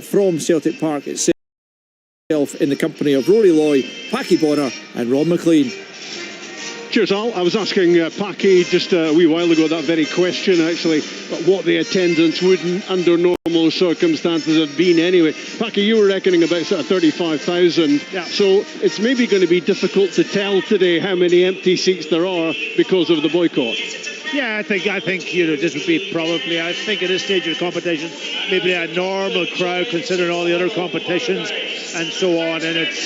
from Celtic Park itself in the company of Rory Loy, Packie Bonner and Rob McLean. Cheers, Al. I was asking Packie just a wee while ago that very question, actually, but what the attendance would, under normal circumstances, have been anyway. Packie, you were reckoning about sort of 35,000. Yeah. So it's maybe going to be difficult to tell today how many empty seats there are because of the boycott. Yeah, I think this would be probably, I think at this stage of the competition, maybe a normal crowd considering all the other competitions and so on. And it's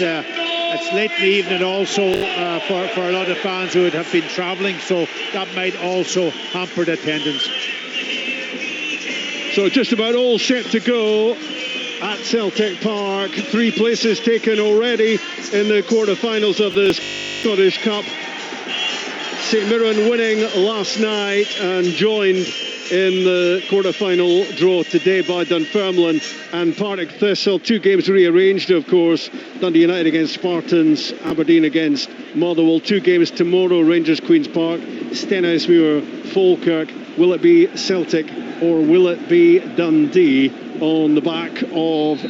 late in the evening also for a lot of fans who would have been travelling, so that might also hamper the attendance. So just about all set to go at Celtic Park. 3 places taken already in the quarter-finals of the Scottish Cup. St Mirren winning last night and joined in the quarter-final draw today by Dunfermline and Partick Thistle. 2 games rearranged, of course. Dundee United against Spartans, Aberdeen against Motherwell. 2 games tomorrow, Rangers Queen's Park, Stenhousemuir, Falkirk. Will it be Celtic or will it be Dundee on the back of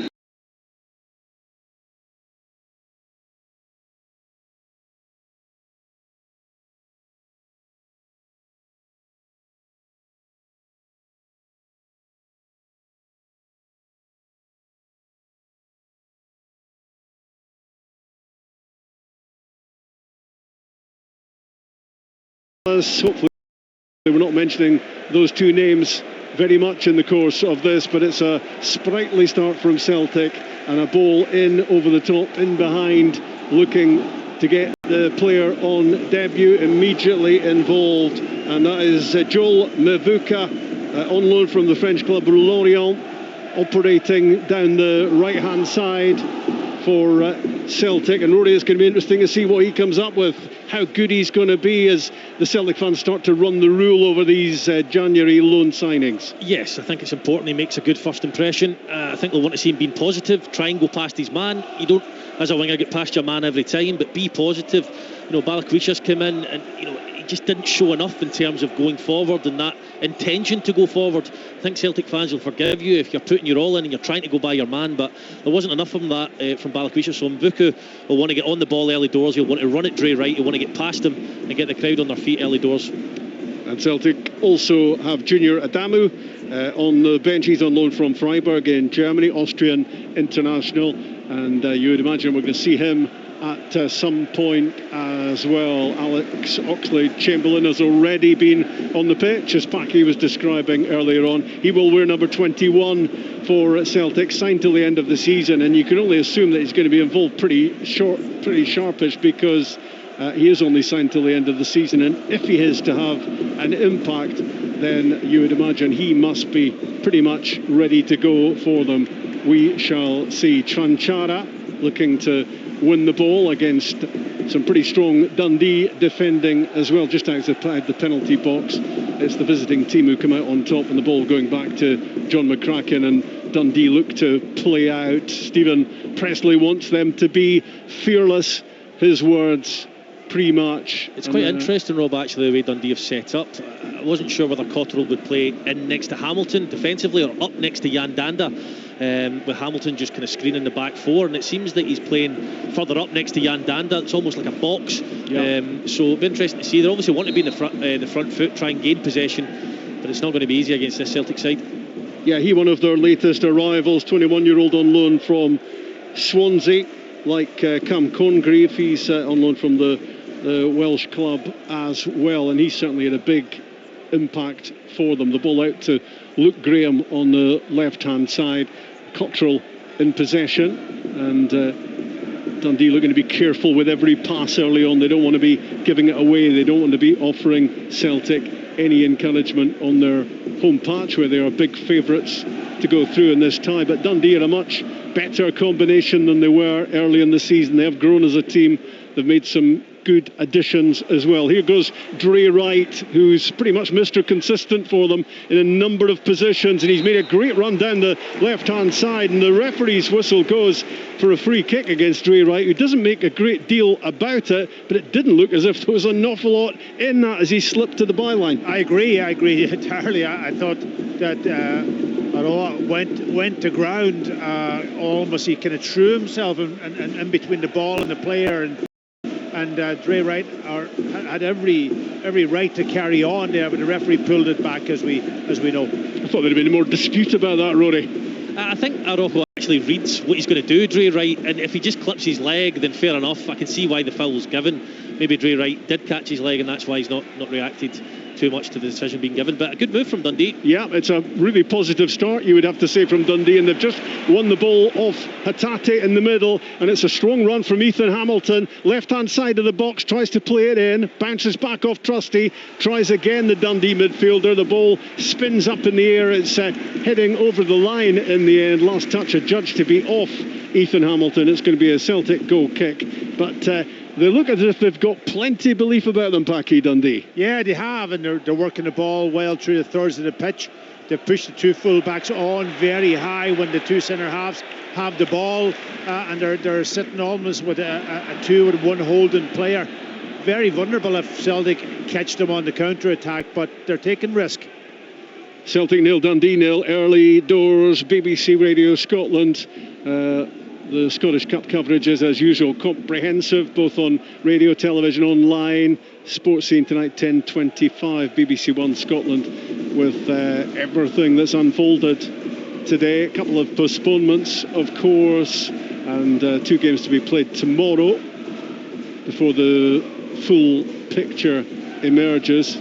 hopefully we're not mentioning those 2 names very much in the course of this, but it's a sprightly start from Celtic and a ball in over the top, in behind, looking to get the player on debut immediately involved, and that is Joel Mevuka, on loan from the French club Lorient, operating down the right hand side for Celtic. And Rory, it's going to be interesting to see what he comes up with, how good he's going to be as the Celtic fans start to run the rule over these January loan signings. Yes, I think it's important he makes a good first impression. I think they'll want to see him being positive, try and go past his man. You don't, as a winger, get past your man every time, but be positive. You know, Balakwisha's come in and, you know, he just didn't show enough in terms of going forward and that intention to go forward. I think Celtic fans will forgive you if you're putting your all in and you're trying to go by your man, but there wasn't enough of that from Balakwisha. So Mvuku will want to get on the ball early doors, he'll want to run it Dre right, he'll want to get past him and get the crowd on their feet early doors. And Celtic also have Junior Adamu on the bench. He's on loan from Freiburg in Germany, Austrian international, and you would imagine we're going to see him at some point as well. Alex Oxlade-Chamberlain has already been on the pitch, as Packie was describing earlier on. He will wear number 21 for Celtic, signed till the end of the season, and you can only assume that he's going to be involved pretty sharpish, because he is only signed till the end of the season, and if he is to have an impact, then you would imagine he must be pretty much ready to go for them. We shall see. Tranchara looking to win the ball against some pretty strong Dundee defending as well, just outside the penalty box. It's the visiting team who come out on top, and the ball going back to John McCracken, and Dundee look to play out. Stephen Presley wants them to be fearless, his words pre-match. It's quite interesting, Rob, actually, the way Dundee have set up. I wasn't sure whether Cotterill would play in next to Hamilton defensively or up next to Jan Danda, with Hamilton just kind of screening the back 4, and it seems that he's playing further up next to Jan Danda. It's almost like a box. Yep. So it'll be interesting to see. They obviously want to be in the front foot, try and gain possession, but it's not going to be easy against this Celtic side. Yeah, he one of their latest arrivals, 21-year-old on loan from Swansea, like Cam Congreve. He's on loan from the Welsh club as well, and he's certainly had a big impact for them. The ball out to Luke Graham on the left-hand side. Cotterill in possession, and Dundee looking to be careful with every pass early on. They don't want to be giving it away. They don't want to be offering Celtic any encouragement on their home patch, where they are big favourites to go through in this tie. But Dundee are a much better combination than they were early in the season. They have grown as a team. They've made some good additions as well. Here goes Dre Wright, who's pretty much Mr. Consistent for them in a number of positions, and he's made a great run down the left-hand side, and the referee's whistle goes for a free kick against Dre Wright, who doesn't make a great deal about it, but it didn't look as if there was an awful lot in that as he slipped to the byline. I agree entirely. I thought that went to ground, almost he kind of threw himself in between the ball and the player, and Dre Wright had every right to carry on there, but the referee pulled it back, as we know. I thought there'd have been more dispute about that, Rory. I think Araujo actually reads what he's going to do, Dre Wright, and if he just clips his leg, then fair enough. I can see why the foul was given. Maybe Dre Wright did catch his leg, and that's why he's not reacted too much to the decision being given. But a good move from Dundee. Yeah, it's a really positive start, you would have to say, from Dundee, and they've just won the ball off Hatate in the middle, and it's a strong run from Ethan Hamilton, left hand side of the box, tries to play it in, bounces back off Trusty, tries again, the Dundee midfielder, the ball spins up in the air, it's heading over the line in the end. Last touch adjudged to be off Ethan Hamilton. It's going to be a Celtic goal kick, but they look as if they've got plenty of belief about them, Packy, Dundee. Yeah, they have, and they're working the ball well through the thirds of the pitch. They've pushed the two full-backs on very high when the two centre-halves have the ball, and they're sitting almost with a 2 and 1 holding player. Very vulnerable if Celtic catch them on the counter-attack, but they're taking risk. Celtic 0, Dundee 0, early doors, BBC Radio Scotland. The Scottish Cup coverage is, as usual, comprehensive, both on radio, television, online. Sports Scene tonight, 10:25, BBC One Scotland, with everything that's unfolded today. A couple of postponements, of course, and 2 games to be played tomorrow before the full picture emerges.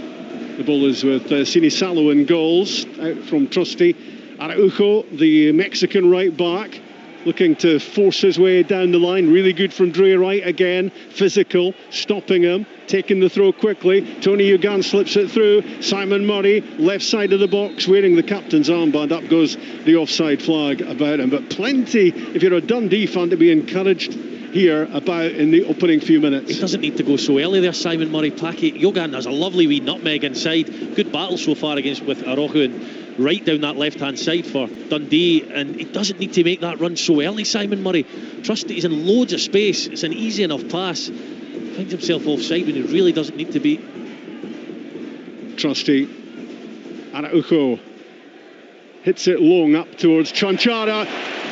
The ball is with Sinisalo in goals, out from Trusty. Araujo, the Mexican right back, looking to force his way down the line. Really good from Dre Wright again. Physical, stopping him, taking the throw quickly. Tony Ugan slips it through. Simon Murray, left side of the box, wearing the captain's armband. Up goes the offside flag about him. But plenty, if you're a Dundee fan, to be encouraged here about in the opening few minutes. He doesn't need to go so early there, Simon Murray. Packy, Yogan has a lovely wee nutmeg inside. Good battle so far against with Araujo, and right down that left-hand side for Dundee, and he doesn't need to make that run so early, Simon Murray. Trust that he's in loads of space. It's an easy enough pass. Finds himself offside when he really doesn't need to be. Trusty. Araujo hits it long up towards Chanchara.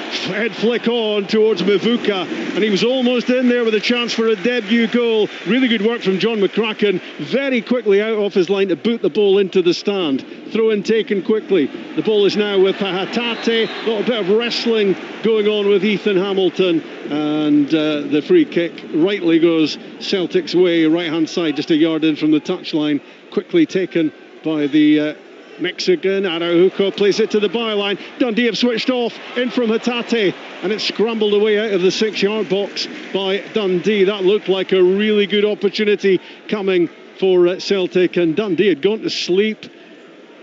Head flick on towards Mavuka, and he was almost in there with a chance for a debut goal. Really good work from John McCracken, very quickly out off his line to boot the ball into the stand. Throw in taken quickly. The ball is now with Hatate. A little bit of wrestling going on with Ethan Hamilton, and the free kick rightly goes Celtic's way, right hand side, just a yard in from the touchline. Quickly taken by the Mexican. Araujo plays it to the byline. Dundee have switched off, in from Hatate, and it's scrambled away out of the 6-yard box by Dundee. That looked like a really good opportunity coming for Celtic, and Dundee had gone to sleep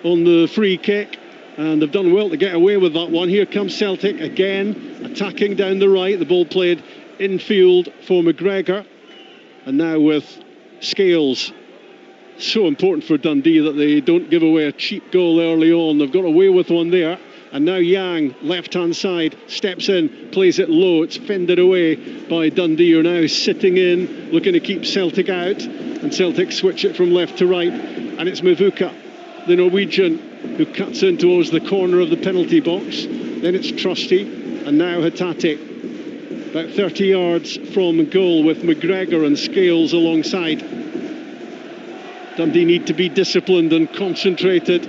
on the free kick, and they've done well to get away with that one. Here comes Celtic again, attacking down the right. The ball played infield for McGregor, and now with Scales. So important for Dundee that they don't give away a cheap goal early on. They've got away with one there, and now Yang, left-hand side, steps in, plays it low. It's fended away by Dundee, who are now sitting in, looking to keep Celtic out, and Celtic switch it from left to right, and it's Mavuka, the Norwegian, who cuts in towards the corner of the penalty box. Then it's Trusty, and now Hatate, about 30 yards from goal, with McGregor and Scales alongside. Dundee need to be disciplined and concentrated.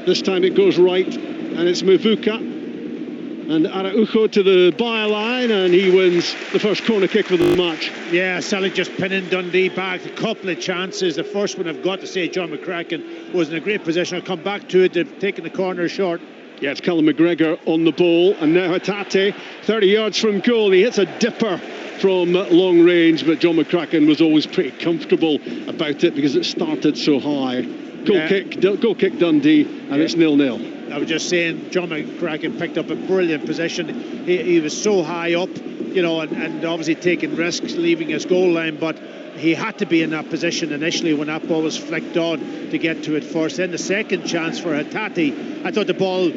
This time it goes right, and it's Mavuka, and Araujo to the byline, and he wins the first corner kick for the match. Yeah, Celtic just pinning Dundee back. A couple of chances. The first one, I've got to say, John McCracken was in a great position. I'll come back to it. They've taken the corner short. Yeah, it's Callum McGregor on the ball, and now Hatate, 30 yards from goal. He hits a dipper from long range, but John McCracken was always pretty comfortable about it because it started so high. Goal kick Dundee, and it's 0-0. I was just saying, John McCracken picked up a brilliant position. He was so high up, and obviously taking risks, leaving his goal line, but he had to be in that position initially when that ball was flicked on to get to it first. Then the second chance for Hatate, I thought the ball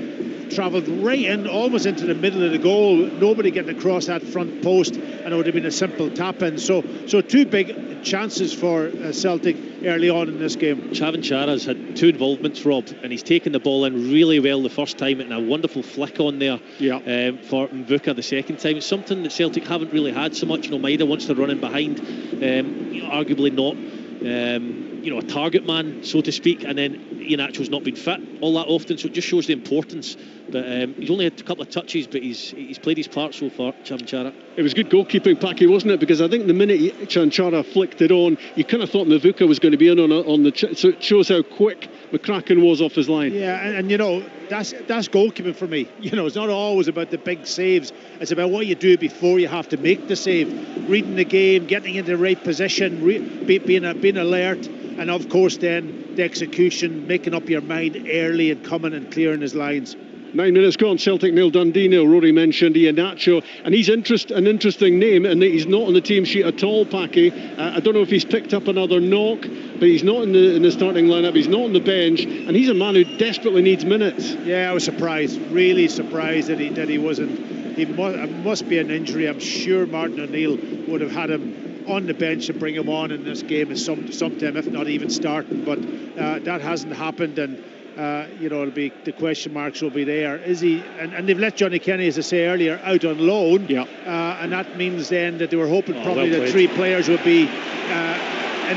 travelled right in, almost into the middle of the goal. Nobody getting across that front post, and it would have been a simple tap in. So two big chances for Celtic early on in this game. Chavan Chara's had 2 involvements, Rob, and he's taken the ball in really well the first time, and a wonderful flick on there for Mvuka the second time. It's something that Celtic haven't really had so much. Maeda wants to run in behind, arguably not a target man, so to speak, and then Iheanacho's not been fit all that often, so it just shows the importance. But he's only had a couple of touches, but he's played his part so far, Chavan Chara. It was good goalkeeping, Packy, wasn't it? Because I think the minute Chavan Chara flicked it on, you kind of thought Mvuka was going to be in on the so it shows how quick McCracken was off his line. Yeah, and that's goalkeeping for me. It's not always about the big saves. It's about what you do before you have to make the save. Reading the game, getting into the right position, being alert, and of course then the execution, making up your mind early and coming and clearing his lines. 9 minutes gone, Celtic 0, Dundee 0. Rory mentioned Iheanacho, and he's an interesting name, and he's not on the team sheet at all, Packy. I don't know if he's picked up another knock, but he's not in the starting lineup. He's not on the bench, and he's a man who desperately needs minutes. Yeah, I was surprised, really surprised that he wasn't. It must be an injury. I'm sure Martin O'Neill would have had him on the bench and bring him on in this game at sometime, if not even starting. But that hasn't happened, and it'll be, the question marks will be there. Is he? And they've let Johnny Kenny, as I say earlier, out on loan. Yeah. And that means then that they were hoping probably that 3 players would be in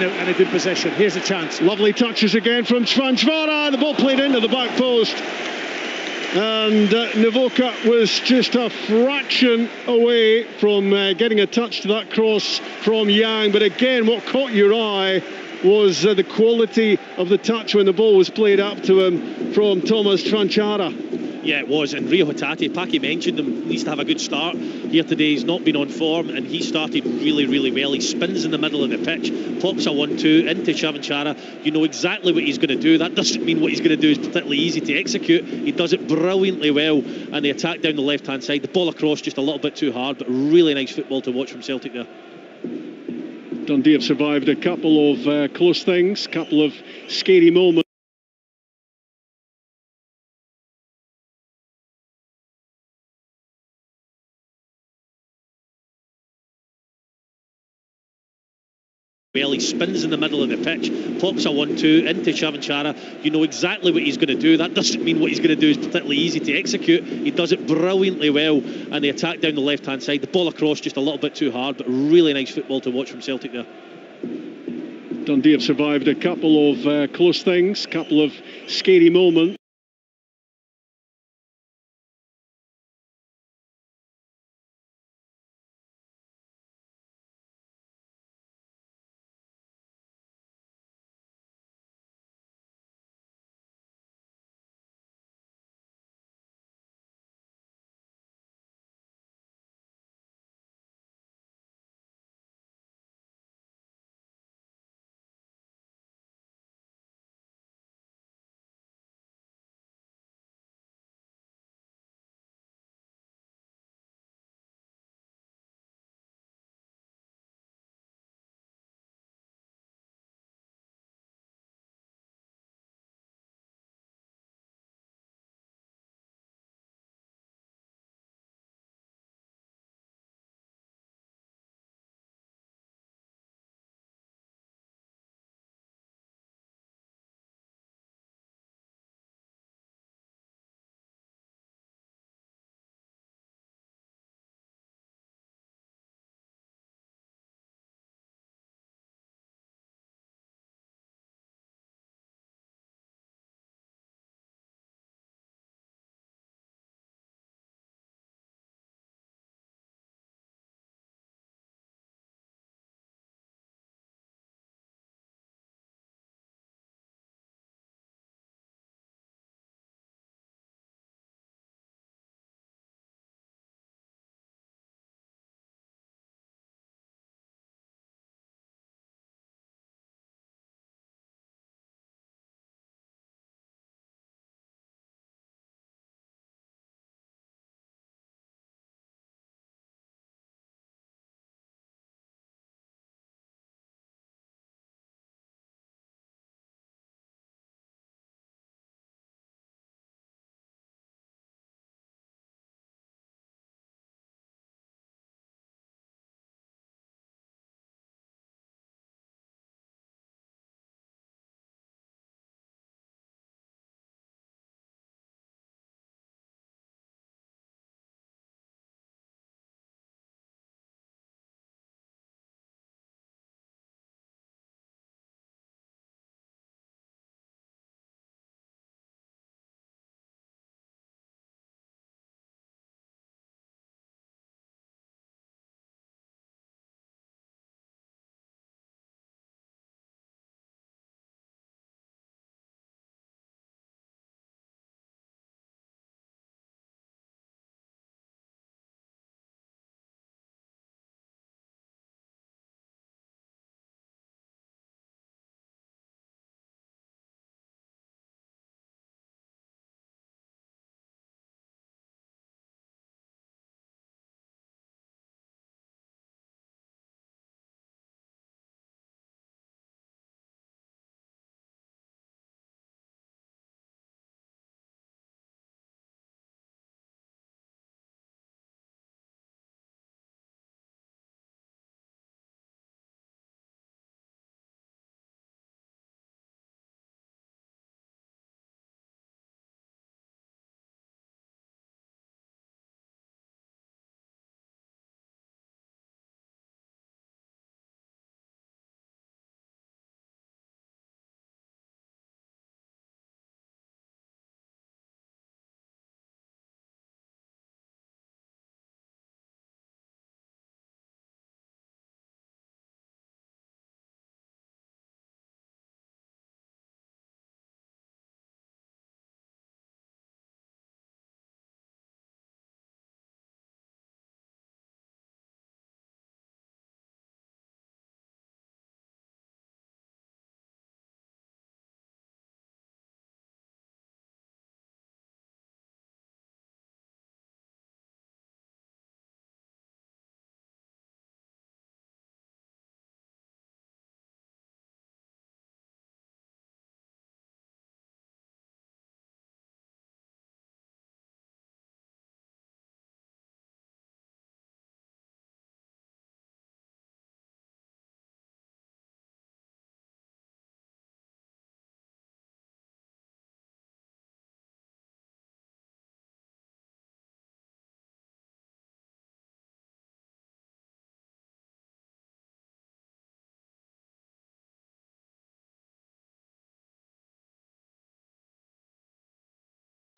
a good position. Here's a chance. Lovely touches again from Svanchvara. The ball played into the back post. And Navoka was just a fraction away from getting a touch to that cross from Yang. But again, what caught your eye was the quality of the touch when the ball was played up to him from Thomas Tranchara. Yeah, it was. And Rio Hatate, Packy mentioned him, needs to have a good start here today. He's not been on form, and he started really, really well. He spins in the middle of the pitch, pops a 1-2 into Chavan Chara. You know exactly what he's going to do. That doesn't mean what he's going to do is particularly easy to execute. He does it brilliantly well, and the attack down the left-hand side. The ball across just a little bit too hard, but really nice football to watch from Celtic there. Dundee have survived a couple of close things, a couple of scary moments. Well, he spins in the middle of the pitch, pops a 1-2 into Chavan Chara. You know exactly what he's going to do. That doesn't mean what he's going to do is particularly easy to execute. He does it brilliantly well, and the attack down the left-hand side. The ball across just a little bit too hard, but really nice football to watch from Celtic there. Dundee have survived a couple of close things, a couple of scary moments.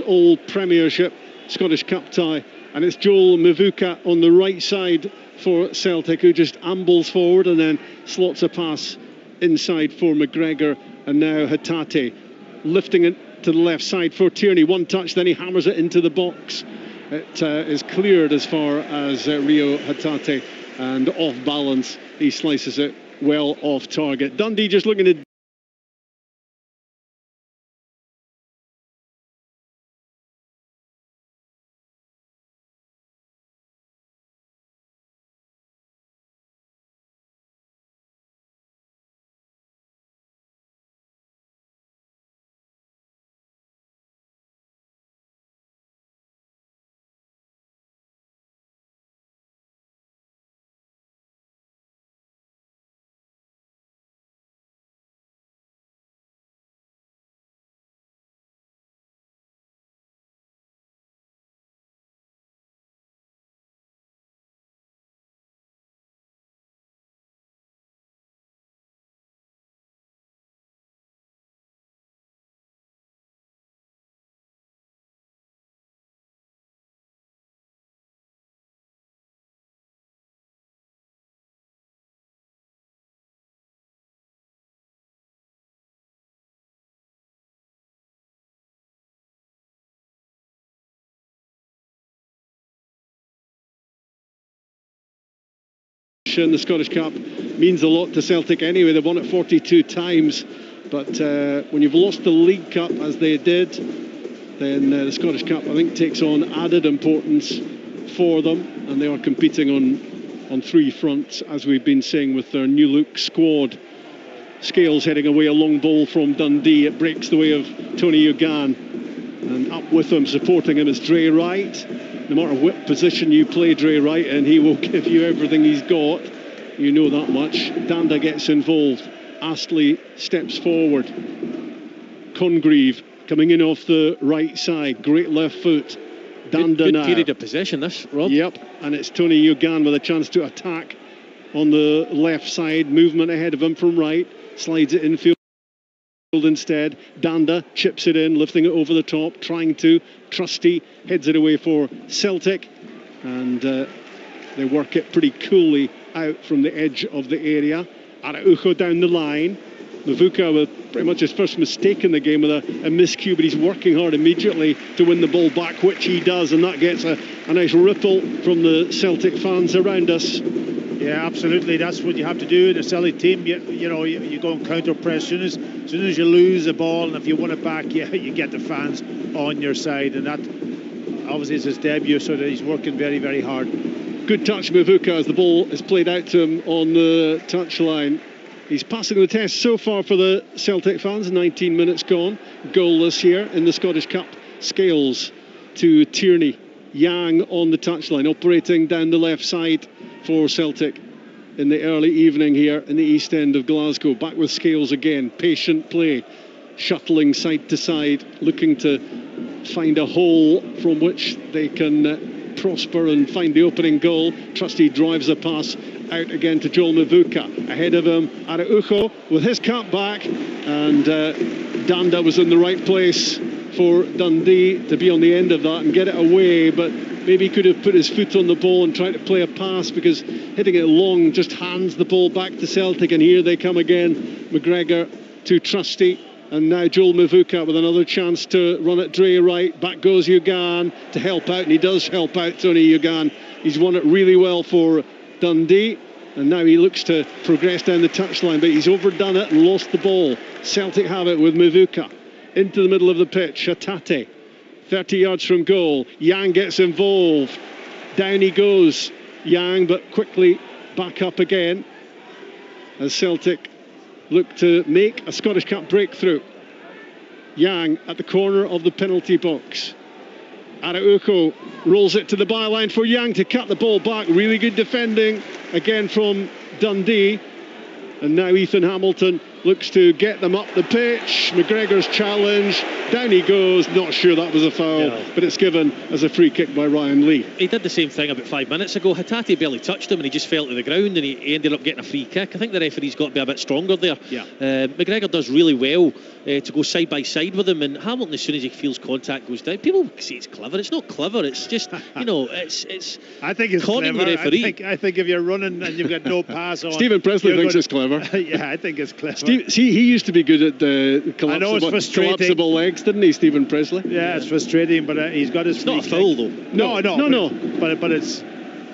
Old Premiership Scottish Cup tie, and it's Joel Mavuka on the right side for Celtic, who just ambles forward and then slots a pass inside for McGregor, and now Hatate lifting it to the left side for Tierney. One touch, then he hammers it into the box. It is cleared as far as Rio Hatate, and off balance he slices it well off target. Dundee just looking to in the Scottish Cup means a lot to Celtic anyway. They've won it 42 times, but when you've lost the League Cup as they did, then the Scottish Cup, I think, takes on added importance for them, and they are competing on three fronts, as we've been saying, with their new look squad. Scales heading away, a long ball from Dundee. It breaks the way of Tony Ugan, and up with him, supporting him, is Dre Wright. No matter what position you play Dre Wright in, he will give you everything he's got. You know that much. Danda gets involved. Astley steps forward. Congreve coming in off the right side. Great left foot. Danda good now. period of possession, this, Rob. Yep, and it's Tony Ugan with a chance to attack on the left side. Movement ahead of him from right. Slides it infield instead. Danda chips it in, lifting it over the top, trying to. Trusty heads it away for Celtic, and they work it pretty coolly out from the edge of the area. Araujo down the line. Mavuka with pretty much his first mistake in the game with a miscue, but he's working hard immediately to win the ball back, which he does, and that gets a nice ripple from the Celtic fans around us. Yeah, absolutely. That's what you have to do in a Celtic team. You know, you go and counter press. As soon as you lose the ball, and if you win it back, you get the fans on your side. And that obviously is his debut, so that he's working very, very hard. Good touch, Mavuka, as the ball is played out to him on the touchline. He's passing the test so far for the Celtic fans. 19 minutes gone. Goalless here in the Scottish Cup. Scales to Tierney. Yang on the touchline, operating down the left side for Celtic in the early evening here in the east end of Glasgow. Back with Scales again. Patient play. Shuttling side to side. Looking to find a hole from which they can prosper and find the opening goal. Trusty drives a pass out again to Joel Mavuka. Ahead of him, Araujo with his cut back, and Danda was in the right place for Dundee to be on the end of that and get it away, but maybe he could have put his foot on the ball and tried to play a pass, because hitting it long just hands the ball back to Celtic, and here they come again. McGregor to Trusty, and now Joel Mavuka with another chance to run it Dre right. Back goes Ugan to help out, and he does help out Tony Ugan. He's won it really well for Dundee, and now he looks to progress down the touchline, but he's overdone it and lost the ball. Celtic have it with Mavuka into the middle of the pitch. Hatate 30 yards from goal. Yang gets involved. Down he goes, Yang, but quickly back up again as Celtic look to make a Scottish Cup breakthrough. Yang at the corner of the penalty box. Araujo rolls it to the byline for Yang to cut the ball back. Really good defending again from Dundee. And now Ethan Hamilton looks to get them up the pitch. McGregor's challenge, down he goes. Not sure that was a foul, but it's given as a free kick by Ryan Lee. He did the same thing about 5 minutes ago. Hatate barely touched him and he just fell to the ground, and he ended up getting a free kick. I think the referee's got to be a bit stronger there. McGregor does really well to go side by side with him, and Hamilton, as soon as he feels contact, goes down. People say it's clever. It's not clever. It's just, it's I think it's conning clever. the referee. I think if you're running and you've got no pass on, Stephen Presley thinks it's clever. Yeah, I think it's clever. See, he used to be good at the collapsible legs, didn't he, Stephen Presley? Yeah, it's frustrating, but he's got his. It's not a foul though. No. But it's.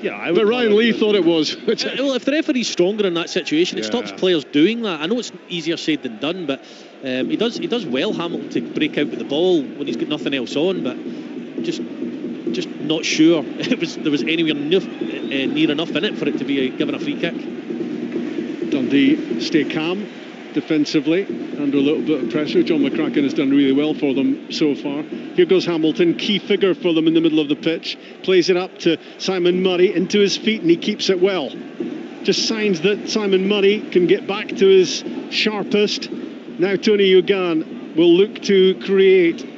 But Ryan Lee thought it was. Well, if the referee's stronger in that situation, it stops players doing that. I know it's easier said than done, but he does well, Hamilton, to break out with the ball when he's got nothing else on. But just not sure there was anywhere near enough in it for it to be given a free kick. Dundee stay calm defensively under a little bit of pressure. John McCracken has done really well for them so far. Here goes Hamilton, key figure for them in the middle of the pitch, plays it up to Simon Murray, into his feet, and he keeps it well. Just signs that Simon Murray can get back to his sharpest. Now Tony Ugan will look to create.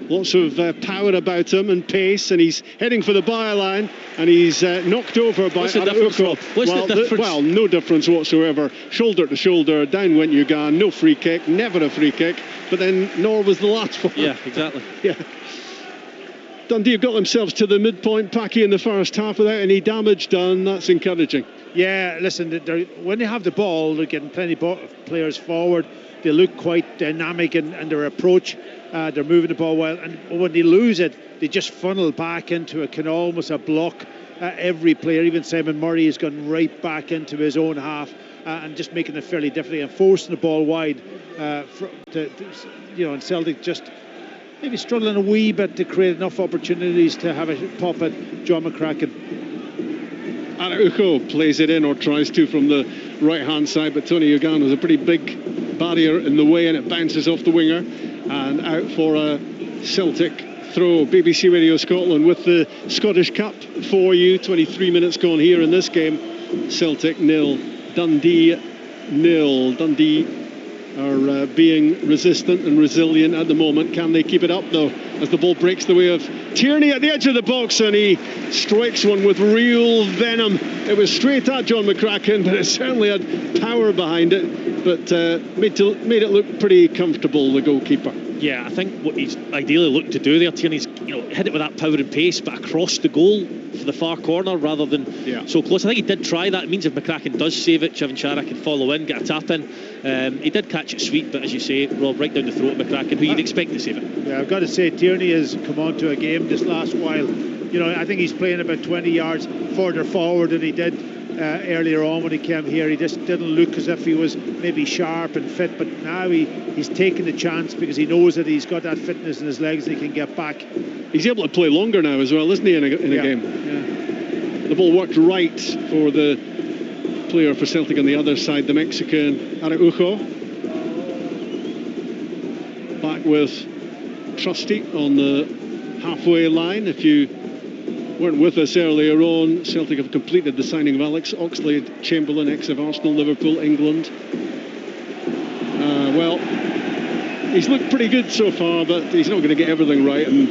Lots of power about him and pace, and he's heading for the byline, and he's knocked over by Araujo. Well, no difference whatsoever. Shoulder to shoulder, down went Ugan, no free kick, never a free kick, but then nor was the last one. Yeah, exactly. Yeah. Dundee have got themselves to the midpoint, Paki, in the first half without any damage done. That's encouraging. Yeah, listen, when they have the ball, they're getting plenty of players forward. They look quite dynamic in their approach. They're moving the ball well, and when they lose it, they just funnel back into almost a block. Every player, even Simon Murray, has gone right back into his own half and just making it fairly difficult and forcing the ball wide. And Celtic just maybe struggling a wee bit to create enough opportunities to have a pop at John McCracken. Araujo plays it in, or tries to, from the right-hand side, but Tony Ugan was a pretty big barrier in the way, and it bounces off the winger and out for a Celtic throw. BBC Radio Scotland with the Scottish Cup for you. 23 minutes gone here in this game. Celtic 0, Dundee 0. Dundee are being resistant and resilient at the moment. Can they keep it up though, as the ball breaks the way of Tierney at the edge of the box, and he strikes one with real venom. It was straight at John McCracken, but it certainly had power behind it, but made it look pretty comfortable, the goalkeeper. Yeah, I think what he's ideally looking to do there, Tierney's hit it with that power and pace, but across the goal for the far corner rather than so close. I think he did try that. It means if McCracken does save it, Chavanchara can follow in, get a tap in. He did catch it sweet, but as you say, Rob, right down the throat of McCracken, who you'd expect to save it. Yeah, I've got to say, Tierney has come on to a game this last while. I think he's playing about 20 yards further forward than he did earlier on when he came here. He just didn't look as if he was maybe sharp and fit, but now he's taking the chance because he knows that he's got that fitness in his legs and he can get back. He's able to play longer now as well, isn't he, in a game? Yeah. The ball worked right for the player for Celtic on the other side, the Mexican Araujo. Back with Trusty on the halfway line. If you weren't with us earlier on, Celtic have completed the signing of Alex Oxlade-Chamberlain, ex of Arsenal, Liverpool, England. He's looked pretty good so far, but he's not going to get everything right, and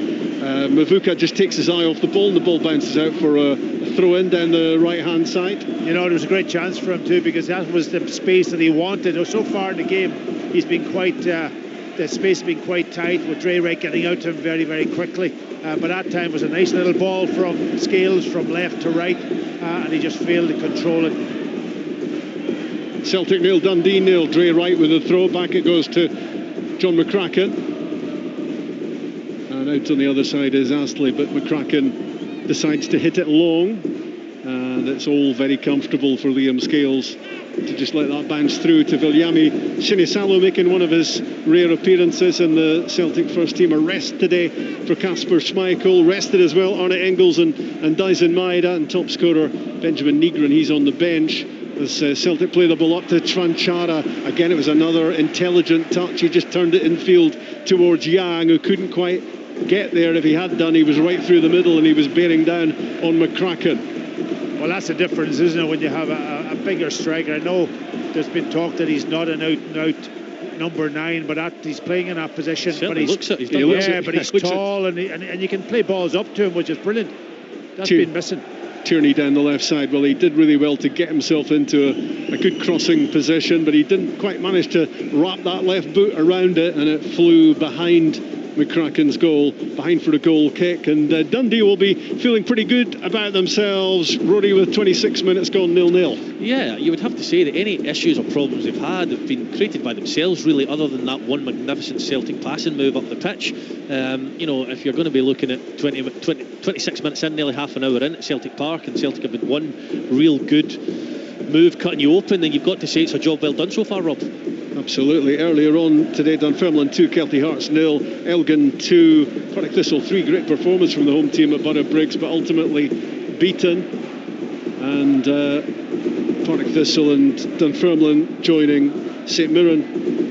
Mavuka just takes his eye off the ball, and the ball bounces out for a throw-in down the right-hand side. There was a great chance for him too, because that was the space that he wanted. So far in the game, he's been quite the space has been quite tight, with Dre Wright getting out to him very, very quickly. But that time was a nice little ball from Scales from left to right, and he just failed to control it. Celtic 0, Dundee 0. Dre Wright with a throw. Back it goes to John McCracken. And out on the other side is Astley, but McCracken decides to hit it long. And it's all very comfortable for Liam Scales to just let that bounce through to Viljami Sinisalo, making one of his rare appearances in the Celtic first team. A rest today for Kasper Schmeichel, rested as well Arne Engels and Dyson Maeda, and top scorer Benjamin Nygren, he's on the bench. As Celtic play the ball up to Chavanchara. Again, it was another intelligent touch. He just turned it infield towards Yang, who couldn't quite get there. If he had done, he was right through the middle and he was bearing down on McCracken. Well, that's the difference, isn't it, when you have a bigger striker? I know there's been talk that he's not an out-and-out number 9, but he's playing in that position. But he's tall, and you can play balls up to him, which is brilliant. That's been missing. Tierney down the left side. Well, he did really well to get himself into a good crossing position, but he didn't quite manage to wrap that left boot around it, and it flew behind McCracken's goal, behind for a goal kick. And Dundee will be feeling pretty good about themselves, Rory, with 26 minutes gone 0-0. Yeah, you would have to say that any issues or problems they've had have been created by themselves, really, other than that one magnificent Celtic passing move up the pitch. If you're going to be looking at 26 minutes in, nearly half an hour in at Celtic Park, and Celtic have been one real good move cutting you open, then you've got to say it's a job well done so far, Rob. Absolutely. Earlier on today, Dunfermline 2, Kelty Hearts 0, Elgin 2, Partick Thistle 3. Great performance from the home team at Borough Briggs, but ultimately beaten. And Partick Thistle and Dunfermline joining St Mirren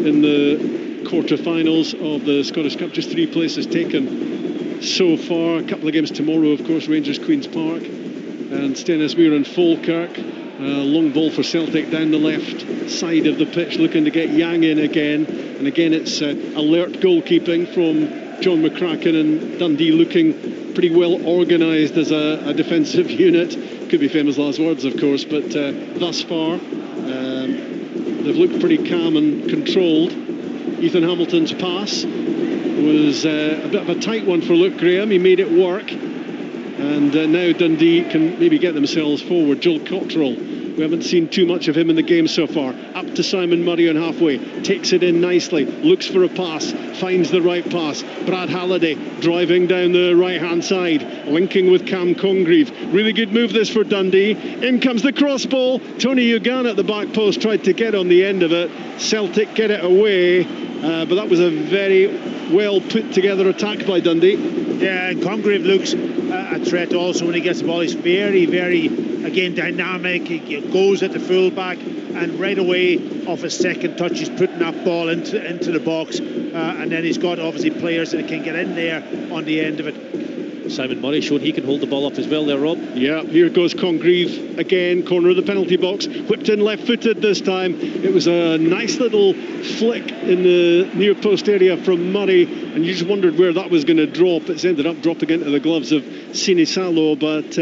in the quarter-finals of the Scottish Cup. Just 3 places taken so far. A couple of games tomorrow, of course, Rangers Queen's Park and Stennismuir and Falkirk. Long ball for Celtic down the left side of the pitch, looking to get Yang in again. And again, it's alert goalkeeping from John McCracken, and Dundee looking pretty well organised as a defensive unit. Could be famous last words, of course, but thus far they've looked pretty calm and controlled. Ethan Hamilton's pass was a bit of a tight one for Luke Graham. He made it work. And now Dundee can maybe get themselves forward. Joel Cottrell, we haven't seen too much of him in the game so far. Up to Simon Murray on halfway, takes it in nicely, looks for a pass, finds the right pass. Brad Halliday driving down the right-hand side, linking with Cam Congreve. Really good move this for Dundee. In comes the cross ball. Tony Ugan at the back post tried to get on the end of it. Celtic get it away, but that was a very well put together attack by Dundee. Yeah, and Congreve looks a threat also when he gets the ball. He's very, very, again, dynamic. He goes at the fullback, and right away off his second touch he's putting that ball into the box, and then he's got obviously players that can get in there on the end of it. Simon Murray showing he can hold the ball up as well there, Rob. Yeah, here goes Congreve again, corner of the penalty box, whipped in left-footed this time. It was a nice little flick in the near post area from Murray, and you just wondered where that was going to drop. It's ended up dropping into the gloves of Sinisalo, but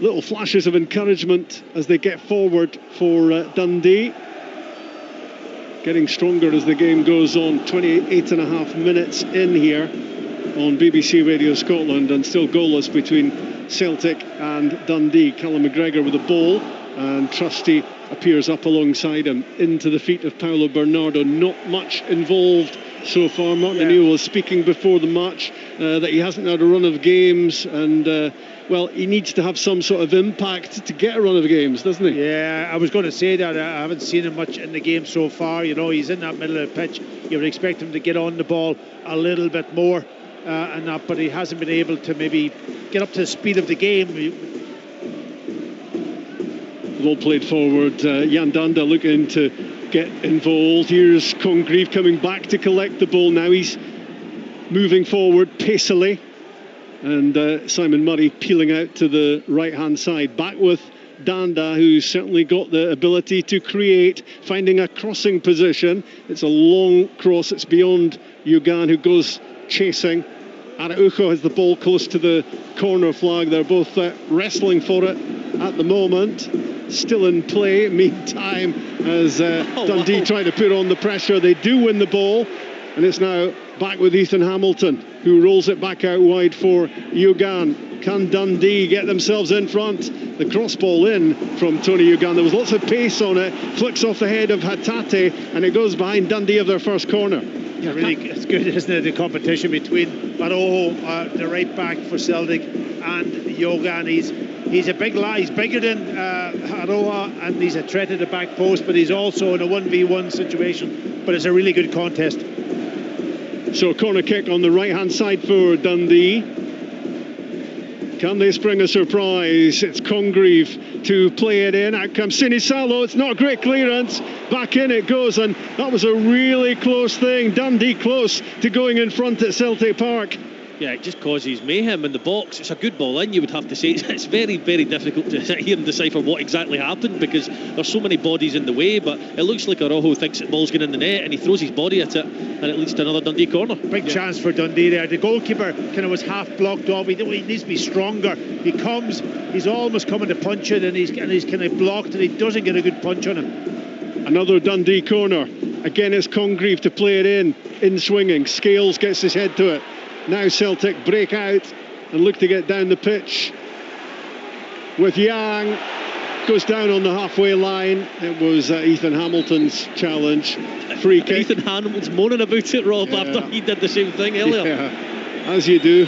little flashes of encouragement as they get forward for Dundee. Getting stronger as the game goes on. 28.5 minutes in here on BBC Radio Scotland, and still goalless between Celtic and Dundee. Callum McGregor with the ball, and Trusty appears up alongside him into the feet of Paolo Bernardo. Not much involved so far. Martin O'Neill was speaking before the match that he hasn't had a run of games, and well, he needs to have some sort of impact to get a run of games, doesn't he? Yeah, I was going to say that. I haven't seen him much in the game so far. You know, he's in that middle of the pitch. You would expect him to get on the ball a little bit more, and that, but he hasn't been able to maybe get up to the speed of the game. Ball played forward. Jan Danda looking to get involved. Here's Congreve coming back to collect the ball now. He's moving forward pacily, and Simon Murray peeling out to the right hand side, back with Danda, who's certainly got the ability to create, finding a crossing position. It's a long cross, it's beyond Ugan, who goes chasing. Araujo has the ball close to the corner flag. They're both wrestling for it at the moment. Still in play. Meantime, as Dundee try to put on the pressure, they do win the ball, and it's now back with Ethan Hamilton, who rolls it back out wide for Ugan. Can Dundee get themselves in front? The cross ball in from Tony Ugan. There was lots of pace on it. Flicks off the head of Hatate, and it goes behind Dundee of their first corner. Yeah, really, it's good, isn't it, the competition between Barojo, the right back for Celtic, and Ugan. He's a big lad. He's bigger than Aroa, and he's a threat at the back post, but he's also in a 1v1 situation. But it's a really good contest. So corner kick on the right hand side for Dundee. Can they spring a surprise? It's Congreve to play it in. Out comes Sinisalo. It's not a great clearance. Back in it goes, and that was a really close thing. Dundee close to going in front at Celtic Park. Yeah, it just causes mayhem in the box. It's a good ball in, you would have to say. It's very, very difficult to sit here and decipher what exactly happened because there's so many bodies in the way, but it looks like Araujo thinks the ball's going in the net and he throws his body at it and it leads to another Dundee corner. Big chance for Dundee there. The goalkeeper kind of was half blocked off. He needs to be stronger. He comes, he's almost coming to punch it and he's kind of blocked and he doesn't get a good punch on him. Another Dundee corner. Again, it's Congreve to play it in swinging. Scales gets his head to it. Now Celtic break out and look to get down the pitch with Yang. Goes down on the halfway line. It was Ethan Hamilton's challenge. Free kick. Ethan Hamilton's moaning about it, Rob, after he did the same thing earlier. Yeah, as you do.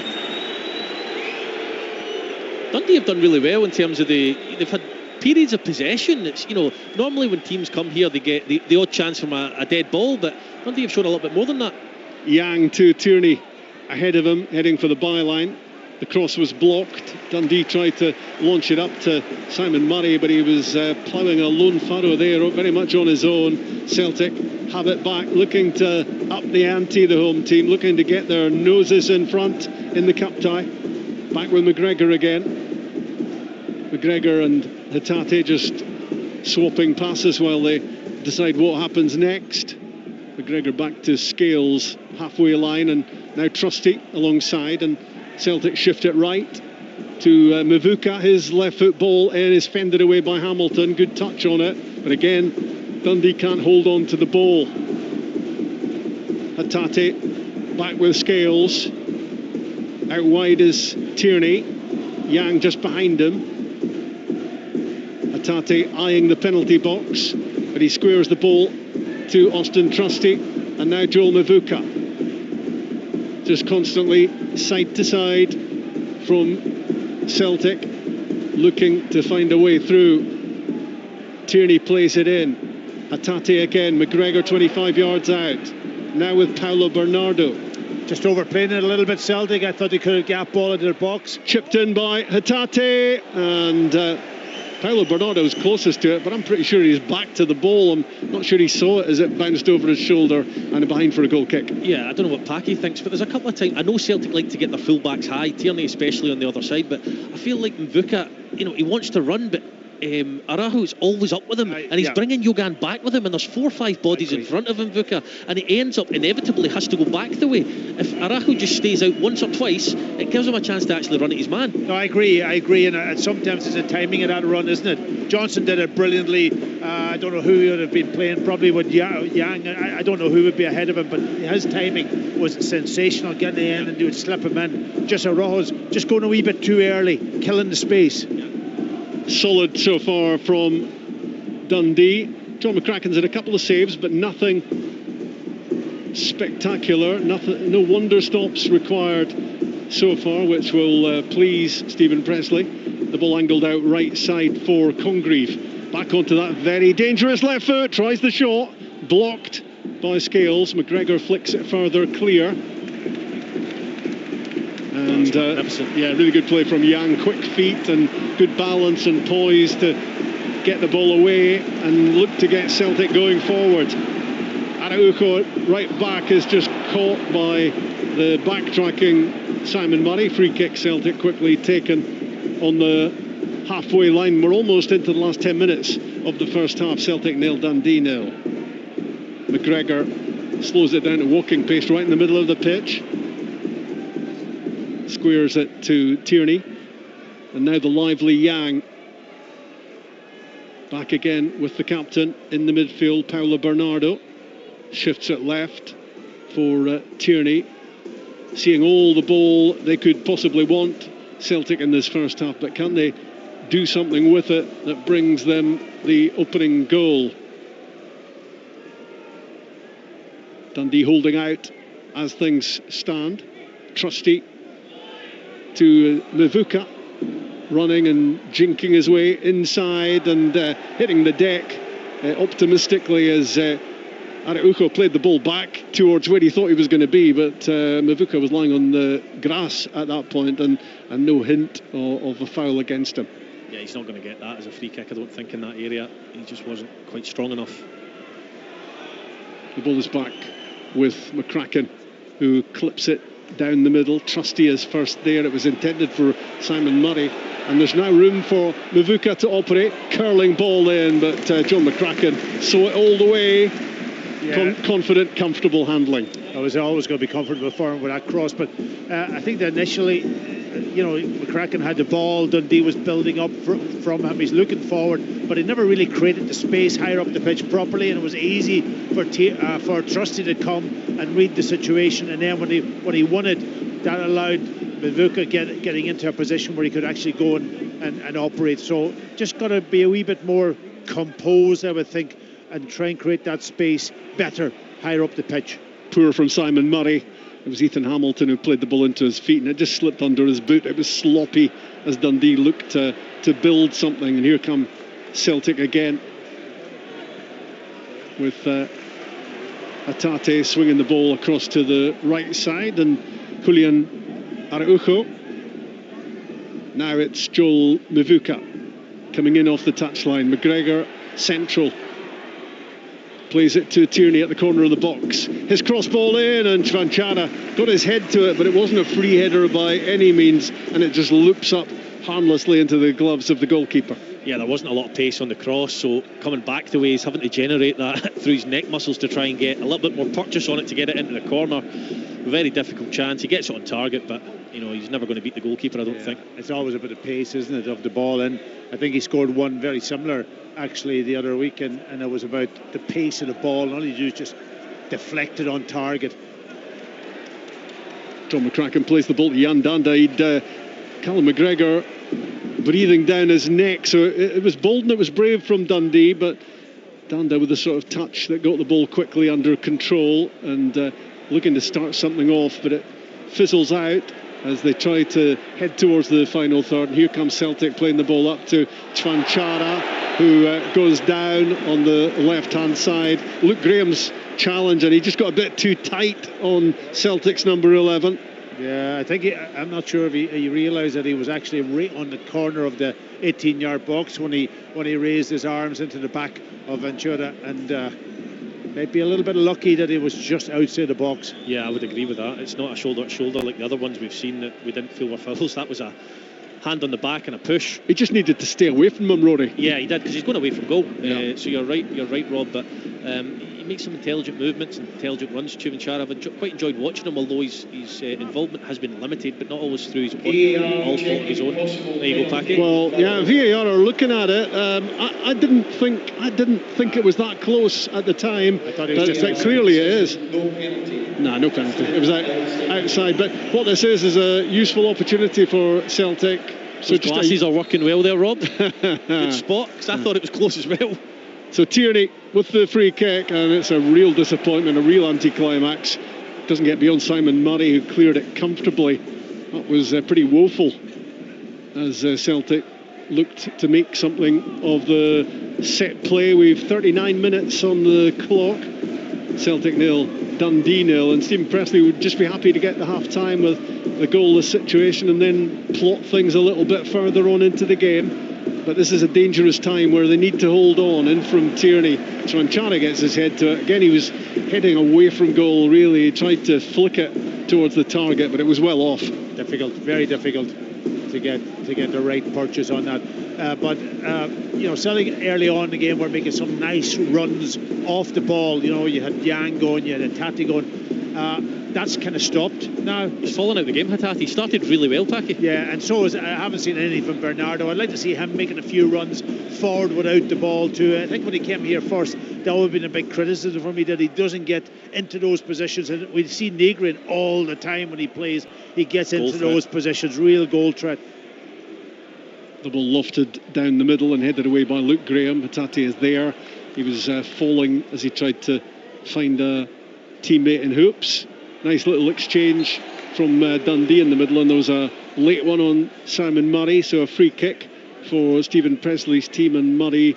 Dundee have done really well in terms of they've had periods of possession. It's, you know, normally when teams come here they get the odd chance from a dead ball, but Dundee have shown a little bit more than that. Yang to Tierney ahead of him, heading for the byline. The cross was blocked. Dundee tried to launch it up to Simon Murray, but he was ploughing a lone furrow there, very much on his own. Celtic have it back, looking to up the ante, the home team, looking to get their noses in front in the cup tie. Back with McGregor again. McGregor and Hatate just swapping passes while they decide what happens next. McGregor back to Scales, halfway line, and now Trusty alongside, and Celtic shift it right to Mavuka. His left foot ball is fended away by Hamilton. Good touch on it, but again Dundee can't hold on to the ball. Hatate back with Scales. Out wide is Tierney. Yang just behind him. Hatate eyeing the penalty box, but he squares the ball to Austin Trusty, and now Joel Mavuka. Just constantly side to side from Celtic, looking to find a way through. Tierney plays it in. Hatate again. McGregor 25 yards out. Now with Paulo Bernardo. Just overplaying it a little bit, Celtic. I thought they could have gap ball into their box. Chipped in by Hatate, and Paulo Bernardo was closest to it, but I'm pretty sure he's back to the ball. I'm not sure he saw it as it bounced over his shoulder and behind for a goal kick. Yeah, I don't know what Packy thinks, but there's a couple of times, I know Celtic like to get their full-backs high, Tierney especially on the other side, but I feel like Mvuka, you know, he wants to run, but Araujo's always up with him, and he's bringing Yogan back with him, and there's 4 or 5 bodies in front of Mvuka, and he ends up inevitably has to go back the way. If Araujo just stays out once or twice, it gives him a chance to actually run at his man. No, I agree, and sometimes it's the timing of that run, isn't it? Johnson did it brilliantly. I don't know who would have been playing, probably with Yang. I don't know who would be ahead of him, but his timing was sensational, getting in and doing slip him in. Just Araujo's just going a wee bit too early, killing the space. Solid so far from Dundee. John McCracken's had a couple of saves, but nothing spectacular. No wonder stops required so far, which will please Stephen Presley. The ball angled out right side for Congreve. Back onto that very dangerous left foot. Tries the shot, blocked by Scales. McGregor flicks it further clear. And really good play from Yang. Quick feet and good balance and poise to get the ball away and look to get Celtic going forward. Araujo right back is just caught by the backtracking Simon Murray. Free kick, Celtic quickly taken on the halfway line. We're almost into the last 10 minutes of the first half. Celtic 0, Dundee 0. McGregor slows it down to walking pace right in the middle of the pitch. Squares it to Tierney, and now the lively Yang. Back again with the captain in the midfield, Paulo Bernardo. Shifts it left for Tierney. Seeing all the ball they could possibly want, Celtic in this first half, but can they do something with it that brings them the opening goal? Dundee holding out as things stand. Trusty to Mavuka, running and jinking his way inside and hitting the deck optimistically as Araujo played the ball back towards where he thought he was going to be, but Mavuka was lying on the grass at that point, and no hint of a foul against him. Yeah, he's not going to get that as a free kick, I don't think, in that area. He just wasn't quite strong enough. The ball is back with McCracken, who clips it down the middle. Trusty is first there. It was intended for Simon Murray. And there's now room for Mavuka to operate. Curling ball in, but John McCracken saw it all the way. Yeah. Confident, comfortable handling. I was always going to be comfortable for him with that cross, but I think that initially, McCracken had the ball. Dundee was building up from him. He's looking forward, but he never really created the space higher up the pitch properly, and it was easy for Trusty to come and read the situation. And then when he won it, that allowed Mavuka getting into a position where he could actually go and operate. So just got to be a wee bit more composed, I would think, and try and create that space better higher up the pitch. Poor from Simon Murray. It was Ethan Hamilton who played the ball into his feet, and it just slipped under his boot. It was sloppy as Dundee looked to build something. And here come Celtic again with Hatate swinging the ball across to the right side, and Julian Araujo. Now it's Joel Mavuka coming in off the touchline. McGregor central. Plays it to Tierney at the corner of the box. His cross ball in, and Chvanchara got his head to it, but it wasn't a free header by any means, and it just loops up harmlessly into the gloves of the goalkeeper. Yeah, there wasn't a lot of pace on the cross, so coming back the way he's having to generate that through his neck muscles to try and get a little bit more purchase on it to get it into the corner. Very difficult chance. He gets it on target, but he's never going to beat the goalkeeper, I don't think. It's always a bit of pace, isn't it, of the ball in. I think he scored one very similar actually the other week, and it was about the pace of the ball, and all you do is just deflect it on target. John McCracken plays the ball to Jan Danda. Callum McGregor breathing down his neck, so it was bold and it was brave from Dundee, but Danda with a sort of touch that got the ball quickly under control and looking to start something off, but it fizzles out as they try to head towards the final third. And here comes Celtic playing the ball up to Chvanchara, who goes down on the left-hand side. Luke Graham's challenge, and he just got a bit too tight on Celtic's number 11. Yeah, I think I'm not sure if he realised that he was actually right on the corner of the 18-yard box when he raised his arms into the back of Ventura, and maybe a little bit lucky that he was just outside the box. Yeah, I would agree with that. It's not a shoulder to shoulder like the other ones we've seen that we didn't feel were fouls. That was a hand on the back and a push. He just needed to stay away from him, Rory. Yeah, he did, because he's going away from goal. Yeah. So you're right, Rob. But he makes some intelligent movements and intelligent runs. Chvanchara, I've quite enjoyed watching him, although his involvement has been limited, but not always through his body, all fault of his own. There you go, Packy. Well, yeah, VAR are looking at it. I didn't think it was that close at the time. I thought it was but clearly it is. No penalty. It was outside. But what this is a useful opportunity for Celtic. So just glasses are working well there, Rob. Good spot, because I thought it was close as well. So Tierney with the free kick, and it's a real disappointment, a real anticlimax. Doesn't get beyond Simon Murray, who cleared it comfortably. That was pretty woeful as Celtic looked to make something of the set play. We've 39 minutes on the clock. Celtic 0, Dundee 0, and Stephen Pressley would just be happy to get the half-time with a goalless situation and then plot things a little bit further on into the game. But this is a dangerous time where they need to hold on. In from Tierney. Chvanchara gets his head to it. Again, he was heading away from goal, really. He tried to flick it towards the target, but it was well off. Difficult, very difficult to get the right purchase on that. But Celtic early on in the game were making some nice runs off the ball. You had Yang going, you had Hatate going. That's kind of stopped now. He's fallen out of the game, Hatate. He started really well, Packy. Yeah, and so I haven't seen anything from Bernardo. I'd like to see him making a few runs forward without the ball too. I think when he came here first, that would have been a big criticism for me, that he doesn't get into those positions. And we see Negrin all the time when he plays. He gets into those positions, real goal threat. The ball lofted down the middle and headed away by Luke Graham. Hatate is there. He was falling as he tried to find a teammate in hoops. Nice little exchange from Dundee in the middle, and there was a late one on Simon Murray, so a free kick for Stephen Presley's team, and Murray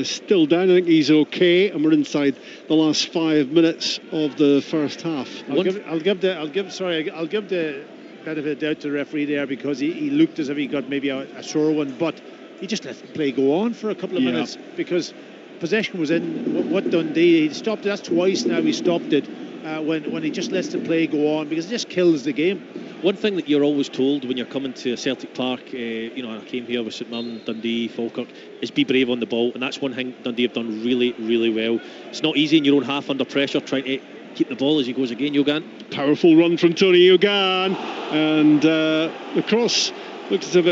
still down. I think he's okay, and we're inside the last 5 minutes of the first half. I'll give the benefit of the doubt to the referee there, because he looked as if he got maybe a sore one, but he just let the play go on for a couple of minutes, because possession was in what Dundee. He stopped it. That's twice now he stopped it. when he just lets the play go on, because it just kills the game. One thing that you're always told when you're coming to Celtic Park, I came here with St Mirren, Dundee, Falkirk, is be brave on the ball, and that's one thing Dundee have done really, really well. It's not easy in your own half under pressure trying to keep the ball as he goes again. Yogan. Powerful run from Tony Yogan, and the cross looks as if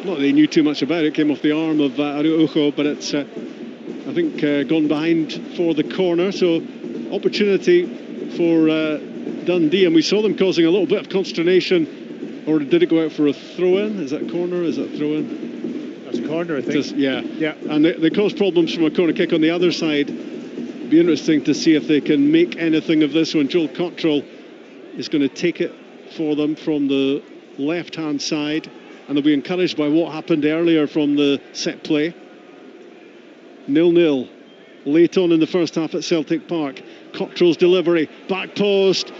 not that they knew too much about it, came off the arm of Araujo, but it's I think gone behind for the corner, so opportunity for Dundee, and we saw them causing a little bit of consternation. Or did it go out for a throw-in? Is that corner? Is that throw-in? That's a corner, I think. Yeah. And they caused problems from a corner kick on the other side. Be interesting to see if they can make anything of this one. Joel Cottrell is going to take it for them from the left-hand side, and they'll be encouraged by what happened earlier from the set play. 0-0 late on in the first half at Celtic Park. Cottrell's delivery, back post,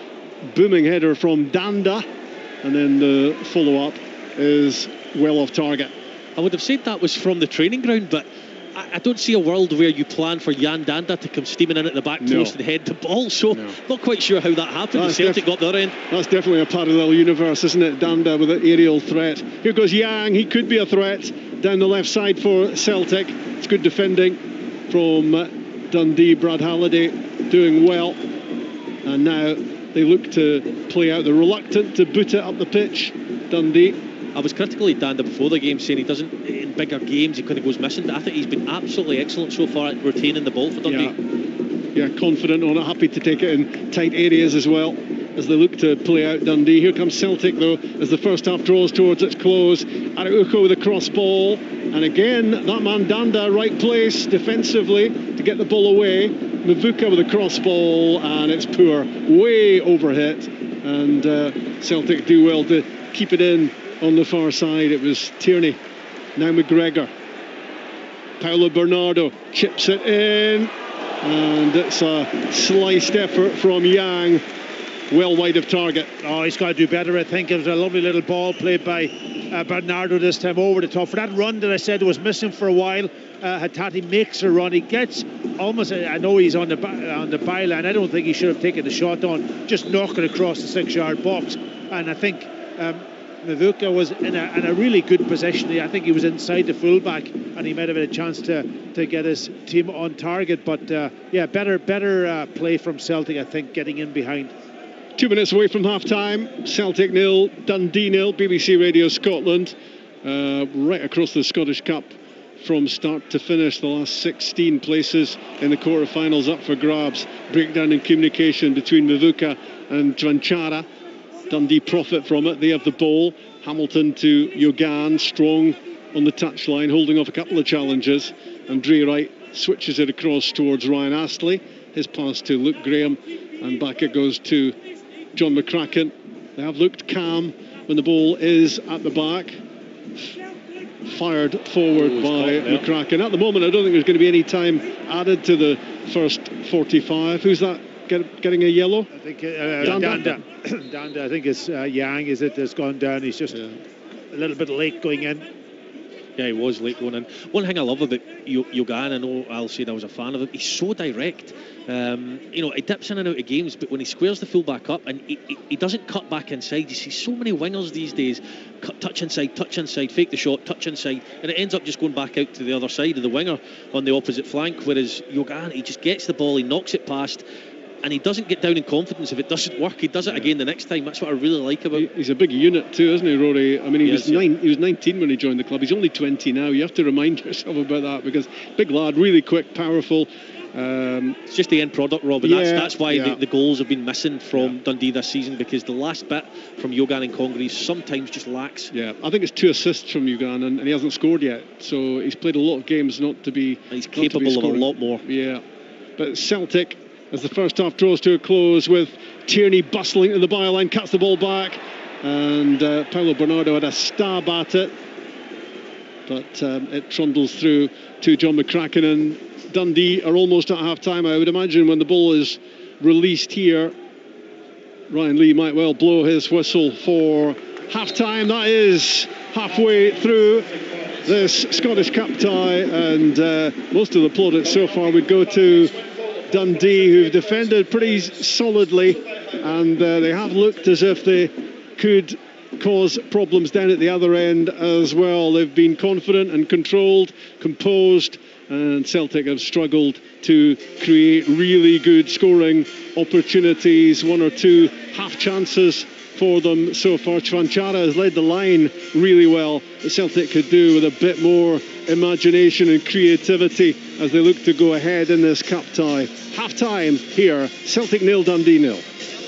booming header from Danda, and then the follow-up is well off target. I would have said that was from the training ground, but I don't see a world where you plan for Jan Danda to come steaming in at the back post and head the ball, so not quite sure how that happened. Celtic got their end. That's definitely a parallel universe, isn't it? Danda with an aerial threat. Here goes Yang, he could be a threat down the left side for Celtic. It's good defending from Dundee. Brad Halliday doing well, and now they look to play out. They're reluctant to boot it up the pitch, Dundee. I was critical of Danda before the game, saying he doesn't, in bigger games, he kind of goes missing, but I think he's been absolutely excellent so far at retaining the ball for Dundee. Yeah, confident on it, happy to take it in tight areas as well as they look to play out Dundee. Here comes Celtic though, as the first half draws towards its close. Araujo with a cross ball, and again that man Danda, right place defensively to get the ball away. Mavuka with a cross ball, and it's poor, way overhit, and Celtic do well to keep it in on the far side. It was Tierney, now McGregor. Paolo Bernardo chips it in, and it's a sliced effort from Yang, well wide of target. Oh, he's got to do better, I think. It was a lovely little ball played by Bernardo this time over the top. For that run that I said was missing for a while, Hatate makes a run. He gets almost, I know he's on the byline. I don't think he should have taken the shot on, just knock it across the 6-yard box. And I think Mavuka was in a really good position. I think he was inside the fullback, and he might have had a chance to get his team on target. But better play from Celtic, I think, getting in behind. 2 minutes away from half-time. Celtic 0, Dundee 0. BBC Radio Scotland, right across the Scottish Cup from start to finish. The last 16 places in the quarter-finals up for grabs. Breakdown in communication between Mavuka and Tranchara. Dundee profit from it. They have the ball. Hamilton to Yogan, strong on the touchline, holding off a couple of challenges. And Dre Wright switches it across towards Ryan Astley. His pass to Luke Graham, and back it goes to John McCracken. They have looked calm when the ball is at the back. Fired forward by McCracken. At the moment, I don't think there's going to be any time added to the first 45. Who's that getting a yellow? I think Danda. Danda, I think it's Yang, is it, that's gone down. He's just a little bit late going in. Yeah, he was late going in. One thing I love about Yogan, I know Al said I was a fan of him, he's so direct. He dips in and out of games, but when he squares the full-back up, and he doesn't cut back inside. You see so many wingers these days, touch inside, fake the shot, touch inside, and it ends up just going back out to the other side of the winger on the opposite flank, whereas Yogan, he just gets the ball, he knocks it past, and he doesn't get down in confidence. If it doesn't work, he does it again the next time. That's what I really like about him. He's a big unit too, isn't he, Rory? I mean, he was 19 when he joined the club. He's only 20 now. You have to remind yourself about that, because big lad, really quick, powerful. It's just the end product, Rob, and that's why the goals have been missing from Dundee this season, because the last bit from Yogan and Congaree sometimes just lacks. Yeah, I think it's 2 assists from Yogan, and he hasn't scored yet, so he's played a lot of games not to be. And he's capable of a lot more. Yeah, but Celtic, as the first half draws to a close, with Tierney bustling to the byline, cuts the ball back, and Paolo Bernardo had a stab at it, but it trundles through to John McCracken, and Dundee are almost at half-time. I would imagine when the ball is released here, Ryan Lee might well blow his whistle for half-time. That is halfway through this Scottish Cup tie, and most of the plaudits so far would go to Dundee, who've defended pretty solidly, and they have looked as if they could cause problems down at the other end as well. They've been confident and controlled, composed, and Celtic have struggled to create really good scoring opportunities. One or two half chances for them so far. Chvanchara has led the line really well. The Celtic could do with a bit more imagination and creativity as they look to go ahead in this cup tie. Half time here, Celtic 0, Dundee 0.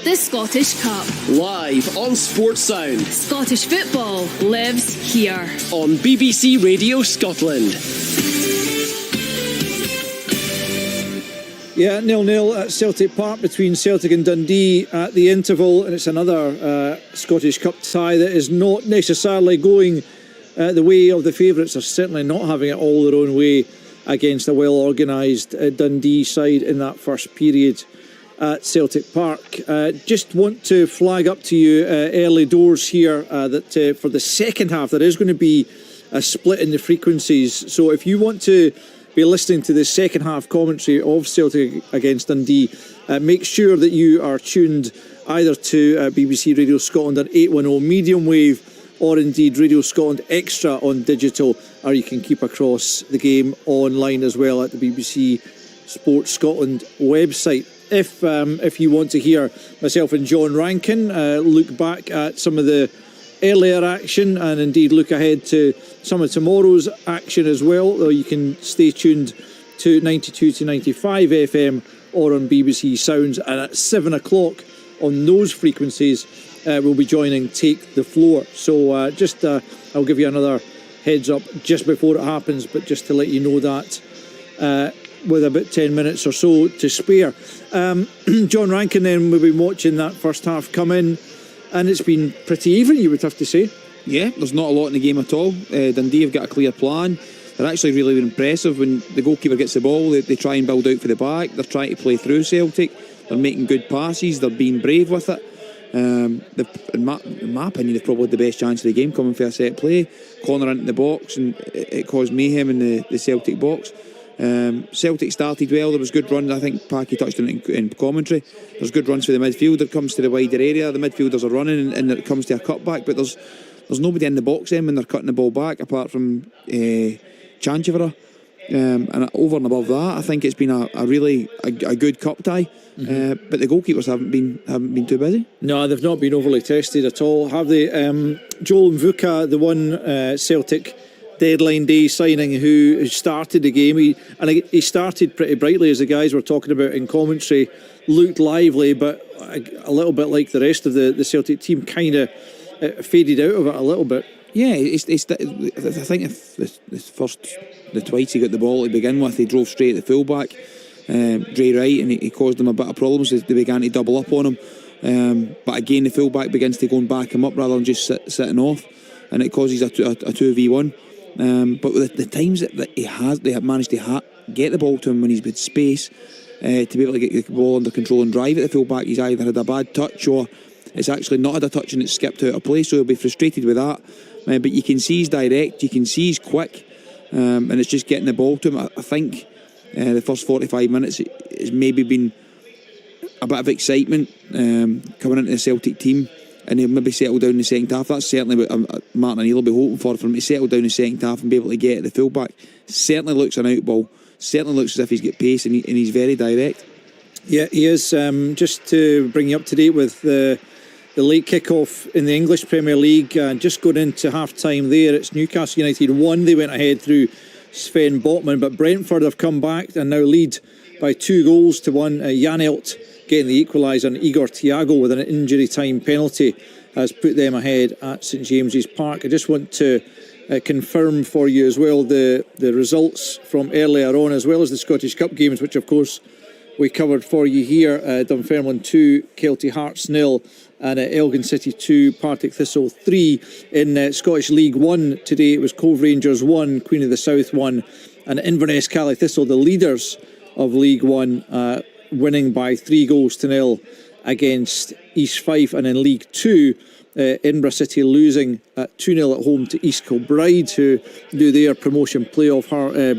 The Scottish Cup. Live on Sports Sound. Scottish football lives here. On BBC Radio Scotland. Yeah, 0-0 at Celtic Park between Celtic and Dundee at the interval, and it's another Scottish Cup tie that is not necessarily going the way of the favourites. They're certainly not having it all their own way against a well-organised Dundee side in that first period at Celtic Park. Just want to flag up to you early doors here that for the second half there is going to be a split in the frequencies. So if you want to be listening to the second half commentary of Celtic against Dundee, make sure that you are tuned either to BBC Radio Scotland on 810 medium wave, or indeed Radio Scotland Extra on digital, or you can keep across the game online as well at the BBC Sports Scotland website. If you want to hear myself and John Rankin look back at some of the earlier action and indeed look ahead to some of tomorrow's action as well, you can stay tuned to 92 to 95 FM or on BBC Sounds, and at 7 o'clock on those frequencies we'll be joining Take the Floor. So I'll give you another heads up just before it happens, but just to let you know that with about 10 minutes or so to spare. John Rankin then, we've been watching that first half come in, and it's been pretty even, you would have to say. Yeah, there's not a lot in the game at all. Dundee have got a clear plan. They're actually really impressive. When the goalkeeper gets the ball, they try and build out for the back. They're trying to play through Celtic. They're making good passes. They're being brave with it. In my opinion, they've probably had the best chance of the game coming for a set play. Corner into the box, and it caused mayhem in the Celtic box. Celtic started well. There was good runs. I think Packy touched on it in commentary. There's good runs for the midfield. It comes to the wider area. The midfielders are running, and it comes to a cutback. But there's nobody in the box then when they're cutting the ball back, apart from Chanchivera. And over and above that, I think it's been a really good cup tie. But the goalkeepers haven't been too busy. No, they've not been overly tested at all, have they? Joel Mvuka, the one Celtic deadline day signing who started the game, he started pretty brightly, as the guys were talking about in commentary, looked lively, but a little bit like the rest of the Celtic team, kind of faded out of it a little bit. Yeah, I think the twice he got the ball to begin with, he drove straight at the fullback, Dre Wright, and he caused them a bit of problems as they began to double up on him. But again, the fullback begins to go and back him up rather than just sitting off, and it causes a 2v1. But with the times that they have managed to get the ball to him when he's with space, to be able to get the ball under control and drive at the fullback, he's either had a bad touch or it's actually not had a touch and it's skipped out of play, so he'll be frustrated with that. But you can see he's direct, you can see he's quick, and it's just getting the ball to him. I think the first 45 minutes it's maybe been a bit of excitement coming into the Celtic team, and he'll maybe settle down in the second half. That's certainly what Martin O'Neill will be hoping for him to settle down in the second half and be able to get at the fullback. Certainly looks an out ball, certainly looks as if he's got pace, and he's very direct. Yeah, he is. Just to bring you up to date with the late kick-off in the English Premier League, just going into half-time there, it's Newcastle United 1. They went ahead through Sven Botman, but Brentford have come back and now lead by 2-1. Jan Elt getting the equaliser, and Igor Thiago with an injury time penalty has put them ahead at St James's Park. I just want to confirm for you as well the results from earlier on, as well as the Scottish Cup games, which of course we covered for you here. Dunfermline 2, Kelty Hearts 0, and Elgin City 2, Partick Thistle 3. In Scottish League 1 today, it was Cove Rangers 1, Queen of the South 1, and Inverness Cally Thistle, the leaders of League 1, winning by 3-0 against East Fife. And in League 2, Edinburgh City losing 2-0 at home to East Kilbride, who do their promotion playoff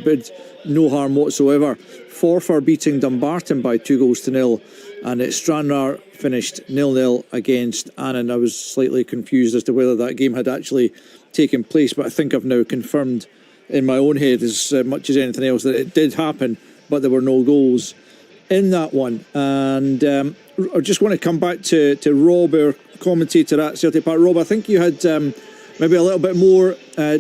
bid no harm whatsoever. Forfar beating Dumbarton by 2-0, and Stranraer finished 0-0 against Annan. I was slightly confused as to whether that game had actually taken place, but I think I've now confirmed in my own head as much as anything else that it did happen, but there were no goals in that one. And I just want to come back to Rob, our commentator at Celtic Park. Rob, I think you had maybe a little bit more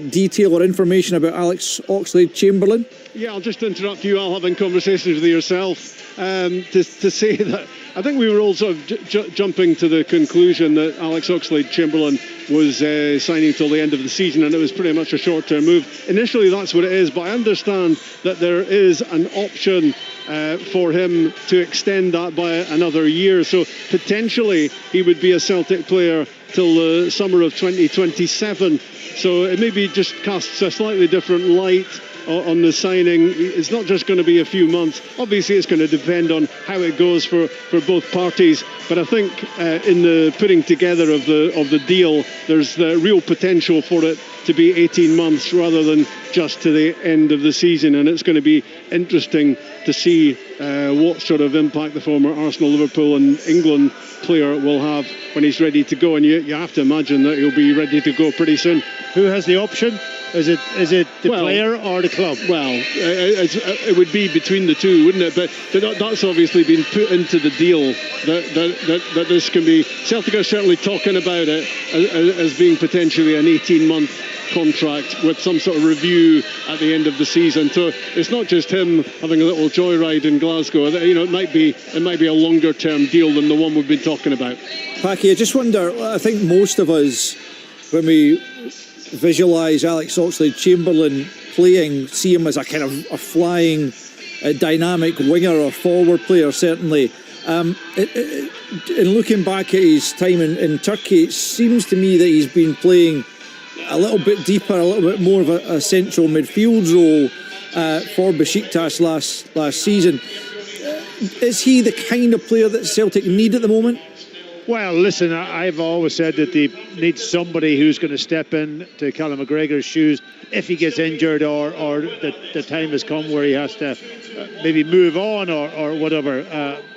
detail or information about Alex Oxlade-Chamberlain. Yeah, I'll just interrupt you all having conversations with yourself to say that I think we were all sort of jumping to the conclusion that Alex Oxlade-Chamberlain was signing till the end of the season, and it was pretty much a short-term move. Initially, that's what it is, but I understand that there is an option for him to extend that by another year. So potentially he would be a Celtic player till the summer of 2027. So it maybe just casts a slightly different light on the signing. It's not just going to be a few months. Obviously it's going to depend on how it goes for both parties, but I think in the putting together of the deal, there's the real potential for it to be 18 months rather than just to the end of the season, and it's going to be interesting to see what sort of impact the former Arsenal, Liverpool and England player will have when he's ready to go, and you have to imagine that he'll be ready to go pretty soon. Who has the option? Is it the player or the club? Well, it would be between the two, wouldn't it? But that's obviously been put into the deal that this can be. Celtic are certainly talking about it as being potentially an 18-month contract with some sort of review at the end of the season. So it's not just him having a little joyride in Glasgow. You know, it might be a longer-term deal than the one we've been talking about. Packy, I just wonder, I think most of us, when we visualise Alex Oxlade-Chamberlain playing, see him as a kind of a flying, dynamic winger or forward player, certainly. In looking back at his time in Turkey, it seems to me that he's been playing a little bit deeper, a little bit more of a central midfield role for Besiktas last season. Is he the kind of player that Celtic need at the moment? Well, listen, I've always said that they need somebody who's going to step in to Callum McGregor's shoes if he gets injured or the time has come where he has to maybe move on or whatever.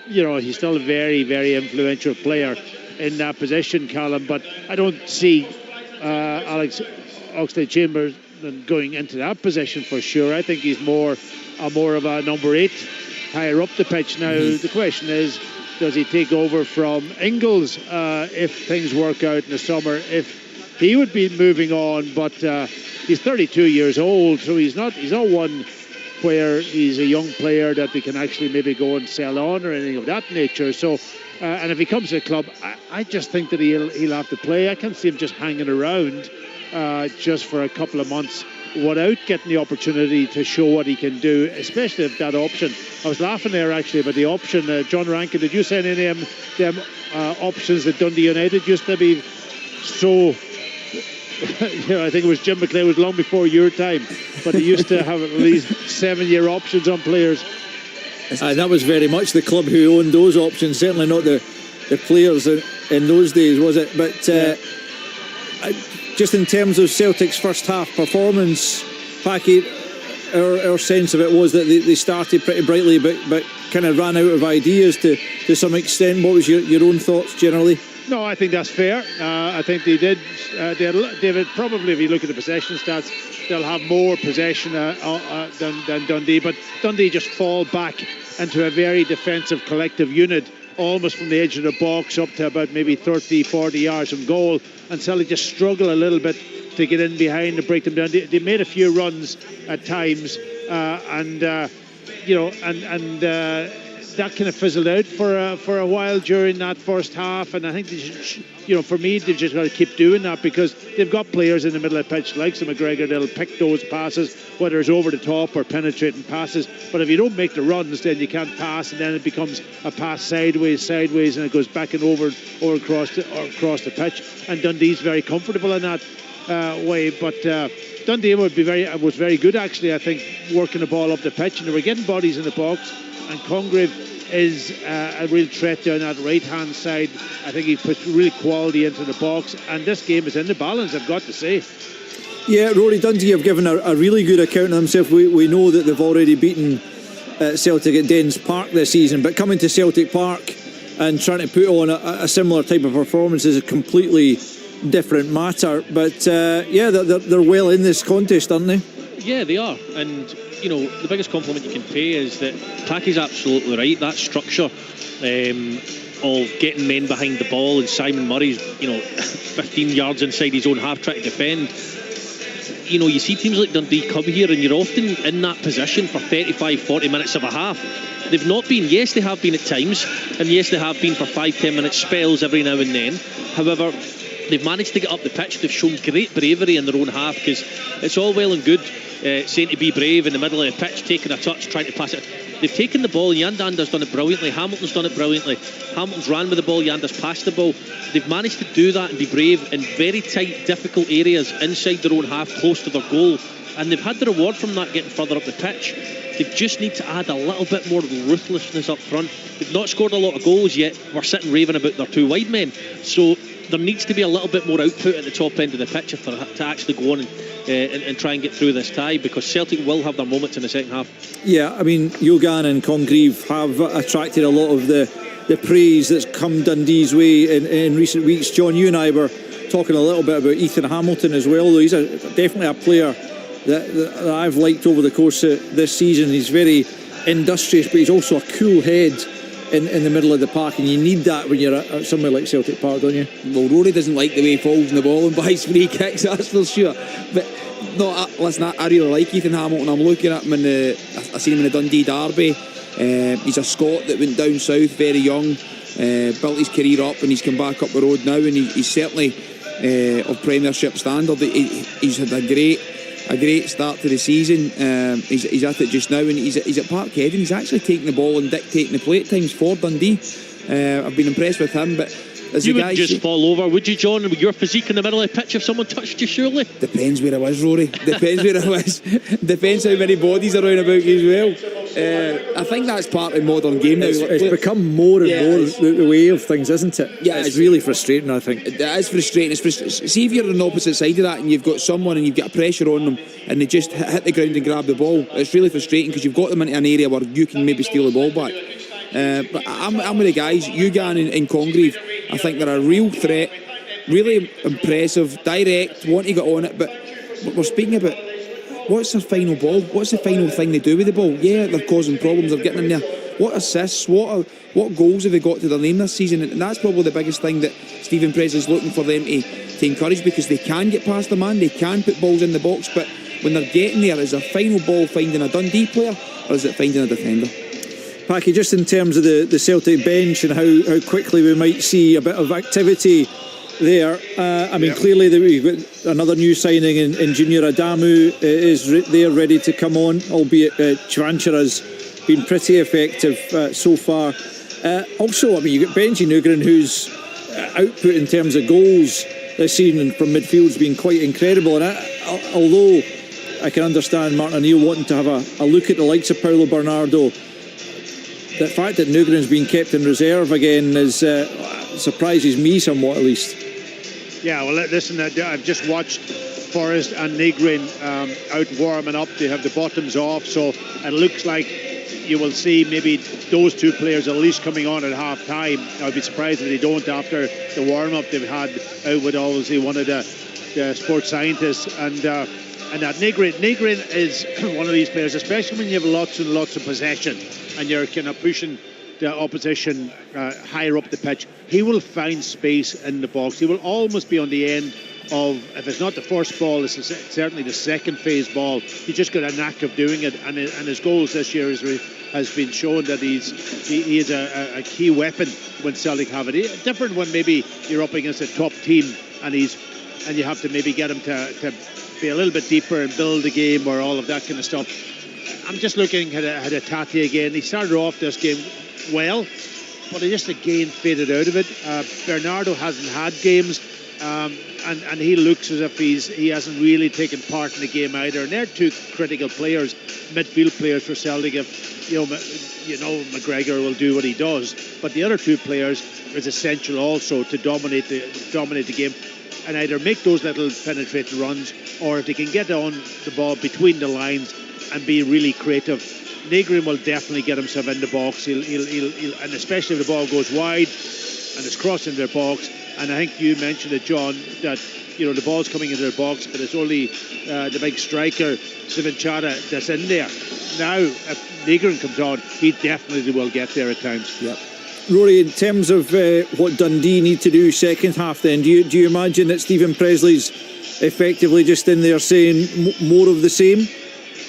He's still a very, very influential player in that position, Callum, but I don't see Alex Oxlade-Chamberlain going into that position for sure. I think he's more of a number 8 higher up the pitch. Now, the question is, does he take over from Ingles if things work out in the summer? If he would be moving on, but he's 32 years old, so he's not one where he's a young player that they can actually maybe go and sell on or anything of that nature. So, and if he comes to the club, I just think that he'll have to play. I can't see him just hanging around just for a couple of months without getting the opportunity to show what he can do, especially if that option. I was laughing there actually about the option. John Rankin, did you say any of them options that Dundee United used to be so... I think it was Jim McLean, was long before your time, but he used to have at least 7-year options on players. That was very much the club who owned those options, certainly not the players in those days, was it? But just in terms of Celtic's first half performance, Packy, our sense of it was that they started pretty brightly but kind of ran out of ideas to some extent. What was your own thoughts generally? No, I think that's fair. I think they did. David, probably if you look at the possession stats, they'll have more possession than Dundee, but Dundee just fall back into a very defensive collective unit, almost from the edge of the box up to about maybe 30, 40 yards from goal, and Celtic just struggle a little bit to get in behind and break them down. They made a few runs at times, and that kind of fizzled out for a while during that first half, and I think for me they've just got to keep doing that because they've got players in the middle of the pitch like McGregor that'll pick those passes, whether it's over the top or penetrating passes. But if you don't make the runs, then you can't pass, and then it becomes a pass sideways, and it goes back and over across the pitch. And Dundee's very comfortable in that way, but Dundee was very good actually. I think working the ball up the pitch, and they were getting bodies in the box. And Congreve is a real threat down that right-hand side. I think he puts real quality into the box, and this game is in the balance, I've got to say. Yeah, Rory, Dundee have given a really good account of themselves. We know that they've already beaten Celtic at Dens Park this season, but coming to Celtic Park and trying to put on a similar type of performance is a completely different matter. But yeah, they're well in this contest, aren't they? Yeah, they are. And you know, the biggest compliment you can pay is that Packy's absolutely right. That structure of getting men behind the ball, and Simon Murray's 15 yards inside his own half trying to defend. You know, you see teams like Dundee come here and you're often in that position for 35-40 minutes of a half. They've not been. Yes, they have been at times, and yes, they have been for 5-10 minute spells every now and then. However, they've managed to get up the pitch. They've shown great bravery in their own half, because it's all well and good saying to be brave in the middle of the pitch, taking a touch, trying to pass it. They've taken the ball, and Yandander's done it brilliantly. Hamilton's done it brilliantly. Hamilton's ran with the ball, Yanda's passed the ball. They've managed to do that and be brave in very tight, difficult areas inside their own half, close to their goal. And they've had the reward from that, getting further up the pitch. They just need to add a little bit more ruthlessness up front. They've not scored a lot of goals yet. We're sitting raving about their two wide men. So there needs to be a little bit more output at the top end of the pitch to actually go on and try and get through this tie, because Celtic will have their moments in the second half. Yeah, I mean, Yogan and Congreve have attracted a lot of the praise that's come Dundee's way in recent weeks. John, you and I were talking a little bit about Ethan Hamilton as well, though he's definitely a player that I've liked over the course of this season. He's very industrious, but he's also a cool head in the middle of the park, and you need that when you're at somewhere like Celtic Park, don't you? Well, Rory doesn't like the way he falls in the ball and buys free kicks, that's for sure. But no, listen, I really like Ethan Hamilton. I'm looking at him I seen him in the Dundee derby. He's a Scot that went down south very young, built his career up, and he's come back up the road now, and he's certainly of Premiership standard. He's had a great start to the season. He's at it just now, and he's at Parkhead, and he's actually taking the ball and dictating the play at times for Dundee. I've been impressed with him, but as you wouldn't just fall over, would you, John, with your physique in the middle of the pitch if someone touched you, surely? Depends where I was, Rory. Depends where I was. Depends how many bodies are around about you as well. I think that's part of modern game now. It's become more and more the way of things, isn't it? Yeah, it's really frustrating, I think. It is frustrating. See if you're on the opposite side of that and you've got someone and you've got pressure on them and they just hit the ground and grab the ball. It's really frustrating because you've got them into an area where you can maybe steal the ball back. But I'm with the guys, Yugan and Congreve. I think they're a real threat, really impressive, direct, want to get on it, but we're speaking about what's their final ball, what's the final thing they do with the ball. Yeah, they're causing problems, they're getting in there. What assists, what goals have they got to their name this season? And that's probably the biggest thing that Stephen Press is looking for them to encourage, because they can get past the man, they can put balls in the box, but when they're getting there, is their final ball finding a Dundee player or is it finding a defender? Packy, just in terms of the Celtic bench and how quickly we might see a bit of activity there, clearly we've got another new signing in Junior Adamu is there ready to come on, albeit Chvancher has been pretty effective so far. Also, you've got Benji Nugren, whose output in terms of goals this season from midfield's been quite incredible, and although I can understand Martin O'Neill wanting to have a look at the likes of Paulo Bernardo, the fact that Nugren's been kept in reserve again surprises me somewhat, at least. Yeah, well, listen, I've just watched Forrest and Nygren out warming up. They have the bottoms off, so it looks like you will see maybe those two players at least coming on at half time. I'd be surprised if they don't after the warm-up they've had out with obviously one of the sports scientists. And that Nygren is one of these players, especially when you have lots and lots of possession and you're kind of pushing the opposition higher up the pitch. He will find space in the box. He will almost be on the end of, if it's not the first ball, it's certainly the second phase ball. He just got a knack of doing it, and his goals this year has been shown that he is a key weapon when Celtic have it. Different when maybe you're up against a top team and you have to maybe get him to be a little bit deeper and build the game or all of that kind of stuff. I'm just looking at Tati again. He started off this game well, but he just again faded out of it. Bernardo hasn't had games. and he looks as if he hasn't really taken part in the game either. And they're two critical players, midfield players for Celtic. If McGregor will do what he does, but the other two players is essential also to dominate the game and either make those little penetrating runs, or if they can get on the ball between the lines and be really creative. Negrin will definitely get himself in the box. He'll and especially if the ball goes wide and it's crossing their box. And I think you mentioned it, John, that the ball's coming into their box, but it's only the big striker Steven Chara that's in there. Now, if Negrin comes on, he definitely will get there at times. Yep. Rory, in terms of what Dundee need to do second half, then do you imagine that Stephen Presley's effectively just in there saying more of the same?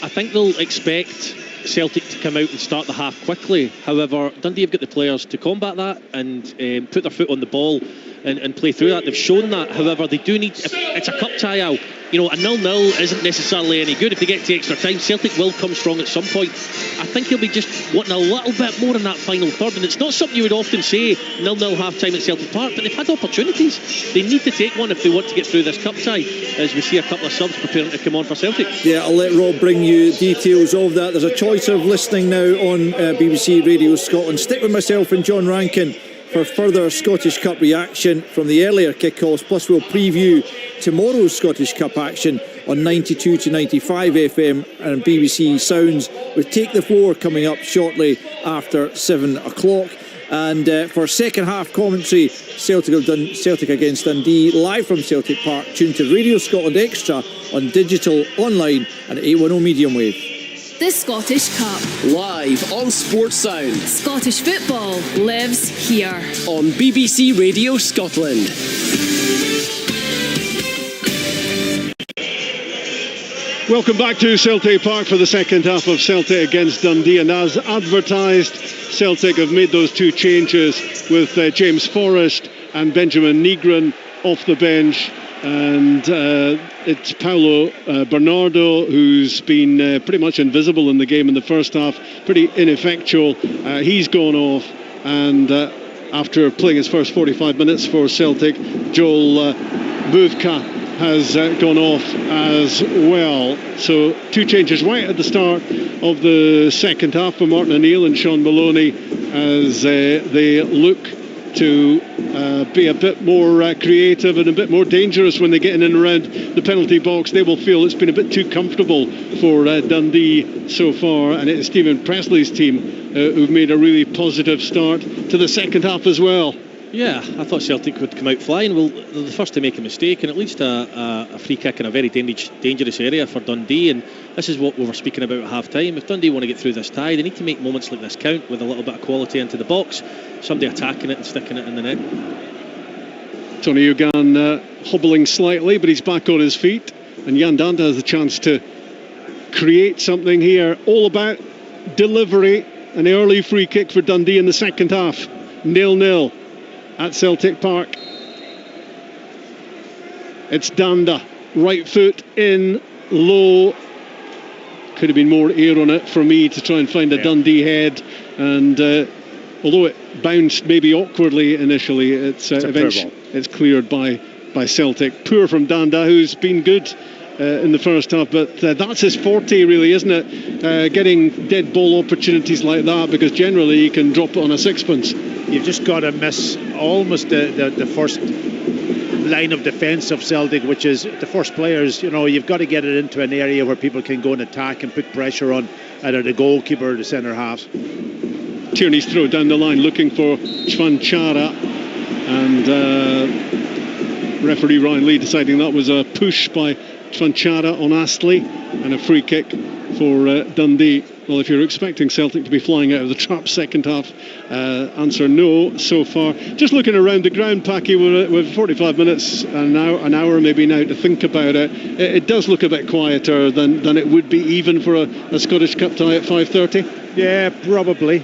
I think they'll expect Celtic to come out and start the half quickly. However, Dundee have got the players to combat that and put their foot on the ball and play through that. They've shown that. However, they do need, if it's a cup tie, Al, a 0-0 isn't necessarily any good. If they get to extra time, Celtic will come strong at some point. I think he'll be just wanting a little bit more in that final third, and it's not something you would often say 0-0 half time at Celtic Park, but they've had opportunities. They need to take one if they want to get through this cup tie, as we see a couple of subs preparing to come on for Celtic. Yeah, I'll let Rob bring you details of that. There's a choice of listening now on BBC Radio Scotland. Stick with myself and John Rankin for further Scottish Cup reaction from the earlier kick-offs, plus we'll preview tomorrow's Scottish Cup action on 92 to 95 FM and BBC Sounds, with Take the Floor coming up shortly after 7 o'clock. And for second half commentary, Celtic against Dundee, live from Celtic Park. Tune to Radio Scotland Extra on digital, online and 810 medium wave. The Scottish Cup. Live on Sports Sound. Scottish football lives here. On BBC Radio Scotland. Welcome back to Celtic Park for the second half of Celtic against Dundee, and as advertised, Celtic have made those two changes with James Forrest and Benjamin Negrin off the bench, and it's Paulo Bernardo, who's been pretty much invisible in the game in the first half, pretty ineffectual. He's gone off, and after playing his first 45 minutes for Celtic, Joel Buvka has gone off as well. So two changes right at the start of the second half for Martin O'Neill and Sean Maloney, as they look to be a bit more creative and a bit more dangerous when they get in and around the penalty box. They will feel it's been a bit too comfortable for Dundee so far, and it is Stephen Presley's team who've made a really positive start to the second half as well. Yeah, I thought Celtic would come out flying. Well, they're the first to make a mistake, and it leads to a free kick in a very dangerous area for Dundee, and this is what we were speaking about at half-time. If Dundee want to get through this tie, they need to make moments like this count with a little bit of quality into the box, somebody attacking it and sticking it in the net. Tony Ugan hobbling slightly, but he's back on his feet, and Jan Danda has the chance to create something here. All about delivery. An early free kick for Dundee in the second half. 0-0 at Celtic Park. It's Danda, right foot in, low. Could have been more air on it for me to try and find a Dundee head, and although it bounced maybe awkwardly initially, it's eventually it's cleared by Celtic. Poor from Danda, who's been good in the first half, but that's his forte really, isn't it? Getting dead ball opportunities like that, because generally he can drop it on a sixpence. You've just got to miss almost the first line of defence of Celtic, which is the first players. You've got to get it into an area where people can go and attack and put pressure on either the goalkeeper or the centre half. Tierney's throw down the line looking for Chvanchara, and referee Ryan Lee deciding that was a push by Chvanchara on Astley, and a free kick for Dundee. Well, if you're expecting Celtic to be flying out of the trap second half, answer no so far. Just looking around the ground, Packy, with 45 minutes, an hour maybe now to think about it. It does look a bit quieter than it would be even for a Scottish Cup tie at 5:30. Yeah, probably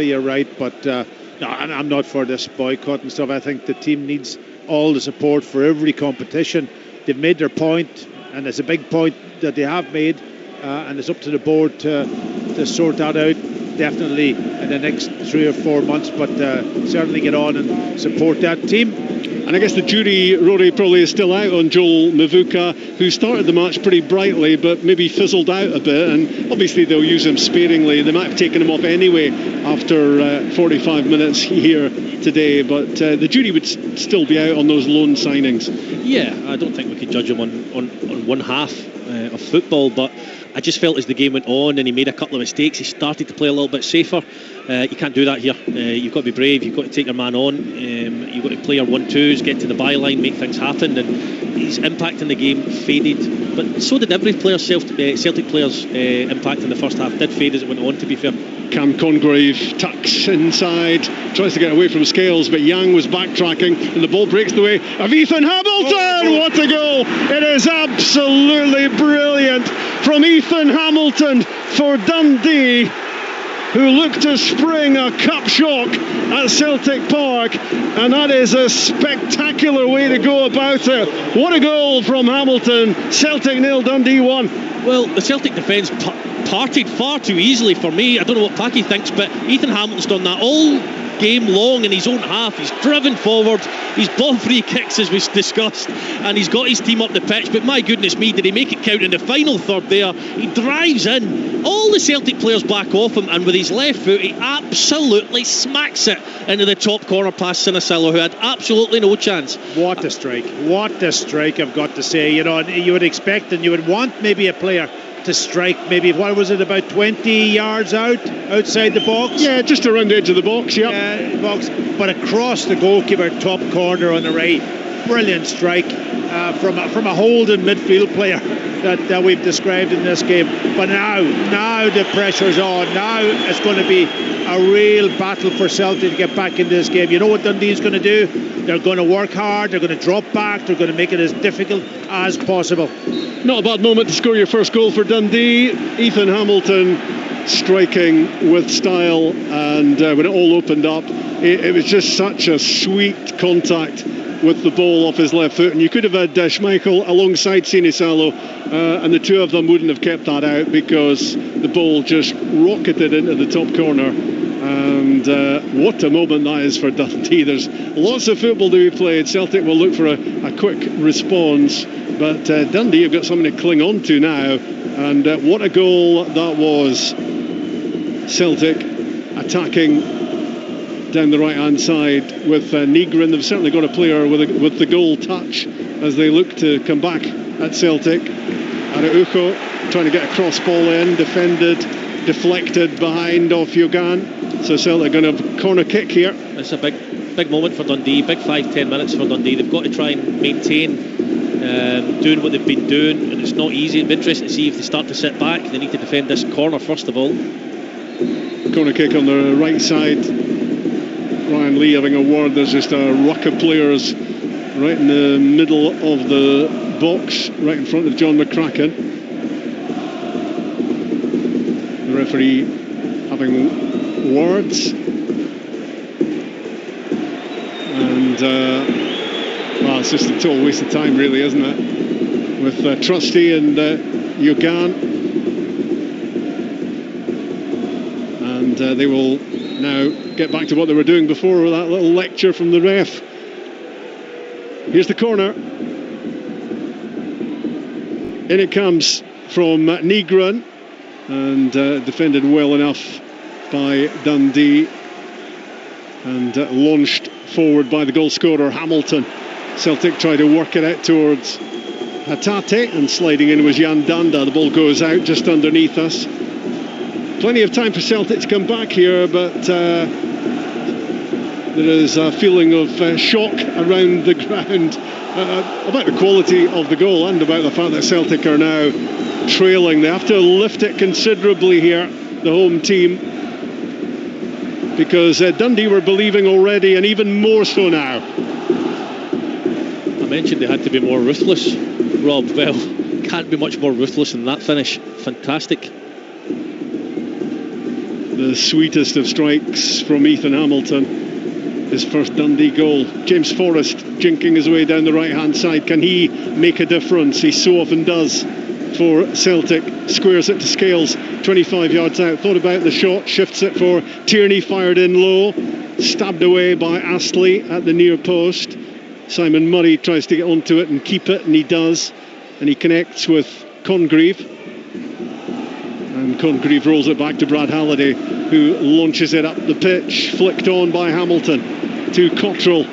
you're right, but no, I'm not for this boycott and stuff. I think the team needs all the support for every competition. They've made their point, and it's a big point that they have made. And it's up to the board to sort that out, definitely in the next 3 or 4 months, but certainly get on and support that team. And I guess the jury, Rory, probably is still out on Joel Mavuka, who started the match pretty brightly but maybe fizzled out a bit, and obviously they'll use him sparingly. They might have taken him off anyway after 45 minutes here today, but the jury would still be out on those loan signings. Yeah, I don't think we could judge him on one half of football, but I just felt as the game went on and he made a couple of mistakes, he started to play a little bit safer. You can't do that here. You've got to be brave, you've got to take your man on, you've got to play your 1-2s, get to the byline, make things happen, and his impact in the game faded. But so did every player. Celtic players' impact in the first half did fade as it went on, to be fair. Cam Congreve tucks inside, tries to get away from Scales, but Yang was backtracking and the ball breaks the way of Ethan Hamilton. What a goal! It is absolutely brilliant from Ethan Hamilton for Dundee, who looked to spring a cup shock at Celtic Park, and that is a spectacular way to go about it. What a goal from Hamilton. Celtic 0, Dundee 1. Well, the Celtic defence parted far too easily for me. I don't know what Packy thinks, but Ethan Hamilton's done that all game long in his own half. He's driven forward, he's ball free kicks as we discussed, and he's got his team up the pitch. But my goodness me, did he make it count in the final third there? He drives in, all the Celtic players back off him, and with his left foot he absolutely smacks it into the top corner past Sinicello, who had absolutely no chance. What a strike, I've got to say. You know, you would expect and you would want maybe a player to strike maybe, what was it, about 20 yards outside the box? Yeah, just around the edge of the box, box, but across the goalkeeper top corner on the right. Brilliant strike from a holding midfield player that we've described in this game. But now the pressure's on. Now it's going to be a real battle for Celtic to get back in this game. You know what Dundee's going to do? They're going to work hard, they're going to drop back, they're going to make it as difficult as possible. Not a bad moment to score your first goal for Dundee. Ethan Hamilton striking with style, and when it all opened up, it was just such a sweet contact with the ball off his left foot, and you could have had Schmeichel alongside Sinicello, and the two of them wouldn't have kept that out, because the ball just rocketed into the top corner. And what a moment that is for Dundee. There's lots of football to be played. Celtic will look for a quick response, but Dundee have got something to cling on to now. And what a goal that was. Celtic attacking down the right hand side with Nygren. They've certainly got a player with the goal touch as they look to come back at Celtic. Araujo trying to get a cross ball in, deflected behind off Yogan. So Celtic are going to have a corner kick here. It's a big moment for Dundee, big 5-10 minutes for Dundee. They've got to try and maintain doing what they've been doing, and it's not easy. It'll be interesting to see if they start to sit back. They need to defend this corner first of all. Corner kick on the right side. Ryan Lee having a word. There's just a ruck of players right in the middle of the box, right in front of John McCracken. The referee having words, and well, it's just a total waste of time, really, isn't it? With Trusty and Yogan, and they will now get back to what they were doing before with that little lecture from the ref. Here's the corner. In it comes from Nygren, and defended well enough by Dundee, and launched forward by the goal scorer Hamilton. Celtic try to work it out towards Hatate, and sliding in was Jan Danda. The ball goes out just underneath us. Plenty of time for Celtic to come back here, but there is a feeling of shock around the ground about the quality of the goal, and about the fact that Celtic are now trailing. They have to lift it considerably here, the home team, because Dundee were believing already, and even more so now. I mentioned they had to be more ruthless, Rob. Well, can't be much more ruthless than that finish. Fantastic. The sweetest of strikes from Ethan Hamilton, his first Dundee goal. James Forrest jinking his way down the right hand side. Can he make a difference? He so often does for Celtic. Squares it to Scales, 25 yards out. Thought about the shot, shifts it for Tierney, fired in low, stabbed away by Astley at the near post. Simon Murray tries to get onto it and keep it, and he does, and he connects with Congreve, and Congreve rolls it back to Brad Halliday, who launches it up the pitch, flicked on by Hamilton to Cottrell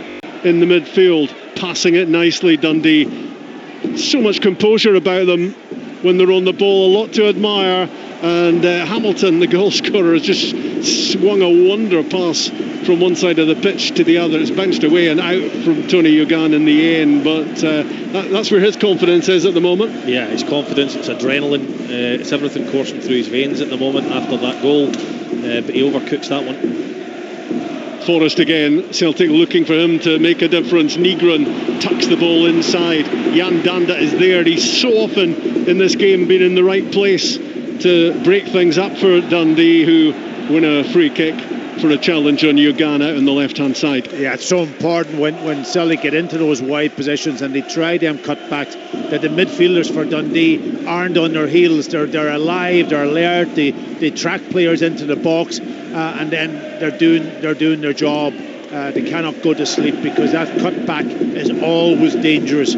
in the midfield, passing it nicely. Dundee, so much composure about them when they're on the ball, a lot to admire. And Hamilton, the goal scorer, has just swung a wonder pass from one side of the pitch to the other. It's bounced away and out from Tony Yogan in the end, but that's where his confidence is at the moment. Yeah, his confidence, it's adrenaline, it's everything coursing through his veins at the moment after that goal, but he overcooks that one. Forrest again, Celtic looking for him to make a difference. Negron tucks the ball inside. Jan Danda is there. He's so often in this game been in the right place to break things up for Dundee, who win a free kick for a challenge on Yogan out on the left-hand side. Yeah, it's so important when Celtic get into those wide positions and they try them cutbacks, that the midfielders for Dundee aren't on their heels. They're alive, they're alert, they track players into the box, and then they're doing their job. They cannot go to sleep, because that cutback is always dangerous.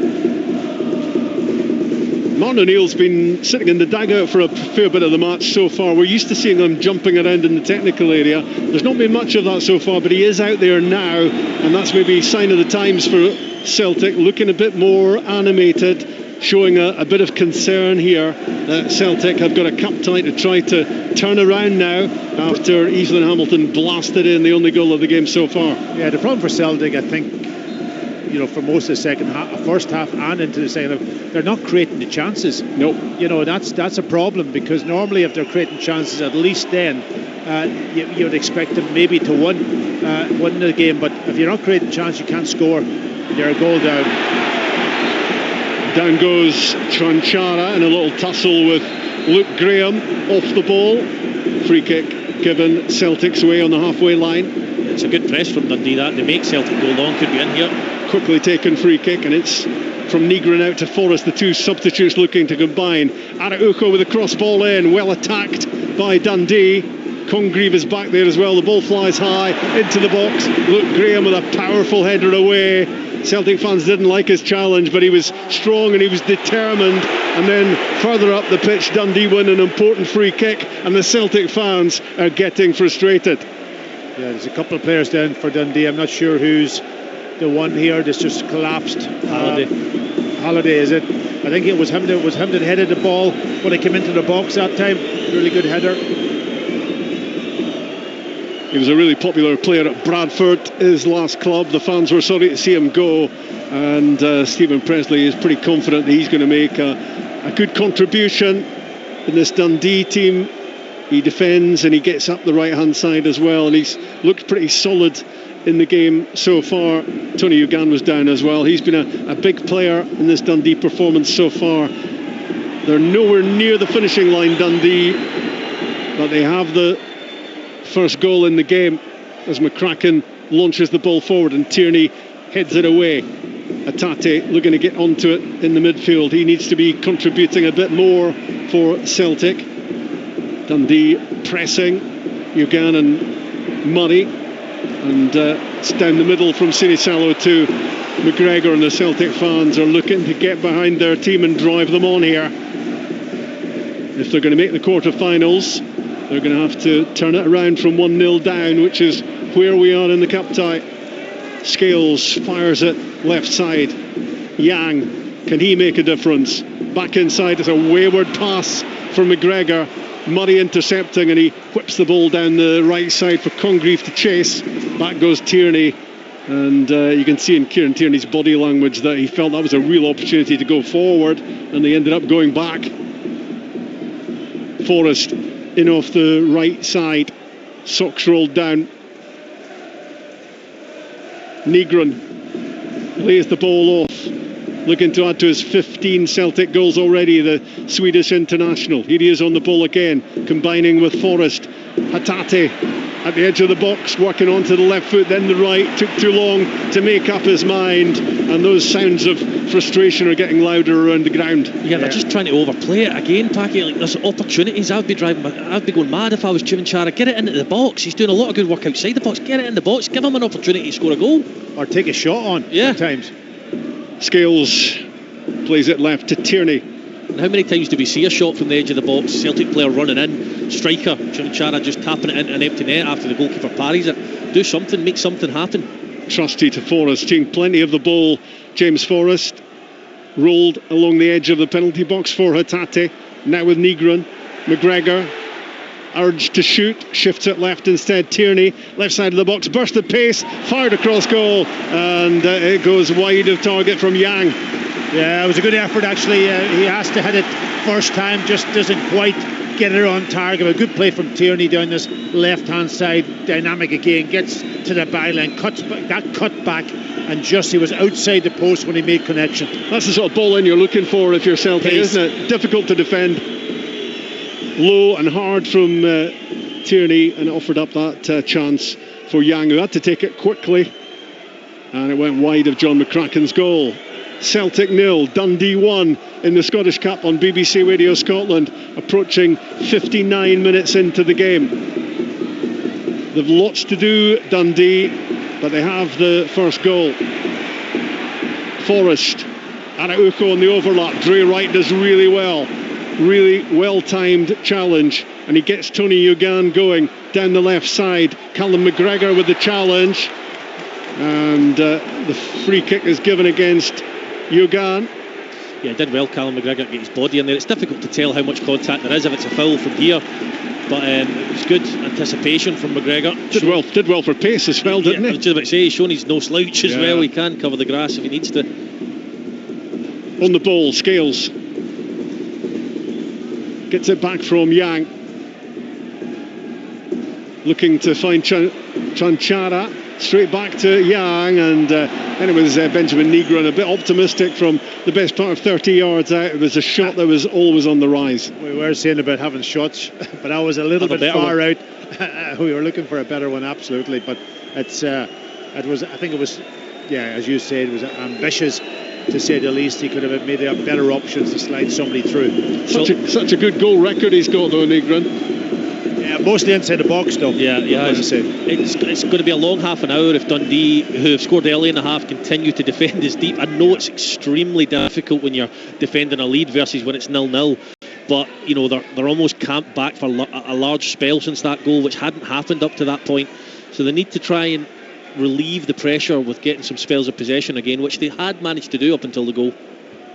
Martin O'Neill's been sitting in the dugout for a fair bit of the match so far. We're used to seeing him jumping around in the technical area. There's not been much of that so far, but he is out there now, and that's maybe a sign of the times for Celtic, looking a bit more animated, showing a bit of concern here that Celtic have got a cup tie to try to turn around now after Evelyn Hamilton blasted in the only goal of the game so far. Yeah, the problem for Celtic, I think, for most of the first half and into the second half, they're not creating the chances. Nope. That's a problem, because normally if they're creating chances, at least then you would expect them maybe to win the game. But if you're not creating chances, you can't score. You're a goal down. Down goes Tranchara in a little tussle with Luke Graham off the ball. Free kick given Celtic's way on the halfway line. It's a good press from Dundee that. They make Celtic go long, could be in here. Quickly taken free kick, and it's from Negron out to Forrest, the two substitutes looking to combine. Araujo with a cross ball in, well attacked by Dundee. Congreve is back there as well. The ball flies high into the box. Luke Graham with a powerful header away. Celtic fans didn't like his challenge, but he was strong and he was determined. And then further up the pitch, Dundee win an important free kick, and the Celtic fans are getting frustrated. Yeah, there's a couple of players down for Dundee. I'm not sure who's the one here that's just collapsed. Halliday, is it? I think it was him that headed the ball when he came into the box that time. Really good header. He was a really popular player at Bradford, his last club. The fans were sorry to see him go, and Stephen Presley is pretty confident that he's going to make a good contribution in this Dundee team. He defends and he gets up the right-hand side as well, and he's looked pretty solid in the game so far. Tony Yogan was down as well. He's been a big player in this Dundee performance so far. They're nowhere near the finishing line, Dundee, but they have the first goal in the game as McCracken launches the ball forward and Tierney heads it away. Atate looking to get onto it in the midfield. He needs to be contributing a bit more for Celtic. Dundee pressing Yogan and Murray. And it's down the middle from Sinisalo to McGregor, and the Celtic fans are looking to get behind their team and drive them on here. If they're going to make the quarter-finals, they're going to have to turn it around from 1-0 down, which is where we are in the cup tie. Scales fires it left side. Yang, can he make a difference? Back inside, it's a wayward pass from McGregor. Murray intercepting, and he whips the ball down the right side for Congreve to chase. Back goes Tierney, and you can see in Kieran Tierney's body language that he felt that was a real opportunity to go forward, and they ended up going back. Forrest in off the right side, socks rolled down. Negron lays the ball off, looking to add to his 15 Celtic goals already, the Swedish international. Here he is on the ball again, combining with Forrest. Hatate at the edge of the box, working onto the left foot, then the right. Took too long to make up his mind, and those sounds of frustration are getting louder around the ground. Yeah, they're just trying to overplay it again, Packy. Like, there's opportunities. I'd be going mad if I was Chara. Get it into the box. He's doing a lot of good work outside the box. Get it in the box. Give him an opportunity to score a goal. Or take a shot on at times. Scales plays it left to Tierney. And how many times do we see a shot from the edge of the box, Celtic player running in, striker Chara just tapping it into an empty net after the goalkeeper parries it? Do something, make something happen. Trusty to Forrest, seeing plenty of the ball. James Forrest rolled along the edge of the penalty box for Hatate. Now with Negron. McGregor urged to shoot, shifts it left instead. Tierney, left side of the box, burst at pace, fired across goal, and it goes wide of target from Yang. Yeah, it was a good effort actually. He has to hit it first time, just doesn't quite get it on target. A good play from Tierney down this left-hand side, dynamic again, gets to the byline, cuts back, that cut back, and just he was outside the post when he made connection. That's the sort of ball in you're looking for if you're Celtic, isn't it? Difficult to defend. Low and hard from Tierney, and it offered up that chance for Yang, who had to take it quickly, and it went wide of John McCracken's goal. Celtic 0, Dundee 1 in the Scottish Cup on BBC Radio Scotland, approaching 59 minutes into the game. They've lots to do, Dundee, but they have the first goal. Forrest, Araujo on the overlap. Dre Wright does really well. Really well-timed challenge, and he gets Tony Ugan going down the left side. Callum McGregor with the challenge, and the free kick is given against Ugan. Yeah, did well, Callum McGregor, to get his body in there. It's difficult to tell how much contact there is if it's a foul from here, but it was good anticipation from McGregor. Did well for pace as well, didn't he? I was just about to say, he's shown he's no slouch as well. He can cover the grass if he needs to. On the ball, Scales gets it back from Yang, looking to find Chanchara, straight back to Yang, and then it was Benjamin Negron, a bit optimistic from the best part of 30 yards out. It was a shot that was always on the rise. We were saying about having shots, but I was a little bit far out. We were looking for a better one, absolutely, but it was, I think it was, as you said, it was ambitious, to say the least. He could have made better options to slide somebody through. Such a good goal record he's got though, Negron. Yeah, mostly inside the box though. It's going to be a long half an hour if Dundee, who have scored early in the half, continue to defend as deep. I know it's extremely difficult when you're defending a lead versus when it's 0-0, but you know they're almost camped back for a large spell since that goal, which hadn't happened up to that point. So they need to try and relieve the pressure with getting some spells of possession again, which they had managed to do up until the goal.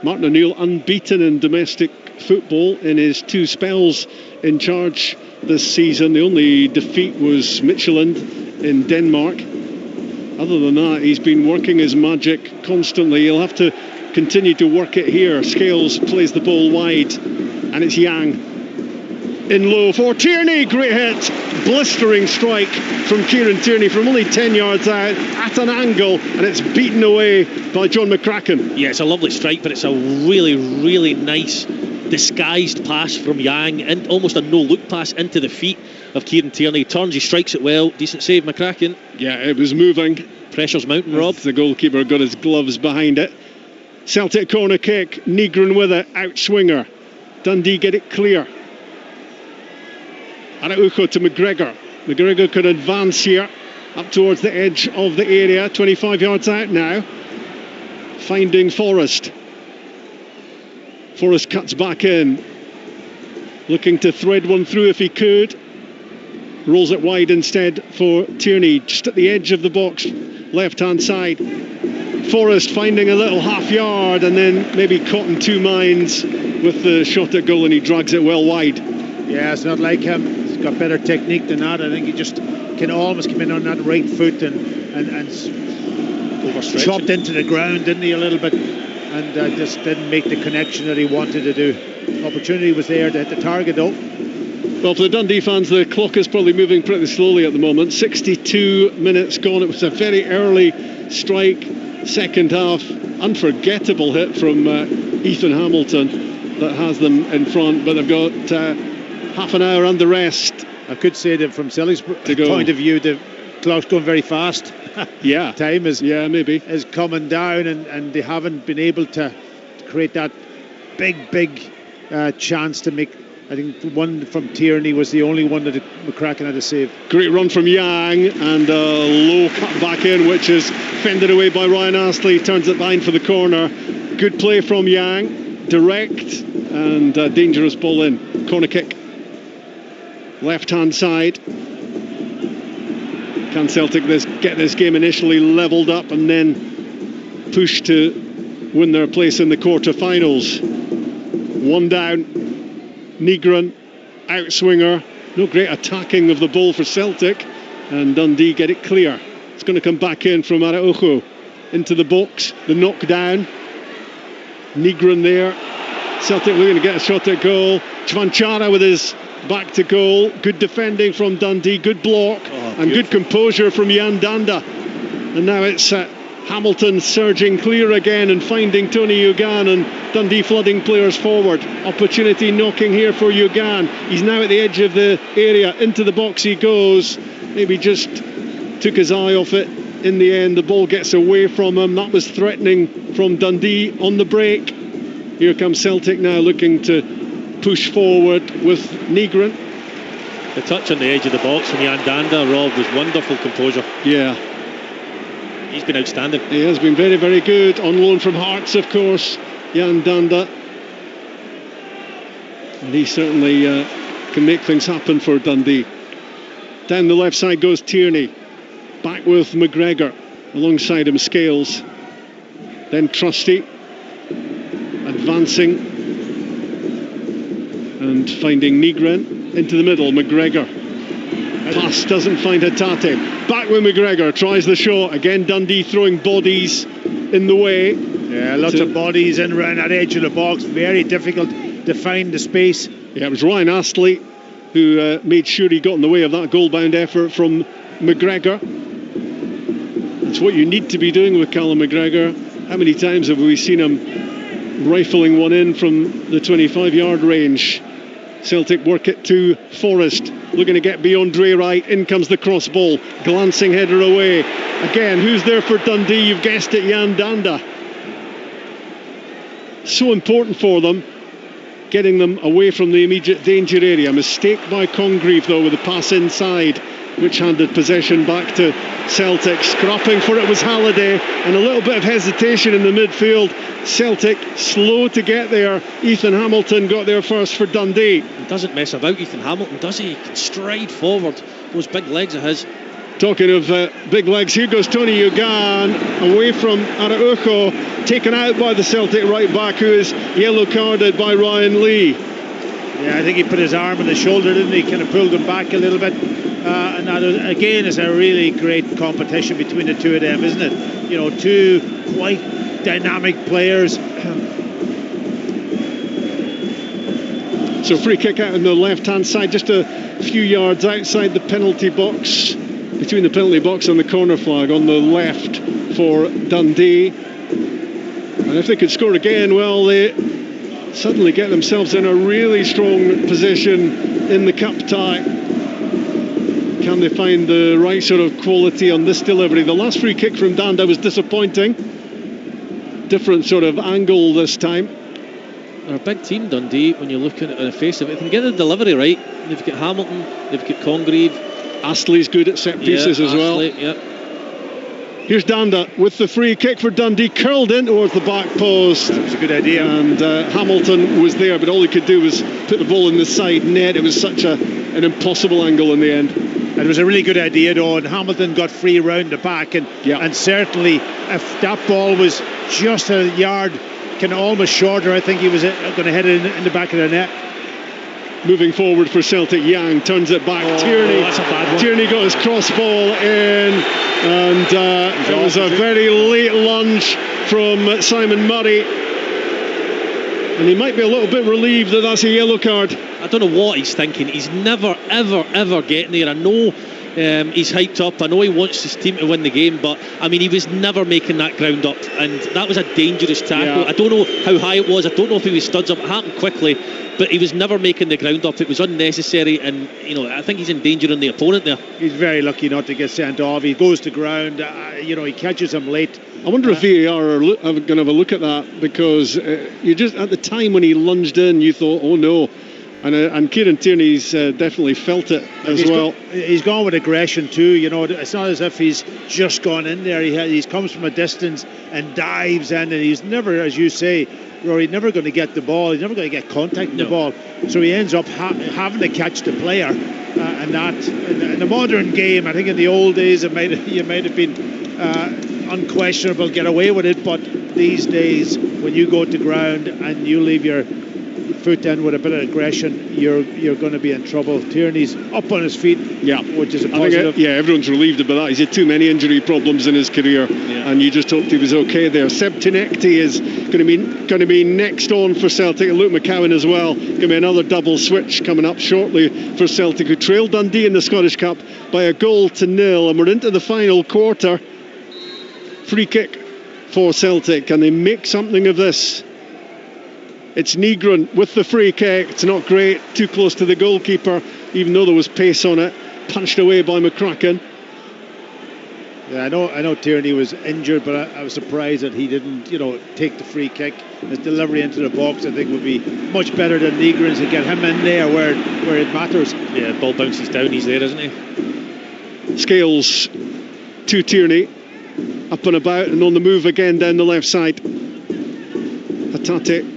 Martin O'Neill unbeaten in domestic football in his 2 spells in charge this season. The only defeat was Midtjylland in Denmark. Other than that, he's been working his magic constantly. He'll have to continue to work it here. Scales plays the ball wide, and it's Yang in low for Tierney. Great hit, blistering strike from Kieran Tierney from only 10 yards out at an angle, and it's beaten away by John McCracken. Yeah, it's a lovely strike, but it's a really, really nice disguised pass from Yang, and almost a no-look pass into the feet of Kieran Tierney. He turns, he strikes it well. Decent save, McCracken. Yeah, it was moving. Pressure's mounting, Rob. The goalkeeper got his gloves behind it. Celtic corner kick, Negron with it, out swinger. Dundee get it clear. Araujo to McGregor. McGregor could advance here up towards the edge of the area, 25 yards out now, finding Forrest. Forrest cuts back in, looking to thread one through if he could. Rolls it wide instead for Tierney, just at the edge of the box, left hand side. Forrest finding a little half yard, and then maybe caught in 2 minds with the shot at goal, and he drags it well wide. Yeah, it's not like him. He's got better technique than that. I think he just can almost come in on that right foot and chopped into the ground, didn't he, a little bit, and just didn't make the connection that he wanted to do. Opportunity was there to hit the target though. Well, for the Dundee fans, the clock is probably moving pretty slowly at the moment. 62 minutes gone. It was a very early strike, second half. Unforgettable hit from Ethan Hamilton that has them in front, but they've got half an hour under rest. I could say that from Celtic's point of view, the clock's going very fast. Yeah, time is maybe is coming down, and they haven't been able to create that big chance to make I think the one from Tierney was the only one that McCracken had to save. Great run from Yang, and a low cut back in, which is fended away by Ryan Astley. Turns it behind for the corner. Good play from Yang, direct and dangerous ball in. Corner kick, left hand side. Can Celtic get this game initially levelled up and then push to win their place in the quarter-finals? One down, Nygren, outswinger. No great attacking of the ball for Celtic, and Dundee get it clear. It's going to come back in from Araujo into the box. The knockdown, Nygren there. Celtic looking to get a shot at goal. Chvanchara with his back to goal. Good defending from Dundee, good block, and good composure from Jan Danda. And now it's Hamilton surging clear again and finding Tony Ugan, and Dundee flooding players forward. Opportunity knocking here for Ugan. He's now at the edge of the area. Into the box he goes. Maybe just took his eye off it. In the end, the ball gets away from him. That was threatening from Dundee on the break. Here comes Celtic now, looking to push forward with Nygren. The touch on the edge of the box from Jan Danda, Rob, was wonderful composure. Yeah. He's been outstanding. He has been very, very good. On loan from Hearts, of course, Jan Danda. And he certainly can make things happen for Dundee. Down the left side goes Tierney. Back with McGregor. Alongside him, Scales. Then Trusty. Advancing. And finding Nygren. Into the middle, McGregor. Pass doesn't find Hatate. Back with McGregor, tries the shot. Again, Dundee throwing bodies in the way. Yeah, lots of bodies in around that edge of the box. Very difficult to find the space. Yeah, it was Ryan Astley who made sure he got in the way of that goal-bound effort from McGregor. That's what you need to be doing with Callum McGregor. How many times have we seen him rifling one in from the 25-yard range? Celtic work it to Forrest, looking to get beyond Dre right. In comes the cross ball, glancing header away. Again, who's there for Dundee? You've guessed it, Jan Danda. So important for them, getting them away from the immediate danger area. Mistake by Congreve though with the pass inside, which handed possession back to Celtic. Scrapping for it was Halliday, and a little bit of hesitation in the midfield. Celtic slow to get there. Ethan Hamilton got there first for Dundee. He doesn't mess about, Ethan Hamilton, does he? He can stride forward. Those big legs of his. Talking of big legs, here goes Tony Ugan away from Araujo, taken out by the Celtic right back, who is yellow carded by Ryan Lee. Yeah, I think he put his arm on the shoulder, didn't he? Kind of pulled him back a little bit. And that, again, is a really great competition between the two of them, isn't it? You know, two quite dynamic players. So free kick out on the left-hand side, just a few yards outside the penalty box, between the penalty box and the corner flag on the left for Dundee. And if they could score again, well, they suddenly get themselves in a really strong position in the cup tie. Can they find the right sort of quality on this delivery? The last free kick from Danda was disappointing. Different sort of angle this time. They're a big team, Dundee, when you look at it on the face of it. If they can get the delivery right, they've got Hamilton, they've got Congreve. Astley's good at set pieces as well. Yeah. Here's Danda with the free kick for Dundee, curled in towards the back post. That was a good idea. And Hamilton was there, but all he could do was put the ball in the side net. It was such an impossible angle in the end. It was a really good idea though, and Hamilton got free round the back, and certainly if that ball was just a yard, kind of almost shorter, I think he was going to hit it in the back of the net. Moving forward for Celtic, Yang turns it back. Tierney, that's a bad one. Tierney got his cross ball in, and it was a very late lunge from Simon Murray, and he might be a little bit relieved that that's a yellow card. I don't know what he's thinking. He's never, ever getting there. I know he's hyped up. I know he wants his team to win the game, but I mean, he was never making that ground up, and that was a dangerous tackle. Yeah. I don't know how high it was. I don't know if he was studs up. It happened quickly, but he was never making the ground up. It was unnecessary, and I think he's endangering the opponent there. He's very lucky not to get sent off. He goes to ground. He catches him late. I wonder if VAR are going to have a look at that, because you just at the time when he lunged in, you thought, oh no. And Kieran Tierney's definitely felt it as well. He's gone with aggression too. You know, it's not as if he's just gone in there. He comes from a distance and dives in, and he's never, as you say, Rory, never going to get the ball. He's never going to get contact with the ball. So he ends up having to catch the player. And that, in the modern game, I think in the old days, you might have been unquestionable, get away with it. But these days, when you go to ground and you leave your foot in with a bit of aggression, you're going to be in trouble. Tierney's up on his feet, which is a positive. Everyone's relieved about that. He's had too many injury problems in his career, and you just hoped he was okay there. Seb Tinekti is going to be next on for Celtic, and Luke McCowan as well. Going to be another double switch coming up shortly for Celtic, who trailed Dundee in the Scottish Cup by 1-0, and we're into the final quarter. Free kick for Celtic, and they make something of this. It's Negron with the free kick. It's not great, too close to the goalkeeper, even though there was pace on it. Punched away by McCracken. Yeah, I know Tierney was injured, but I was surprised that he didn't, take the free kick. His delivery into the box, I think, would be much better than Negron's to get him in there where it matters. Yeah, ball bounces down, he's there, isn't he? Scales to Tierney, up and about and on the move again down the left side. Hatate.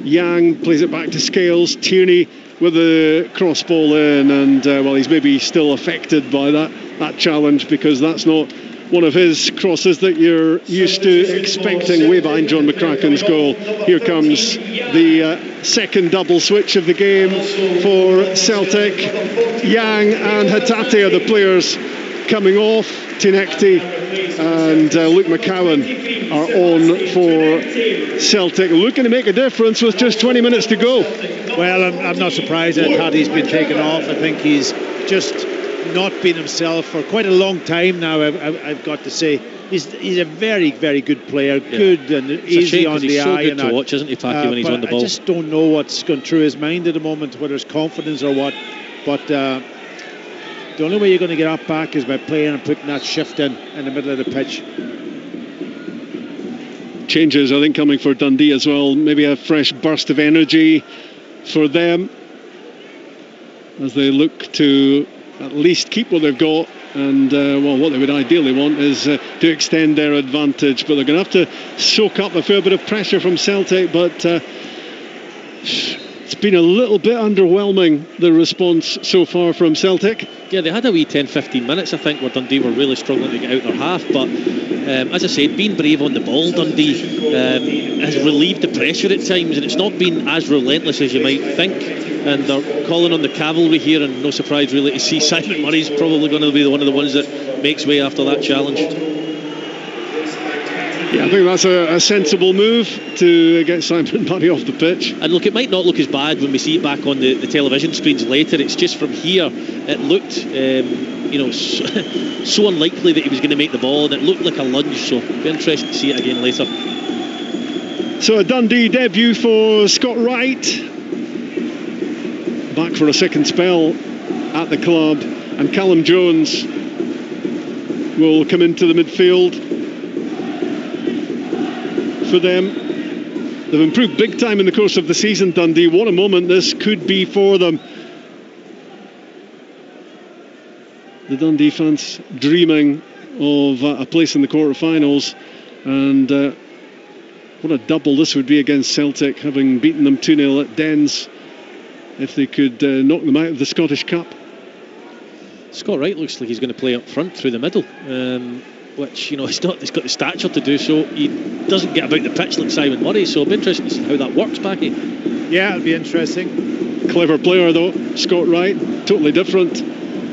Yang plays it back to Scales. Tierney with the cross ball in, and he's maybe still affected by that challenge, because that's not one of his crosses that you're used to expecting, way behind John McCracken's goal. Here comes the second double switch of the game for Celtic. Yang and Hatate are the players coming off. Tinekti and Luke McCowan are on for Celtic, looking to make a difference with just 20 minutes to go. Well, I'm not surprised that Hattie's been taken off. I think he's just not been himself for quite a long time now. I've got to say, he's a very, very good player, good and easy on the eye. He's so good to watch, isn't he, Packy, when he's on the ball? I just don't know what's going through his mind at the moment, whether it's confidence or what. But the only way you're going to get up back is by playing and putting that shift in the middle of the pitch. Changes, I think, coming for Dundee as well. Maybe a fresh burst of energy for them as they look to at least keep what they've got. And what they would ideally want is to extend their advantage, but they're going to have to soak up a fair bit of pressure from Celtic. But it's been a little bit underwhelming, the response so far from Celtic. Yeah, they had a wee 10-15 minutes, I think, where Dundee were really struggling to get out their half. But as I said, being brave on the ball, Dundee has relieved the pressure at times, and it's not been as relentless as you might think. And they're calling on the cavalry here, and no surprise really to see Simon Murray's probably going to be one of the ones that makes way after that challenge. Yeah, I think that's a sensible move to get Simon Murray off the pitch. And look, it might not look as bad when we see it back on the television screens later. It's just from here, it looked, so unlikely that he was going to make the ball, and it looked like a lunge. So it'll be interesting to see it again later. So a Dundee debut for Scott Wright, back for a second spell at the club, and Callum Jones will come into the midfield for them. They've improved big time in the course of the season, Dundee. What a moment this could be for them. The Dundee fans dreaming of a place in the quarter-finals, and what a double this would be against Celtic, having beaten them 2-0 at Dens, if they could knock them out of the Scottish Cup. Scott Wright looks like he's going to play up front through the middle, which, he's got the stature to do so. He doesn't get about the pitch like Simon Murray, so it'll be interesting to see how that works, Packy. Yeah, it'll be interesting. Clever player though, Scott Wright, totally different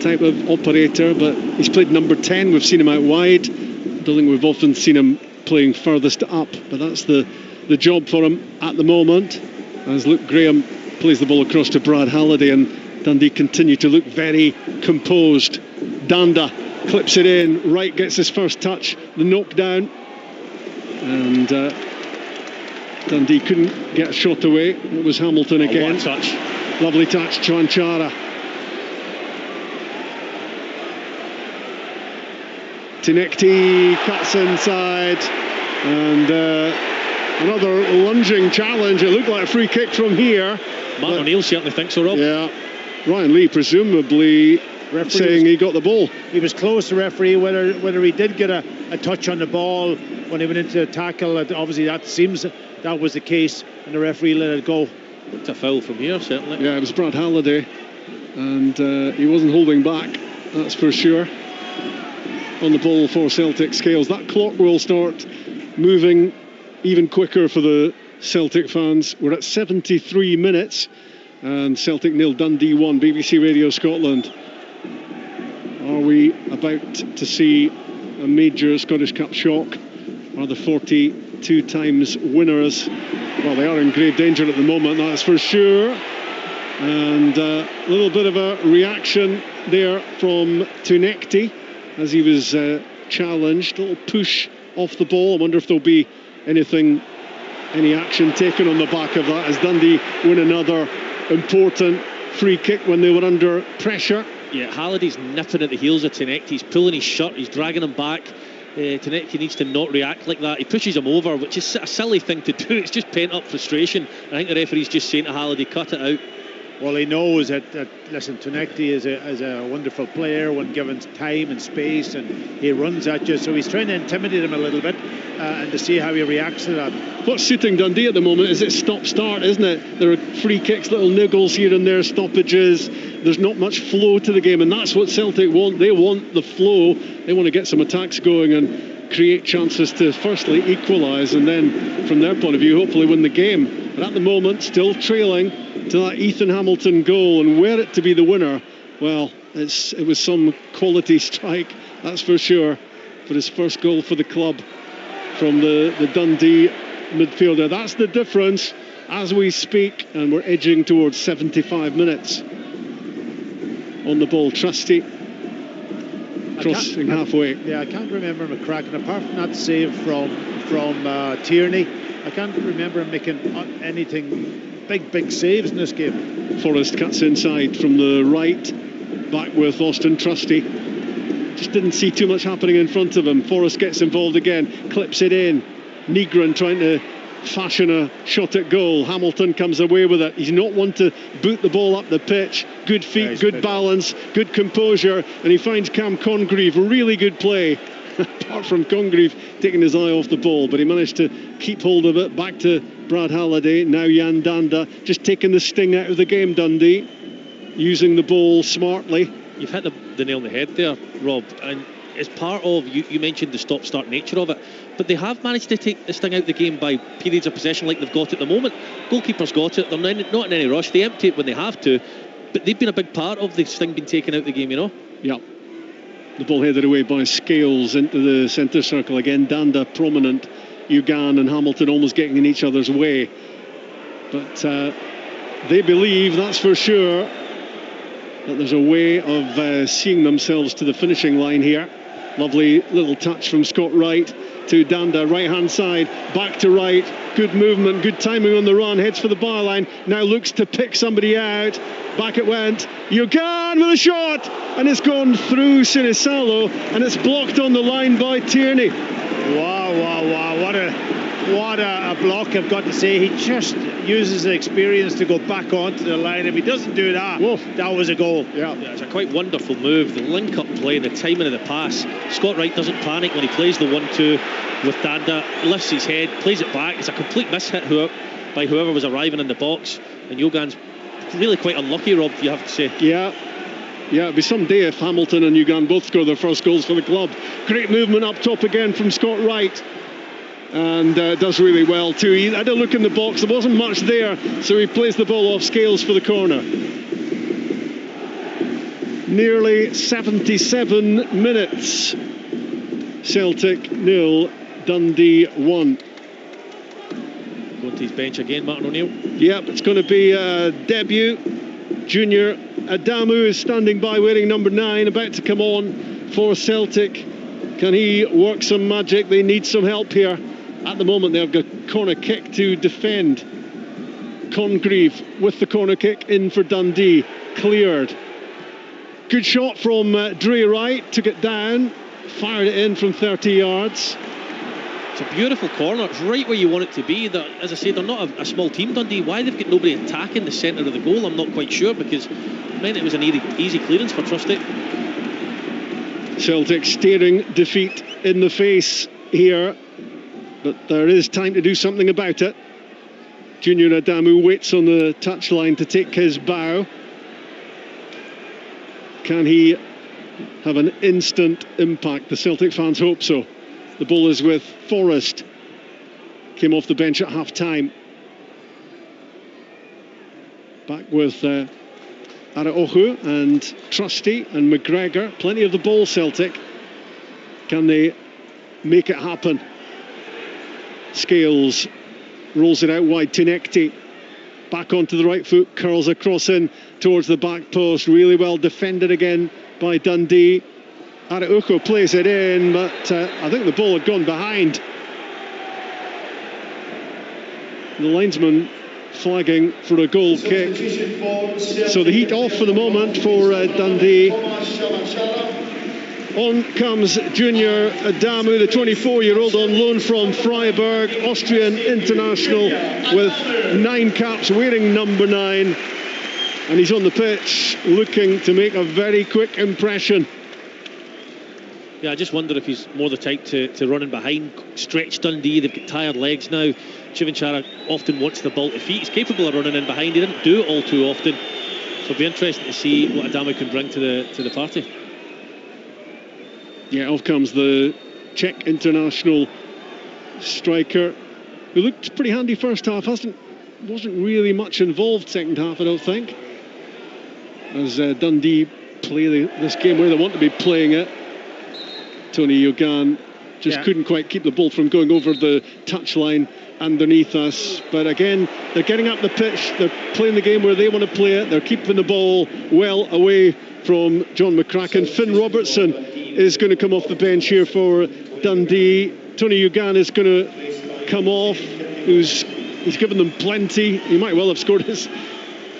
type of operator, but he's played number 10. We've seen him out wide. I don't think we've often seen him playing furthest up, but that's the job for him at the moment, as Luke Graham plays the ball across to Brad Halliday, and Dundee continue to look very composed. Danda clips it in. Wright gets his first touch, the knockdown, and Dundee couldn't get a shot away. It was Hamilton again. Lovely touch, Chuanchara. Tinekti cuts inside, and another lunging challenge. It looked like a free kick from here. Martin O'Neill certainly thinks so, Rob. Yeah, Ryan Lee presumably saying he got the ball. He was close to referee. Whether he did get a touch on the ball when he went into the tackle, obviously that seems that was the case, and the referee let it go. It's a foul from here, certainly. Yeah, it was Brad Halliday, and he wasn't holding back, that's for sure. On the ball for Celtic scales. That clock will start moving even quicker for the Celtic fans. We're at 73 minutes, and Celtic 0, Dundee 1, BBC Radio Scotland. Are we about to see a major Scottish Cup shock? Are the 42 times winners? Well, they are in grave danger at the moment, that's for sure. And a little bit of a reaction there from Tunekti as he was challenged. A little push off the ball. I wonder if there'll be any action taken on the back of that as Dundee win another important free kick when they were under pressure. Yeah, Halliday's nipping at the heels of Tunekti. He's pulling his shirt, he's dragging him back. Tunekti needs to not react like that. He pushes him over, which is a silly thing to do. It's just pent-up frustration. I think the referee's just saying to Halliday, cut it out. Well, he knows that listen, Tunekti is a wonderful player when given time and space, and he runs at you, so he's trying to intimidate him a little bit and to see how he reacts to that. What's suiting Dundee at the moment is it's stop-start, isn't it? There are free kicks, little niggles here and there, stoppages. There's not much flow to the game, and that's what Celtic want. They want the flow. They want to get some attacks going and create chances to firstly equalise, and then from their point of view hopefully win the game. But at the moment still trailing to that Ethan Hamilton goal, and were it to be the winner, well, it was some quality strike, that's for sure, for his first goal for the club from the Dundee midfielder. That's the difference as we speak, and we're edging towards 75 minutes. On the ball, Trusty crossing halfway. Yeah, I can't remember McCracken, apart from that save from Tierney, I can't remember him making anything big saves in this game. Forrest cuts inside from the right, back with Austin Trusty. Just didn't see too much happening in front of him. Forrest gets involved again, clips it in. Negron trying to fashion a shot at goal. Hamilton comes away with it. He's not one to boot the ball up the pitch. Good feet, good balance, good composure, and he finds Cam Congreve. Really good play. Apart from Congreve taking his eye off the ball, but he managed to keep hold of it. Back to Brad Halliday, now Jan Danda, just taking the sting out of the game, Dundee, using the ball smartly. You've hit the nail on the head there, Rob, and as part of, you mentioned the stop-start nature of it, but they have managed to take the sting out of the game by periods of possession like they've got at the moment. Goalkeeper's got it, they're not in any rush, they empty it when they have to, but they've been a big part of the sting being taken out of the game, you know? Yeah. The ball headed away by Scales into the centre circle again. Danda prominent, Ugan and Hamilton almost getting in each other's way, but they believe, that's for sure, that there's a way of seeing themselves to the finishing line here. Lovely little touch from Scott Wright to Danda, right hand side, back to right, good movement, good timing on the run, heads for the byline, now looks to pick somebody out, back it went, Ugan with a shot, and it's gone through Sinisalo, and it's blocked on the line by Tierney. Wow, what a block, I've got to say. He just uses the experience to go back onto the line. If he doesn't do that, that was a goal. Yeah, it's a quite wonderful move. The link-up play, the timing of the pass. Scott Wright doesn't panic when he plays the 1-2 with Danda, lifts his head, plays it back. It's a complete mishit by whoever was arriving in the box, and Ugan's really quite unlucky, Rob, you have to say. Yeah, it'd be some day if Hamilton and Ugan both score their first goals for the club. Great movement up top again from Scott Wright, and does really well too. He had a look in the box, there wasn't much there, so he plays the ball off Scales for the corner. Nearly 77 minutes. Celtic 0, Dundee 1. Going to his bench again, Martin O'Neill. Yep, it's going to be a debut. Junior Adamu is standing by wearing number 9, about to come on for Celtic. Can he work some magic? They need some help here. At the moment they've got a corner kick to defend. Congreve with the corner kick in for Dundee. Cleared. Good shot from Dre Wright, took it down, fired it in from 30 yards. It's a beautiful corner. It's right where you want it to be. As I say, they're not a small team, Dundee. Why they've got nobody attacking the centre of the goal, I'm not quite sure, because it meant it was an easy clearance for Trusty. Celtic staring defeat in the face here, but there is time to do something about it. Junior Adamu waits on the touchline to take his bow. Can he have an instant impact? The Celtic fans hope so. The ball is with Forrest. Came off the bench at half-time. Back with Araohu and Trusty and McGregor. Plenty of the ball, Celtic. Can they make it happen? Scales rolls it out wide. Tinekti back onto the right foot, curls across in towards the back post. Really well defended again by Dundee. Araujo plays it in, but I think the ball had gone behind. The linesman flagging for a goal kick. So the heat off for the moment for Dundee. On comes Junior Adamu, the 24-year-old on loan from Freiburg, Austrian international with 9 caps, wearing number 9. And he's on the pitch looking to make a very quick impression. Yeah, I just wonder if he's more the type to run in behind, stretch Dundee. They've got tired legs now. Chivinchara often wants the ball to feet. He's capable of running in behind. He didn't do it all too often. So it'll be interesting to see what Adamu can bring to the party. Yeah, off comes the Czech international striker, who looked pretty handy first half. Wasn't really much involved second half, I don't think. As Dundee play this game where they want to be playing it. Tony Yogan just couldn't quite keep the ball from going over the touchline underneath us. But again, they're getting up the pitch. They're playing the game where they want to play it. They're keeping the ball well away from John McCracken. Finn Robertson is going to come off the bench here for Dundee. Tony Yogan is going to come off. He's given them plenty. He might well have scored his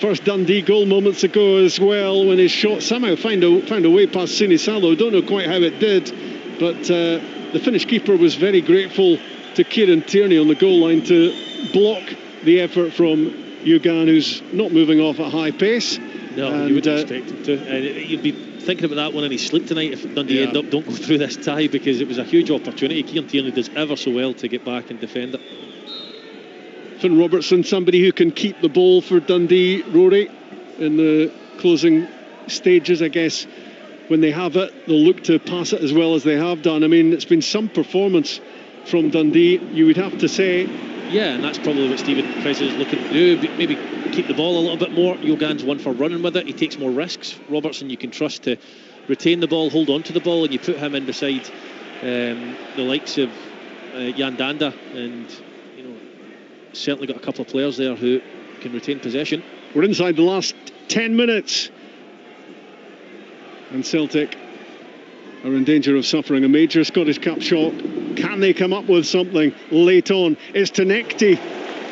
first Dundee goal moments ago as well, when his shot somehow found a way past Sinisalo. Don't know quite how it did, but the Finnish keeper was very grateful to Kieran Tierney on the goal line to block the effort from Yogan, who's not moving off at high pace. No, and you wouldn't expect him to. You'd be thinking about that one in his sleep tonight if Dundee end up don't go through this tie, because it was a huge opportunity. Kieran Tierney does ever so well to get back and defend it. Finn Robertson, somebody who can keep the ball for Dundee, Rory, in the closing stages, I guess. When they have it, they'll look to pass it as well as they have done. I mean, it's been some performance from Dundee, you would have to say. Yeah, and that's probably what Stephen Price is looking to do. Maybe keep the ball a little bit more. Yogan's one for running with it. He takes more risks. Robertson, you can trust to retain the ball, hold on to the ball, and you put him in beside the likes of Jan Danda, and certainly got a couple of players there who can retain possession. We're inside the last 10 minutes, and Celtic are in danger of suffering a major Scottish Cup shock. Can they come up with something late on? It's Tinekti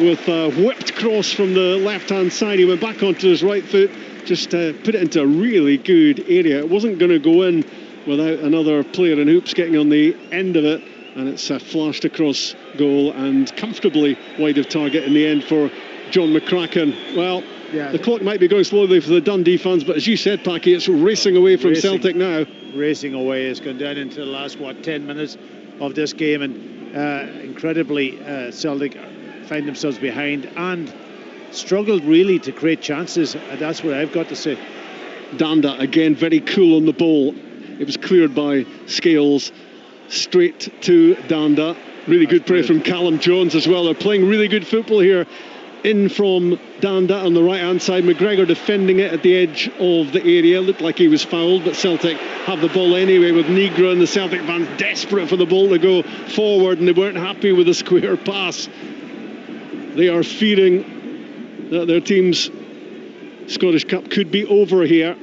with a whipped cross from the left-hand side. He went back onto his right foot, just put it into a really good area. It wasn't going to go in without another player in hoops getting on the end of it, and it's flashed across goal and comfortably wide of target in the end for John McCracken. Well, the clock might be going slowly for the Dundee fans, but as you said, Packy, it's racing away from Celtic now. Racing away. It's gone down into the last 10 minutes of this game, and incredibly Celtic find themselves behind and struggled really to create chances, and that's what I've got to say. Danda again very cool on the ball. It was cleared by Scales straight to Danda. Really good play from Callum Jones as well. They're playing really good football here. In from Danda on the right hand side. McGregor defending it at the edge of the area. Looked like he was fouled, but Celtic have the ball anyway, with Negra and the Celtic fans desperate for the ball to go forward, and they weren't happy with the square pass. They are fearing that their team's Scottish Cup could be over here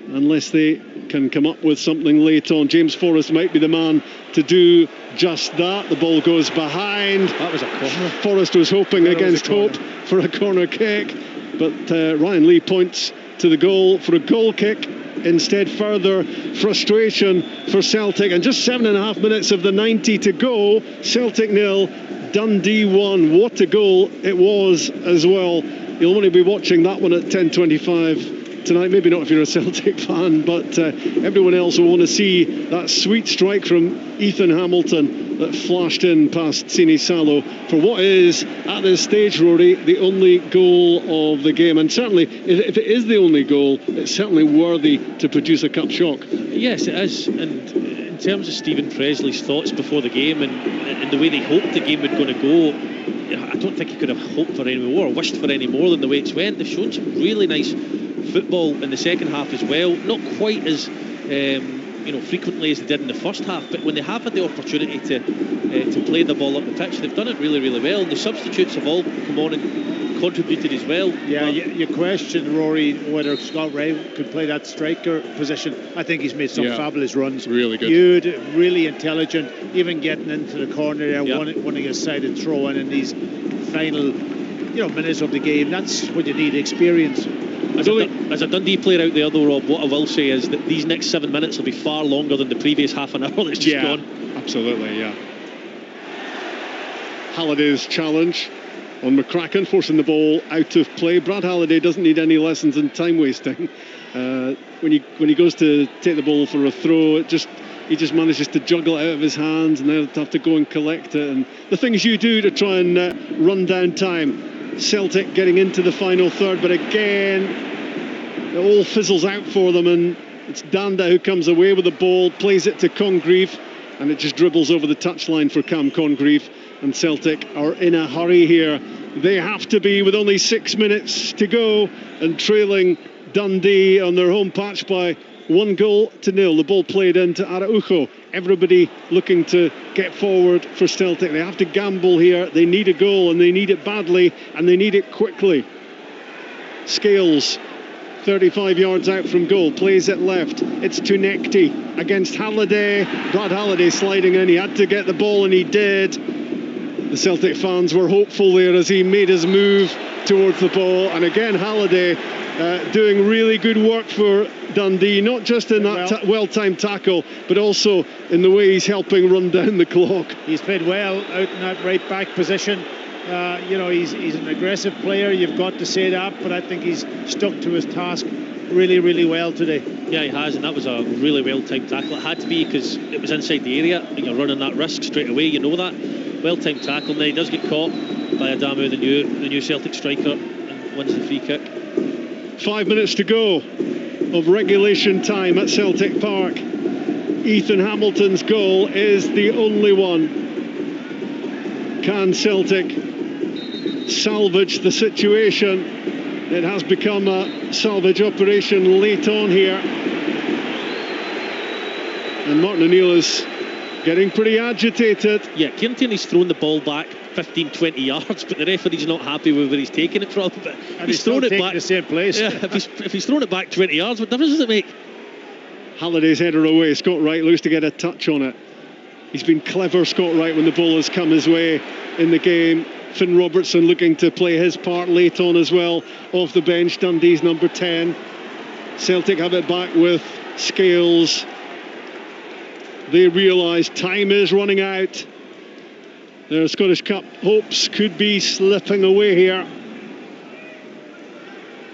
unless they can come up with something late on. James Forrest might be the man to do just that. The ball goes behind. That was a corner. Forrest was hoping against hope for a corner kick, but Ryan Lee points to the goal for a goal kick. instead. Further frustration for Celtic, and just 7.5 minutes of the 90 to go. Celtic 0, Dundee 1. What a goal it was as well. You'll want to be watching that one at 10:25 tonight. Maybe not if you're a Celtic fan, but everyone else will want to see that sweet strike from Ethan Hamilton that flashed in past Sini Salo for what is, at this stage, Rory, the only goal of the game. And certainly, if it is the only goal, it's certainly worthy to produce a cup shock. Yes, it is. And in terms of Stephen Presley's thoughts before the game and the way they hoped the game was going to go, I don't think he could have hoped for any more or wished for any more than the way it's went. They've shown some really nice football in the second half as well. Not quite as frequently as they did in the first half, but when they have had the opportunity to play the ball up the pitch, they've done it really, really well. And the substitutes have all come on and contributed as well. Yeah, you question, Rory, whether Scott Ray could play that striker position. I think he's made some fabulous runs. Really good. Huge, really intelligent, even getting into the corner there, winning a sided throw in these final minutes of the game. That's what you need, experience. As a Dundee player out there though, Rob, what I will say is that these next 7 minutes will be far longer than the previous half an hour that's just gone. Absolutely, yeah. Halliday's challenge on McCracken, forcing the ball out of play. Brad Halliday doesn't need any lessons in time wasting. When he goes to take the ball for a throw, he just manages to juggle it out of his hands, and they'll have to go and collect it. And the things you do to try and run down time. Celtic getting into the final third, but again it all fizzles out for them, and it's Danda who comes away with the ball, plays it to Congreve, and it just dribbles over the touchline for Cam Congreve. And Celtic are in a hurry here. They have to be, with only 6 minutes to go and trailing Dundee on their home patch by 1-0. The ball played into Araujo. Everybody looking to get forward for Celtic. They have to gamble here. They need a goal, and they need it badly, and they need it quickly. Scales, 35 yards out from goal, plays it left. It's Tunekti against Halliday. Brad Halliday sliding in. He had to get the ball, and he did. The Celtic fans were hopeful there as he made his move towards the ball. And again, Halliday doing really good work for Dundee, not just in that well-timed tackle, but also in the way he's helping run down the clock. He's played well out in that right back position. He's an aggressive player, you've got to say that, but I think he's stuck to his task really, really well today. Yeah, he has, and that was a really well-timed tackle. It had to be because it was inside the area and you're running that risk straight away, you know that. Well-timed tackle, and then he does get caught by Adamu, the new Celtic striker, and wins the free kick. 5 minutes to go of regulation time at Celtic Park. Ethan Hamilton's goal is the only one. Can Celtic salvage the situation? It has become a salvage operation late on here. And Martin O'Neill is getting pretty agitated. Yeah, Kieran Tierney's thrown the ball back 15-20 yards, but the referee's not happy with where he's taking it from. But and he's thrown it back the same place. Yeah, if he's thrown it back 20 yards, what difference does it make? Halliday's header away. Scott Wright looks to get a touch on it. He's been clever, Scott Wright, when the ball has come his way in the game. Finn Robertson looking to play his part late on as well, off the bench. Dundee's number 10. Celtic have it back with Scales. They realise time is running out. Their Scottish Cup hopes could be slipping away here.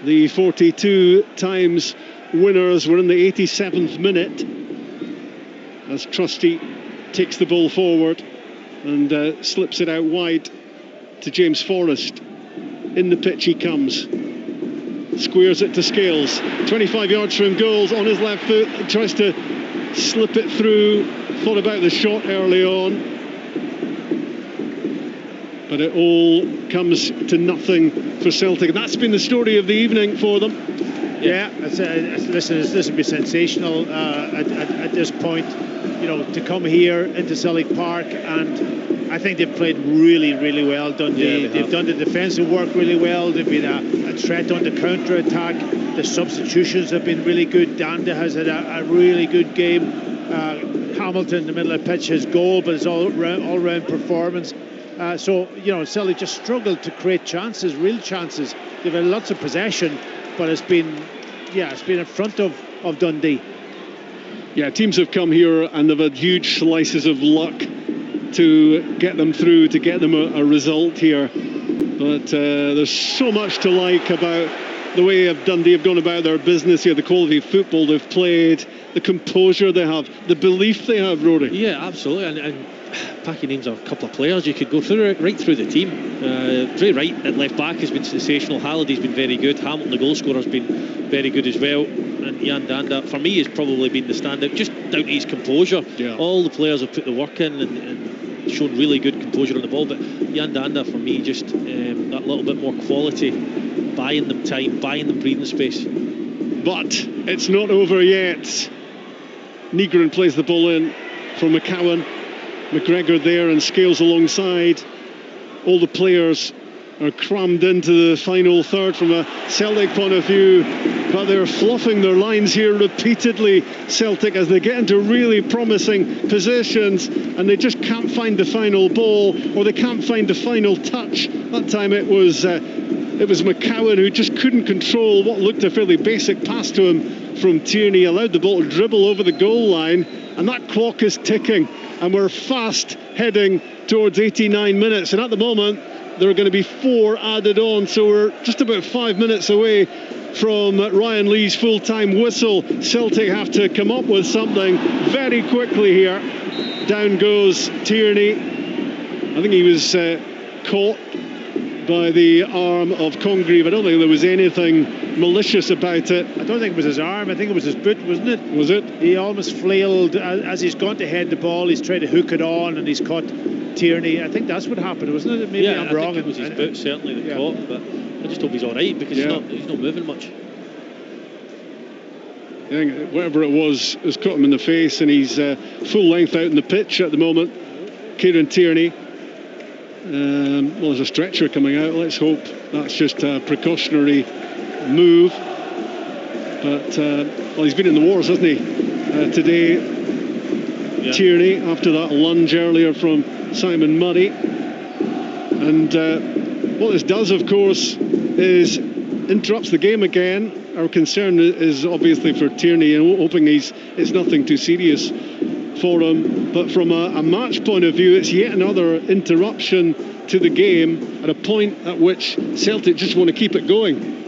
The 42 times winners were in the 87th minute as Trusty takes the ball forward and slips it out wide to James Forrest. In the pitch he comes, squares it to Scales, 25 yards from goals on his left foot, tries to slip it through, thought about the shot early on, but it all comes to nothing for Celtic. And that's been the story of the evening for them. Yeah, listen, this would be sensational at this point, to come here into Celtic Park, and I think they've played really, really well, Dundee. They've done the defensive work really well. They've been a threat on the counter-attack. The substitutions have been really good. Danda has had a really good game. Hamilton in the middle of the pitch, his goal, but his all-round performance. Celtic just struggled to create chances, real chances. They've had lots of possession, but it's been in front of of Dundee. Yeah, teams have come here and they've had huge slices of luck to get them through, to get them a result here. But there's so much to like about the way of Dundee have gone about their business here, the quality of football they've played, the composure they have, the belief they have, Rory. Yeah, absolutely. And Packy names a couple of players you could go through it, right through the team. Ray Wright at left back has been sensational. Halliday's been very good. Hamilton, the goal scorer, has been very good as well. And Jan Danda, for me, has probably been the standout, just down to his composure. Yeah. All the players have put the work in and shown really good composure on the ball. But Jan Danda, for me, just that little bit more quality, buying them time, buying them breathing space. But it's not over yet. Nygren plays the ball in from McCowan. McGregor there and Scales alongside. All the players are crammed into the final third from a Celtic point of view, but they're fluffing their lines here repeatedly, Celtic, as they get into really promising positions and they just can't find the final ball, or they can't find the final touch. That time it was McCowan who just couldn't control what looked a fairly basic pass to him from Tierney, allowed the ball to dribble over the goal line, and that clock is ticking and we're fast heading towards 89 minutes, and at the moment there are going to be 4 added on, so we're just about 5 minutes away from Ryan Lee's full-time whistle. Celtic have to come up with something very quickly here. Down goes Tierney. I think he was caught by the arm of Congreve. I don't think there was anything malicious about it. I don't think it was his arm, I think it was his boot, wasn't it? Was it? He almost flailed as he's gone to head the ball. He's tried to hook it on and he's caught Tierney. I think that's what happened, wasn't it? Maybe yeah, I'm wrong. Think it was his boot, certainly, that caught, but I just hope he's all right, because he's not moving much. I think whatever it was has caught him in the face, and he's full length out in the pitch at the moment. Kieran Tierney. Well, there's a stretcher coming out. Let's hope that's just a precautionary move. But well, he's been in the wars, hasn't he? Today, Tierney, after that lunge earlier from Simon Murray. And what this does, of course, is interrupts the game again. Our concern is obviously for Tierney, and hoping it's nothing too serious for him. But from a match point of view, it's yet another interruption to the game at a point at which Celtic just want to keep it going.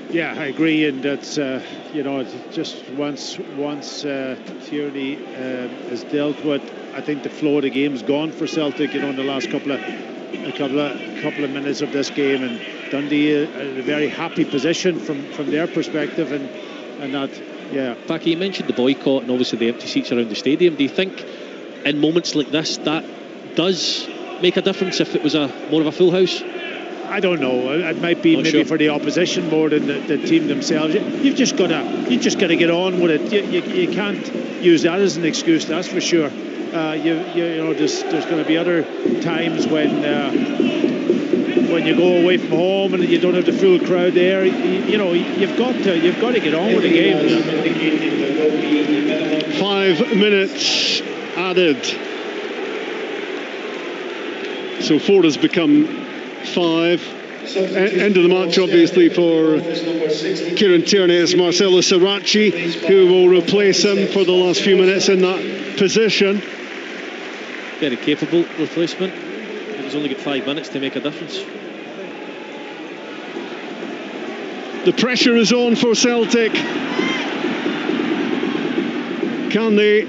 Yeah, I agree, and that's just once Tierney is dealt with, I think the flow of the game's gone for Celtic. In the last couple of minutes of this game, and Dundee in a very happy position from their perspective, and that. Yeah, Packy, you mentioned the boycott and obviously the empty seats around the stadium. Do you think in moments like this that does make a difference if it was more of a full house? I don't know. It might be maybe for the opposition more than the team themselves. You've just got to get on with it. You can't use that as an excuse. That's for sure. There's going to be other times when you go away from home and you don't have the full crowd there. You've got to get on with the game. 5 minutes added. So 4 has become 5. End of the match, obviously, for Kieran Tierney. It's Marcelo Sirachi who will replace him for the last few minutes in that position. Very capable replacement. He's only got 5 minutes to make a difference. The pressure is on for Celtic. Can they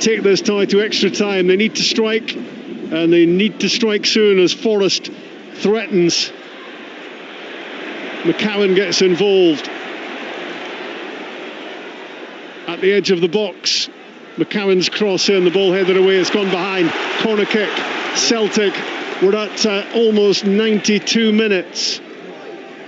take this tie to extra time? They need to strike, and they need to strike soon as Forrest threatens. McCowan gets involved at the edge of the box. McCowan's cross in, the ball headed away, it's gone behind. Corner kick. Celtic were at almost 92 minutes.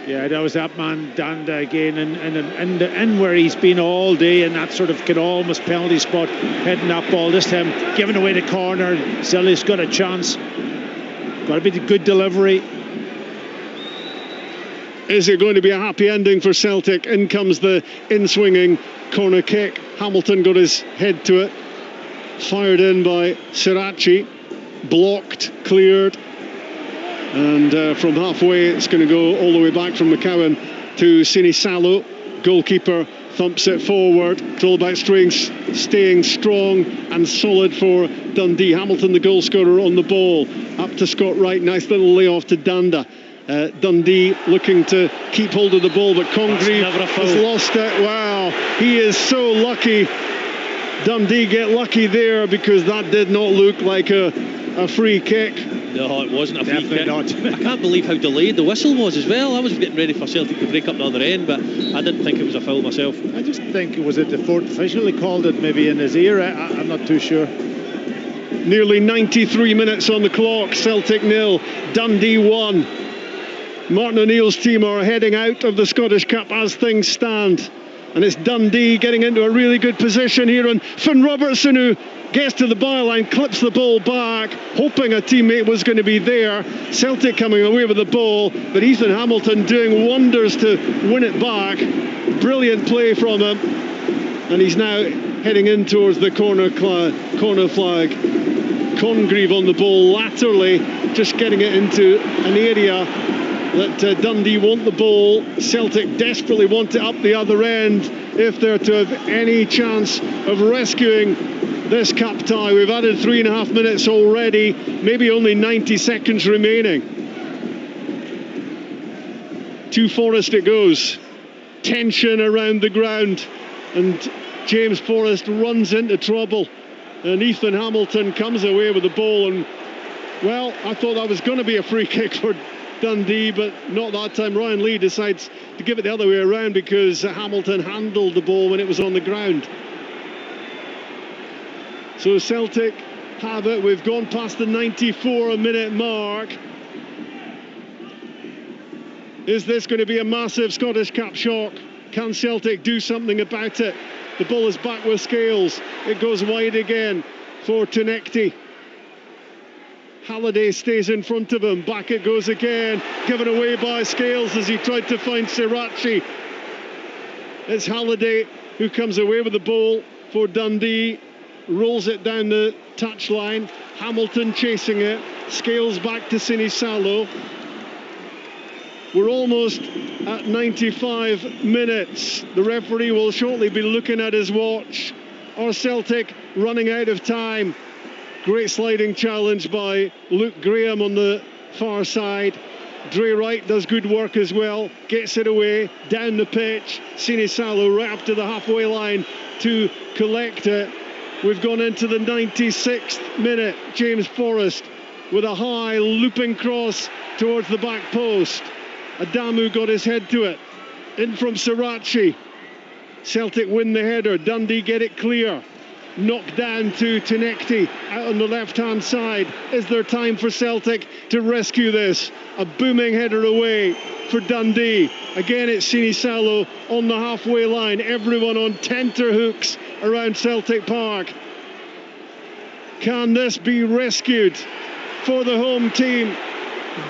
Yeah, that was that man Danda again, and where he's been all day, in that sort of almost penalty spot, heading that ball. This time giving away the corner. Celtic's got a chance. Got to be the good delivery. Is it going to be a happy ending for Celtic? In comes the in-swinging corner kick. Hamilton got his head to it. Fired in by Sirachi. Blocked, cleared. And from halfway, it's going to go all the way back from McCowan to Sinisalo. Goalkeeper thumps it forward. It's all about staying strong and solid for Dundee. Hamilton, the goal scorer, on the ball. Up to Scott Wright. Nice little layoff to Danda. Dundee looking to keep hold of the ball, but Congreve has lost it. Wow, he is so lucky. Dundee get lucky there, because that did not look like a free kick. No, it wasn't a free Definitely kick. not. I can't believe how delayed the whistle was as well. I was getting ready for Celtic to break up the other end, but I didn't think it was a foul myself. I just think, was it the fourth official who called it maybe in his ear? I'm not too sure. Nearly 93 minutes on the clock. Celtic 0, Dundee 1. Martin O'Neill's team are heading out of the Scottish Cup as things stand. And it's Dundee getting into a really good position here, and Finn Robertson, who gets to the byline, clips the ball back, hoping a teammate was going to be there. Celtic coming away with the ball, but Ethan Hamilton doing wonders to win it back. Brilliant play from him, and he's now heading in towards the corner flag. Congreve on the ball laterally, just getting it into an area that Dundee want the ball. Celtic desperately want it up the other end if they're to have any chance of rescuing this cup tie. We've added 3.5 minutes already, maybe only 90 seconds remaining. To Forrest it goes. Tension around the ground, and James Forrest runs into trouble, and Ethan Hamilton comes away with the ball, and well, I thought that was going to be a free kick for Dundee, but not that time. Ryan Lee decides to give it the other way around, because Hamilton handled the ball when it was on the ground. So Celtic have it. We've gone past the 94-minute mark. Is this going to be a massive Scottish Cup shock? Can Celtic do something about it? The ball is back with Scales. It goes wide again for Tunekti. Halliday stays in front of him. Back it goes again. Given away by Scales as he tried to find Srirachi. It's Halliday who comes away with the ball for Dundee. Rolls it down the touchline. Hamilton chasing it. Scales back to Sinisalo. We're almost at 95 minutes. The referee will shortly be looking at his watch. Are Celtic running out of time? Great sliding challenge by Luke Graham on the far side. Dre Wright does good work as well. Gets it away, down the pitch. Sinisalo right up to the halfway line to collect it. We've gone into the 96th minute. James Forrest with a high looping cross towards the back post. Adamu got his head to it. In from Srirachi. Celtic win the header. Dundee get it clear. Knocked down to Tunekti out on the left-hand side. Is there time for Celtic to rescue this? A booming header away for Dundee. Again, it's Sinisalo on the halfway line. Everyone on tenterhooks around Celtic Park. Can this be rescued for the home team?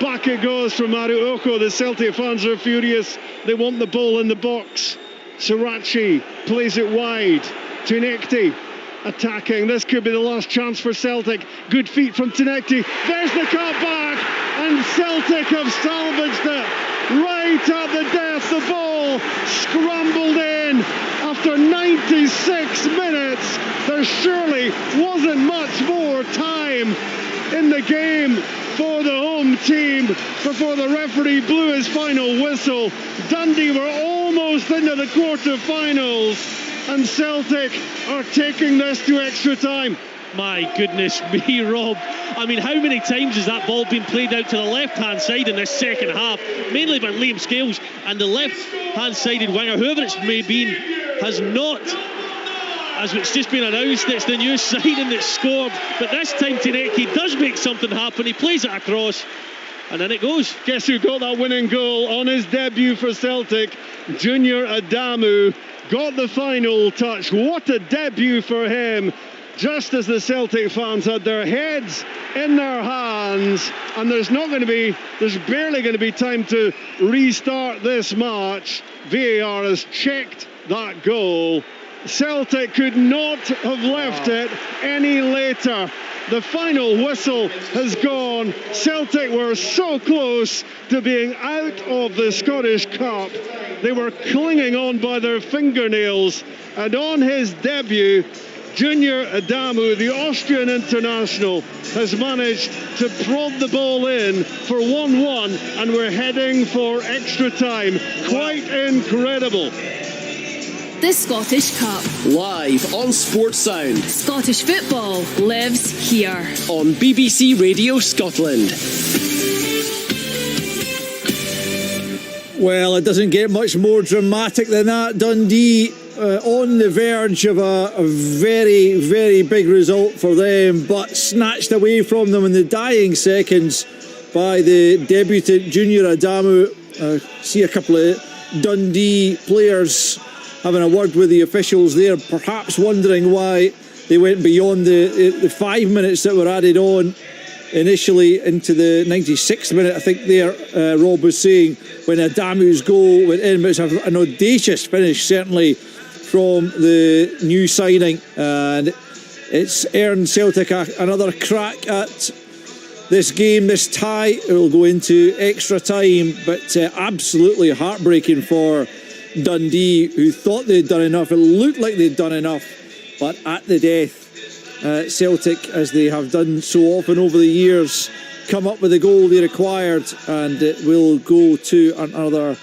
Back it goes from Maruoko. The Celtic fans are furious. They want the ball in the box. Srirachi plays it wide. Tunekti attacking. This could be the last chance for Celtic. Good feet from Tunekti. There's the cut back, and Celtic have salvaged it right at the death. The ball scrambled in after 96 minutes. There surely wasn't much more time in the game for the home team before the referee blew his final whistle. Dundee were almost into the quarter-finals, and Celtic are taking this to extra time. My goodness me, Rob. I mean, how many times has that ball been played out to the left-hand side in this second half? Mainly by Liam Scales, and the left-hand-sided winger, whoever it's may be, has not, as it's just been announced, it's the new signing that's scored. But this time Tunekti does make something happen. He plays it across, and then it goes. Guess who got that winning goal on his debut for Celtic? Junior Adamu got the final touch. What a debut for him. Just as the Celtic fans had their heads in their hands, and there's barely going to be time to restart this match. VAR has checked that goal, Celtic could not have left it any later. The final whistle has gone. Celtic were so close to being out of the Scottish Cup. They were clinging on by their fingernails. And on his debut, Junior Adamu, the Austrian international, has managed to prod the ball in for 1-1, and we're heading for extra time. Quite incredible. The Scottish Cup. Live on Sports Sound. Scottish football lives here. On BBC Radio Scotland. Well, it doesn't get much more dramatic than that. Dundee on the verge of a very, very big result for them, but snatched away from them in the dying seconds by the debutant Junior Adamu. See a couple of Dundee players having a word with the officials there, perhaps wondering why they went beyond the 5 minutes that were added on initially into the 96th minute. I think there, Rob was saying, when Adamu's goal went in, but it's an audacious finish, certainly, from the new signing, and it's earned Celtic another crack at this game, this tie. It will go into extra time, but absolutely heartbreaking for Dundee, who thought they'd done enough. It looked like they'd done enough, but at the death, Celtic, as they have done so often over the years, come up with the goal they required, and it will go to another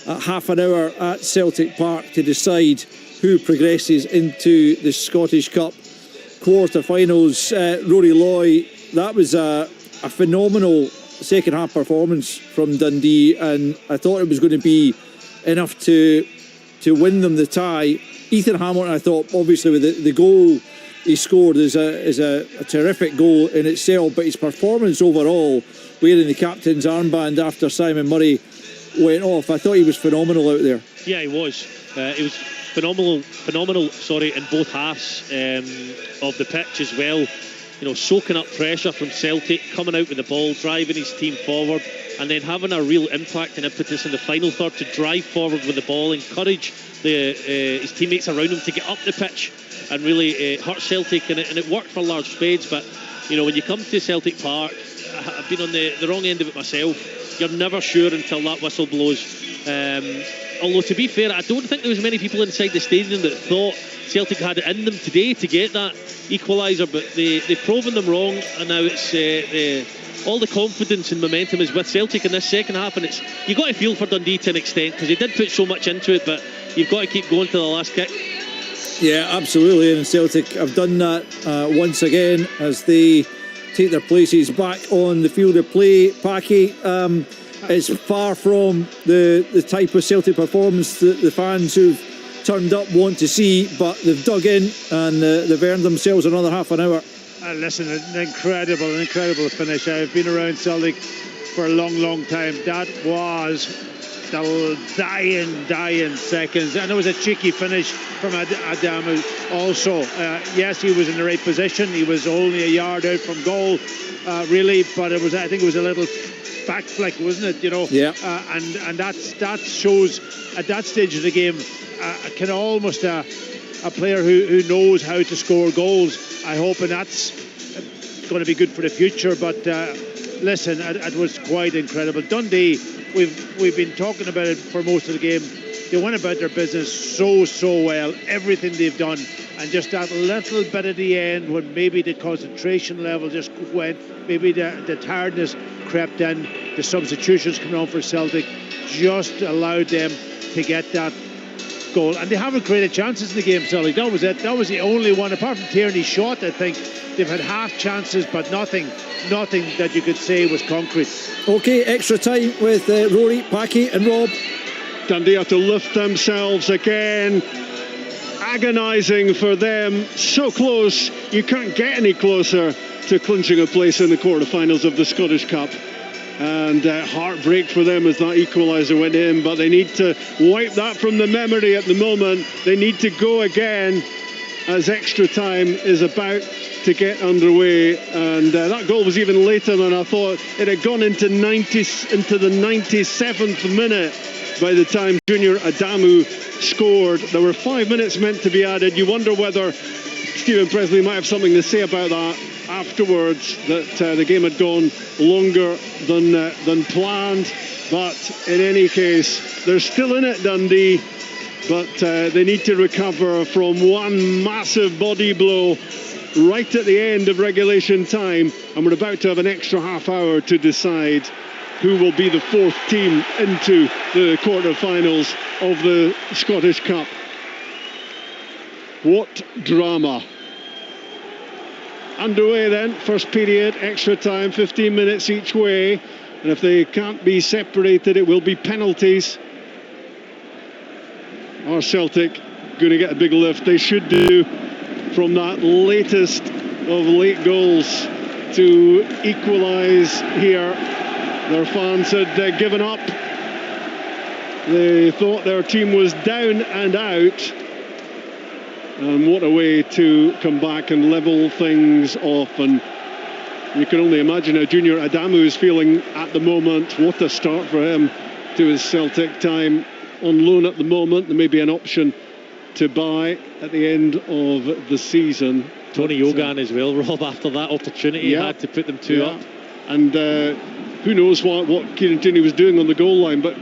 half an hour at Celtic Park to decide who progresses into the Scottish Cup quarter-finals. Rory Loy, that was a phenomenal second half performance from Dundee, and I thought it was going to be enough to win them the tie. Ethan Hamilton, I thought, obviously with the goal he scored is a terrific goal in itself, but his performance overall, wearing the captain's armband after Simon Murray went off, I thought he was phenomenal out there. Yeah, he was. He was phenomenal. In both halves of the pitch as well. You know, soaking up pressure from Celtic, coming out with the ball, driving his team forward, and then having a real impact and impetus in the final third to drive forward with the ball, encourage his teammates around him to get up the pitch and really hurt Celtic, and it worked for large spades. But you know, when you come to Celtic Park, I've been on the wrong end of it myself. You're never sure until that whistle blows. Although, to be fair, I don't think there was many people inside the stadium that thought Celtic had it in them today to get that equaliser, but they've proven them wrong, and now it's all the confidence and momentum is with Celtic in this second half, and you've got to feel for Dundee to an extent, because they did put so much into it, but you've got to keep going to the last kick. Yeah, absolutely, and Celtic have done that once again as they take their places back on the field of play. Packy, it's far from the type of Celtic performance that the fans who've turned up want to see, but they've dug in and they've earned themselves another half an hour. Listen, an incredible finish. I've been around Celtic for a long time. That was the dying seconds, and it was a cheeky finish from Adamu also. Yes, he was in the right position. He was only a yard out from goal, really, but I think it was a little back flick, wasn't it? You know, yeah. And that shows at that stage of the game, can almost a player who knows how to score goals. I hope, and that's going to be good for the future. But listen, it was quite incredible. Dundee, we've been talking about it for most of the game. They went about their business so well. Everything they've done, and just that little bit at the end when maybe the concentration level just went, maybe the tiredness crept in. The substitutions coming on for Celtic just allowed them to get that goal, and they haven't created chances in the game, Celtic. That was it. That was the only one, apart from Tierney's shot. I think they've had half chances, but nothing that you could say was concrete. Okay, extra time with Rory, Packy and Rob. Dundee have to lift themselves again. Agonising for them, so close, you can't get any closer to clinching a place in the quarter-finals of the Scottish Cup. And heartbreak for them as that equaliser went in, but they need to wipe that from the memory at the moment. They need to go again as extra time is about to get underway, and that goal was even later than I thought. It had gone into the 97th minute, by the time Junior Adamu scored. There were 5 minutes meant to be added. You wonder whether Stephen Presley might have something to say about that afterwards, that the game had gone longer than planned. But in any case, they're still in it, Dundee, but they need to recover from one massive body blow right at the end of regulation time, and we're about to have an extra half hour to decide who will be the fourth team into the quarter-finals of the Scottish Cup. What drama. Underway then, first period, extra time, 15 minutes each way, and if they can't be separated, it will be penalties. Are Celtic going to get a big lift? They should do, from that latest of late goals to equalise here. Their fans had given up. They thought their team was down and out. And what a way to come back and level things off. And you can only imagine how Junior Adamu is feeling at the moment. What a start for him to his Celtic time. On loan at the moment, there may be an option to buy at the end of the season. Tony Yogan as well, Rob, after that opportunity, he had to put them two up. And who knows what Kieran Tierney was doing on the goal line, but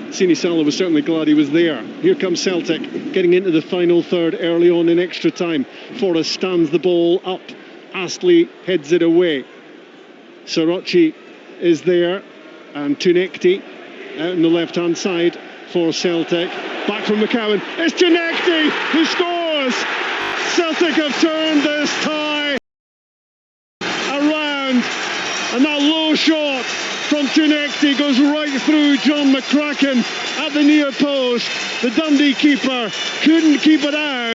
Sini Salah was certainly glad he was there. Here comes Celtic, getting into the final third early on in extra time. Forrest stands the ball up, Astley heads it away. Sarachi is there, and Tunekti out on the left-hand side for Celtic. Back from McCowan, it's Tunekti who scores! Celtic have turned this tie around, and that low shot from Tunekti goes right through John McCracken at the near post. The Dundee keeper couldn't keep it out,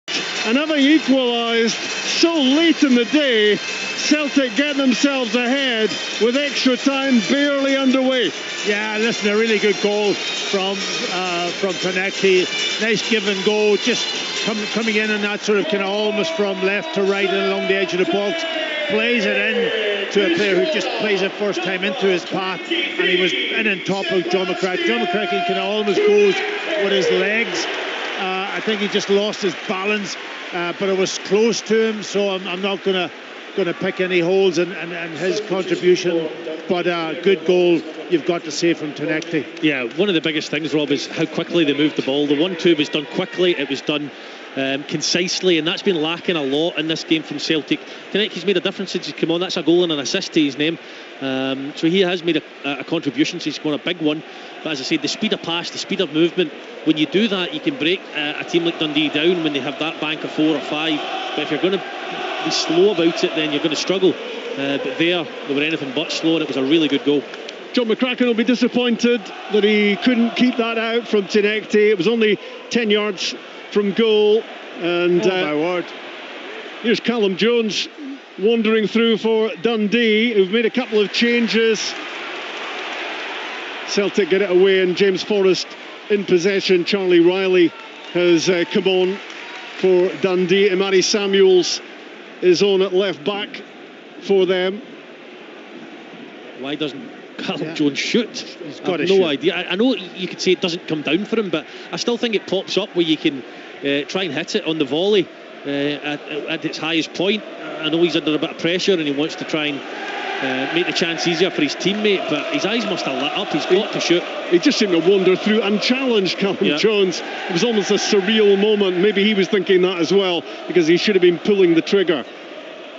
and having equalised so late in the day, Celtic get themselves ahead with extra time barely underway. Yeah, listen, a really good goal from Tunekti. Nice give and go, just coming in and that sort of kind of almost from left to right and along the edge of the box. Plays it in to a player who just plays it first time into his path, and he was in on top of John McCracken. John McCracken kind of almost goes with his legs. I think he just lost his balance, but it was close to him, so I'm not going to pick any holes in his contribution, but good goal, you've got to say, from Tunekti. Yeah, one of the biggest things, Rob, is how quickly they moved the ball. The 1-2 was done quickly, it was done concisely, and that's been lacking a lot in this game from Celtic. Tunekti's made a difference since he's come on. That's a goal and an assist to his name, so he has made a contribution, so he's scored a big one. But as I said, the speed of pass, the speed of movement, when you do that, you can break a team like Dundee down when they have that bank of 4 or 5. But if you're going to be slow about it, then you're going to struggle. But they were anything but slow, and it was a really good goal. John McCracken will be disappointed that he couldn't keep that out from Tunekti. It was only 10 yards from goal. And oh my word. Here's Callum Jones wandering through for Dundee, who've made a couple of changes. Celtic get it away, and James Forrest in possession. Charlie Riley has come on for Dundee. Imari Samuels is on at left back for them. Why doesn't Callum Jones shoot? He's got no idea. I know you could say it doesn't come down for him, but I still think it pops up where you can try and hit it on the volley at its highest point. I know he's under a bit of pressure and he wants to try and make the chance easier for his teammate, but his eyes must have lit up. He's got to shoot. He just seemed to wander through unchallenged, Callum Jones. It was almost a surreal moment. Maybe he was thinking that as well, because he should have been pulling the trigger.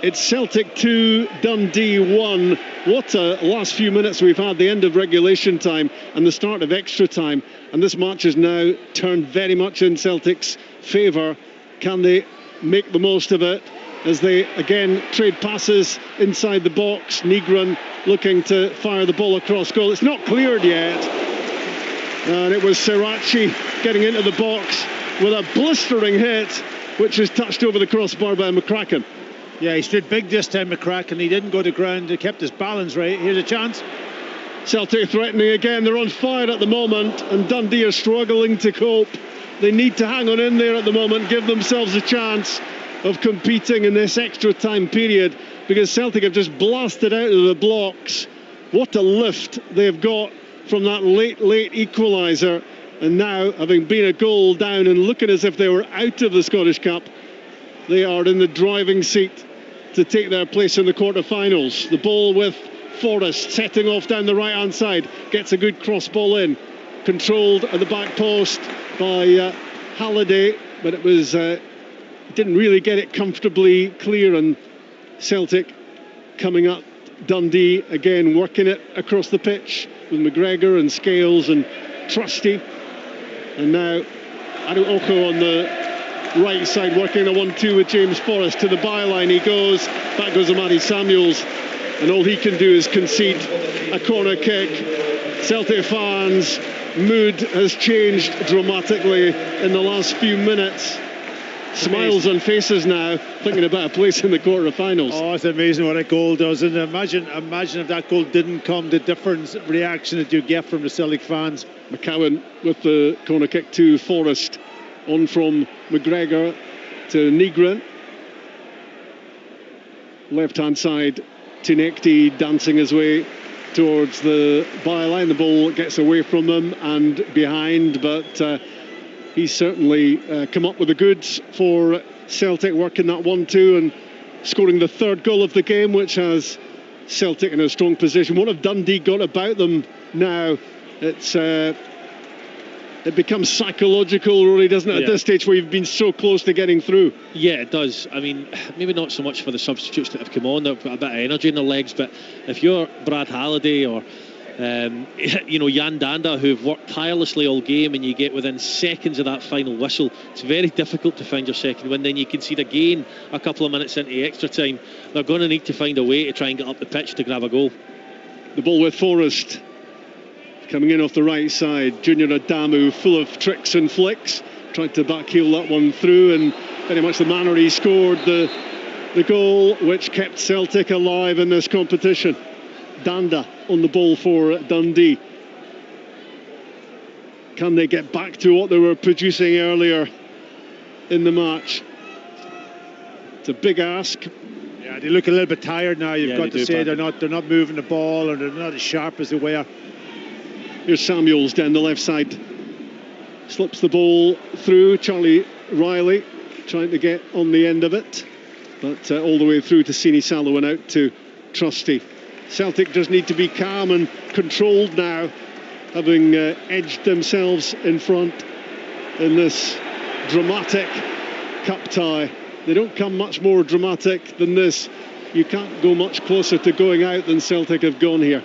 It's Celtic 2, Dundee 1. What a last few minutes we've had, the end of regulation time and the start of extra time. And this match has now turned very much in Celtic's favour. Can they make the most of it as they again trade passes inside the box? Negron looking to fire the ball across goal. It's not cleared yet. And it was Sarachi getting into the box with a blistering hit, which is touched over the crossbar by McCracken. Yeah, he stood big this time, McCracken. He didn't go to ground. He kept his balance right. Here's a chance. Celtic threatening again. They're on fire at the moment, and Dundee are struggling to cope. They need to hang on in there at the moment, give themselves a chance of competing in this extra time period, because Celtic have just blasted out of the blocks. What a lift they've got from that late equaliser. And now, having been a goal down and looking as if they were out of the Scottish Cup, they are in the driving seat to take their place in the quarter-finals. The ball with Forrest setting off down the right-hand side, gets a good cross ball in, controlled at the back post by Halliday, but it was didn't really get it comfortably clear, and Celtic coming up. Dundee again working it across the pitch with McGregor and Scales and Trusty, and now Aruoko on the right side working a 1-2 with James Forrest. To the byline he goes, back goes Amari Samuels, and all he can do is concede a corner kick. Celtic fans' mood has changed dramatically in the last few minutes. Smiles on faces now, thinking about a place in the quarter-finals. Oh, it's amazing what a goal does. And imagine if that goal didn't come, the different reaction that you get from the Celtic fans. McCowan with the corner kick to Forrest. On from McGregor to Nygren. Left-hand side, Tinekti dancing his way towards the byline. The ball gets away from them and behind, but he's certainly come up with the goods for Celtic, working that 1-2 and scoring the third goal of the game, which has Celtic in a strong position. What have Dundee got about them now? It becomes psychological, really, doesn't it, at this stage where you've been so close to getting through? Yeah, it does. I mean, maybe not so much for the substitutes that have come on, they've got a bit of energy in their legs, but if you're Brad Halliday or Jan Danda, who've worked tirelessly all game, and you get within seconds of that final whistle, it's very difficult to find your second win. Then you concede again a couple of minutes into extra time. They're going to need to find a way to try and get up the pitch to grab a goal. The ball with Forrest coming in off the right side. Junior Adamu full of tricks and flicks, tried to backheel that one through, and very much the manner he scored the goal which kept Celtic alive in this competition. Danda on the ball for Dundee. Can they get back to what they were producing earlier in the match? It's a big ask. Yeah, they look a little bit tired now. You've got to say they're not moving the ball, or they're not as sharp as they were. Here's Samuels down the left side. Slips the ball through. Charlie Riley trying to get on the end of it, but all the way through to Sini Salo and out to Trusty. Celtic just need to be calm and controlled now, having edged themselves in front in this dramatic cup tie. They don't come much more dramatic than this. You can't go much closer to going out than Celtic have gone here.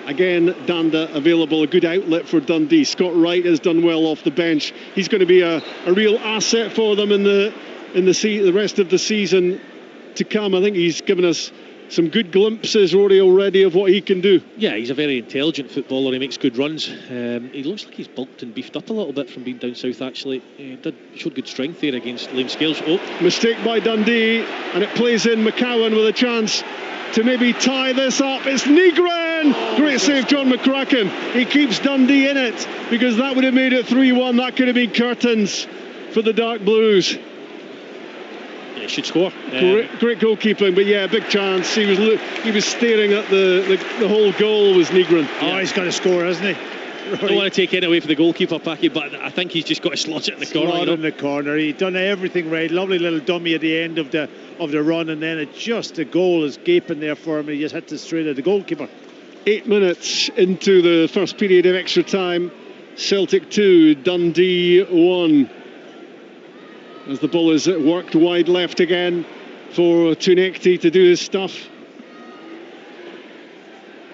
Again, Danda available, a good outlet for Dundee. Scott Wright has done well off the bench. He's going to be a real asset for them in the rest of the season to come. I think he's given us some good glimpses, Rory, already of what he can do. Yeah, he's a very intelligent footballer. He makes good runs. He looks like he's bulked and beefed up a little bit from being down south, actually. He showed good strength there against Liam Scales. Mistake by Dundee, and it plays in McCowan with a chance to maybe tie this up. It's Nygren! Great save, John McCracken. He keeps Dundee in it, because that would have made it 3-1. That could have been curtains for the Dark Blues. Yeah, he should score. Great goalkeeping, but yeah, big chance. He was staring at the whole goal was Nygren. Oh, he's got to score, hasn't he? I don't want to take it away from the goalkeeper, Packy, but I think he's just got to slot it in the corner. In the corner. He's done everything right. Lovely little dummy at the end of the run, and then the goal is gaping there for him. He just hit it straight at the goalkeeper. 8 minutes into the first period of extra time. Celtic 2, Dundee 1. As the ball is worked wide left again for Tunekti to do his stuff.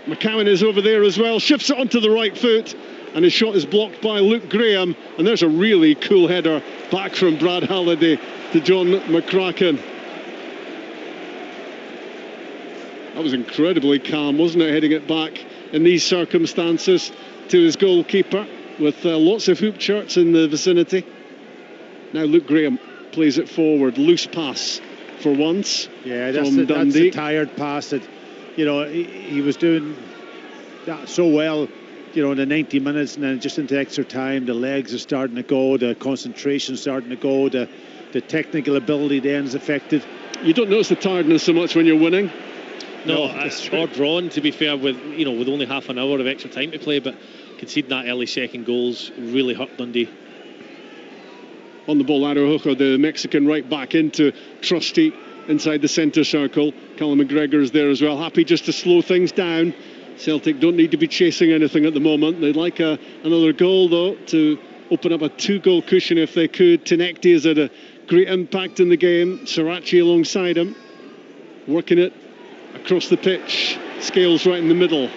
McCowan is over there as well, shifts it onto the right foot, and his shot is blocked by Luke Graham, and there's a really cool header back from Brad Halliday to John McCracken. That was incredibly calm, wasn't it, heading it back in these circumstances to his goalkeeper, with lots of hoop shirts in the vicinity. Now Luke Graham plays it forward, loose pass for once. Yeah, that's the tired pass that, he was doing that so well, in the 90 minutes, and then just into extra time, the legs are starting to go, the concentration starting to go, the technical ability then is affected. You don't notice the tiredness so much when you're winning. No, or drawn, to be fair, with only half an hour of extra time to play. But conceding that early second goals really hurt Dundee. On the ball, Araujo, the Mexican, right back into Trusty inside the centre circle. Callum McGregor is there as well, happy just to slow things down. Celtic don't need to be chasing anything at the moment. They'd like another goal, though, to open up a 2-goal cushion if they could. Tinekti has had a great impact in the game. Sirachi alongside him, working it across the pitch. Scales right in the middle.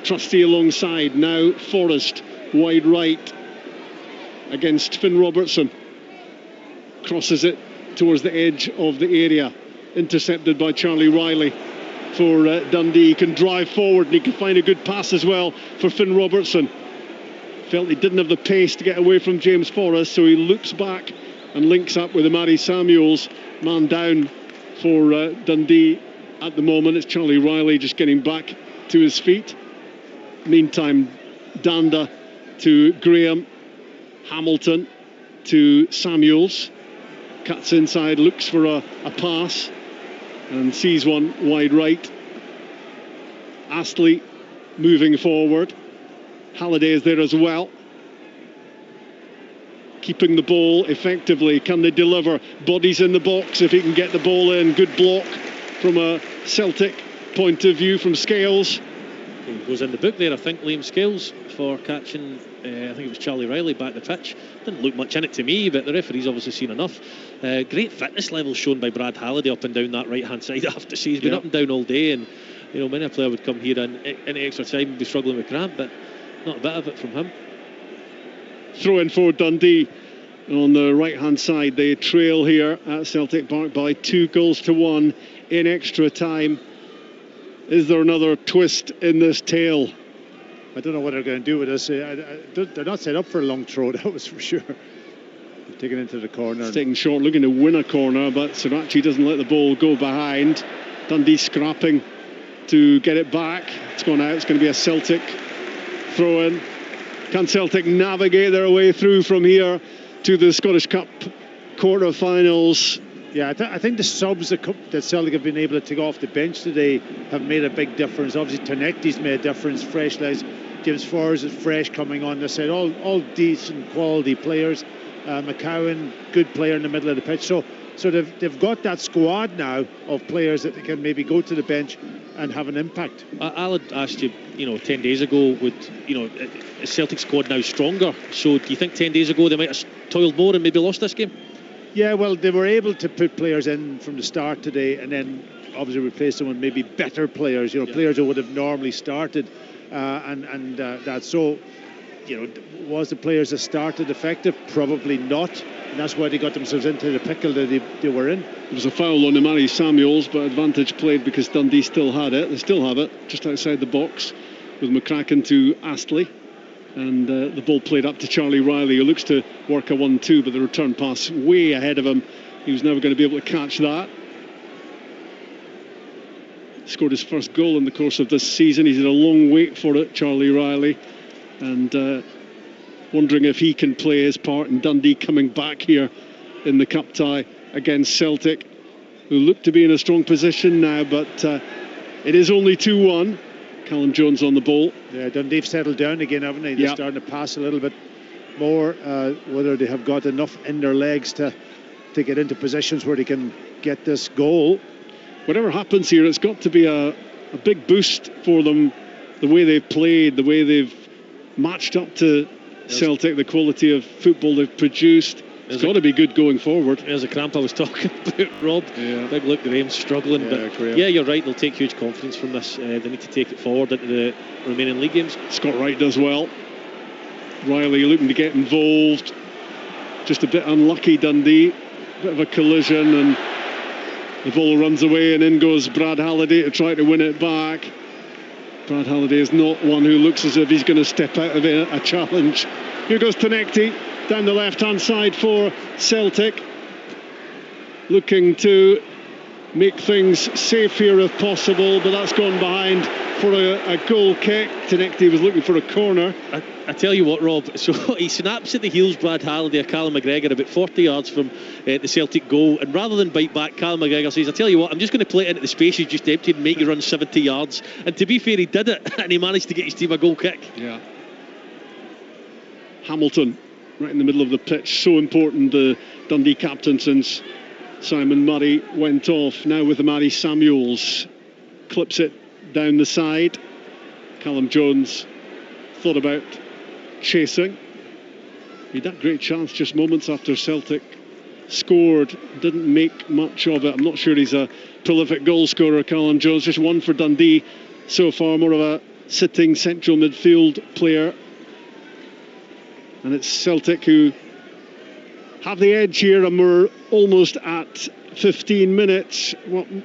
Trusty alongside. Now Forrest, wide right against Finn Robertson. Crosses it towards the edge of the area. Intercepted by Charlie Riley for Dundee. He can drive forward and he can find a good pass as well for Finn Robertson. Felt he didn't have the pace to get away from James Forrest, so he loops back and links up with Amari Samuels. Man down for Dundee at the moment. It's Charlie Riley just getting back to his feet. Meantime, Danda to Graham. Hamilton to Samuels. Cuts inside, looks for a pass and sees one wide right. Astley moving forward. Halliday is there as well, keeping the ball effectively. Can they deliver? Bodies in the box if he can get the ball in. Good block from a Celtic point of view from Scales. He goes in the book there, I think, Liam Scales, for catching, I think it was Charlie Riley back the pitch. Didn't look much in it to me, but the referee's obviously seen enough. Great fitness level shown by Brad Halliday up and down that right hand side. I have to say, he's been up and down all day, and many a player would come here and in extra time and be struggling with cramp, but not a bit of it from him. Throw in for Dundee on the right hand side. They trail here at Celtic Park by 2-1 in extra time. Is there another twist in this tale? I don't know what they're going to do with this. They're not set up for a long throw, that was for sure. They're taken into the corner. It's taken short, looking to win a corner, but Sirachi doesn't let the ball go behind. Dundee scrapping to get it back. It's gone out. It's going to be a Celtic throw-in. Can Celtic navigate their way through from here to the Scottish Cup quarter-finals? Yeah, I think the subs that Celtic have been able to take off the bench today have made a big difference. Obviously, Tinekti's made a difference. Fresh legs. James Forrest is fresh coming on the side. All decent quality players. McCowan, good player in the middle of the pitch. So they've got that squad now of players that they can maybe go to the bench and have an impact. I had asked you, 10 days ago, is Celtic squad now stronger? So do you think 10 days ago they might have toiled more and maybe lost this game? Yeah, well, they were able to put players in from the start today and then obviously replace them with maybe better players, players who would have normally started and that. So, was the players that started effective? Probably not. And that's why they got themselves into the pickle that they were in. There was a foul on Amari Samuels, but advantage played because Dundee still had it. They still have it just outside the box with McCracken to Astley. And the ball played up to Charlie Riley, who looks to work a 1-2, but the return pass way ahead of him. He was never going to be able to catch that. Scored his first goal in the course of this season. He's had a long wait for it, Charlie Riley. And wondering if he can play his part in Dundee coming back here in the cup tie against Celtic, who look to be in a strong position now, but it is only 2-1. Callum Jones on the ball. Yeah, Dundee've settled down again, haven't they? They're starting to pass a little bit more. Whether they have got enough in their legs to get into positions where they can get this goal. Whatever happens here, it's got to be a big boost for them. The way they've played, the way they've matched up to Celtic, the quality of football they've produced. It's got to be good going forward. There's a cramp I was talking about, Rob. Yeah. Big look, Graham's struggling. Graham. Yeah, you're right, they'll take huge confidence from this. They need to take it forward into the remaining league games. Scott Wright does well. Riley looking to get involved. Just a bit unlucky, Dundee. Bit of a collision, and the ball runs away, and in goes Brad Halliday to try to win it back. Brad Halliday is not one who looks as if he's going to step out of a challenge. Here goes Tinekti down the left-hand side for Celtic, looking to make things safe here if possible, but that's gone behind for a goal kick. Tinekti was looking for a corner. I tell you what, Rob, so he snaps at the heels, Brad Halliday, of Callum McGregor, about 40 yards from the Celtic goal, and rather than bite back, Callum McGregor says, I tell you what, I'm just going to play it into the space he's just emptied and make you run 70 yards. And to be fair, he did it, and he managed to get his team a goal kick. Yeah. Hamilton right in the middle of the pitch. So important, the Dundee captain, since Simon Murray went off. Now with Amari Samuels, clips it down the side. Callum Jones thought about chasing. He had that great chance just moments after Celtic scored, didn't make much of it. I'm not sure he's a prolific goal scorer, Callum Jones. Just one for Dundee so far, more of a sitting central midfield player. And it's Celtic who have the edge here, and we're almost at 15 minutes.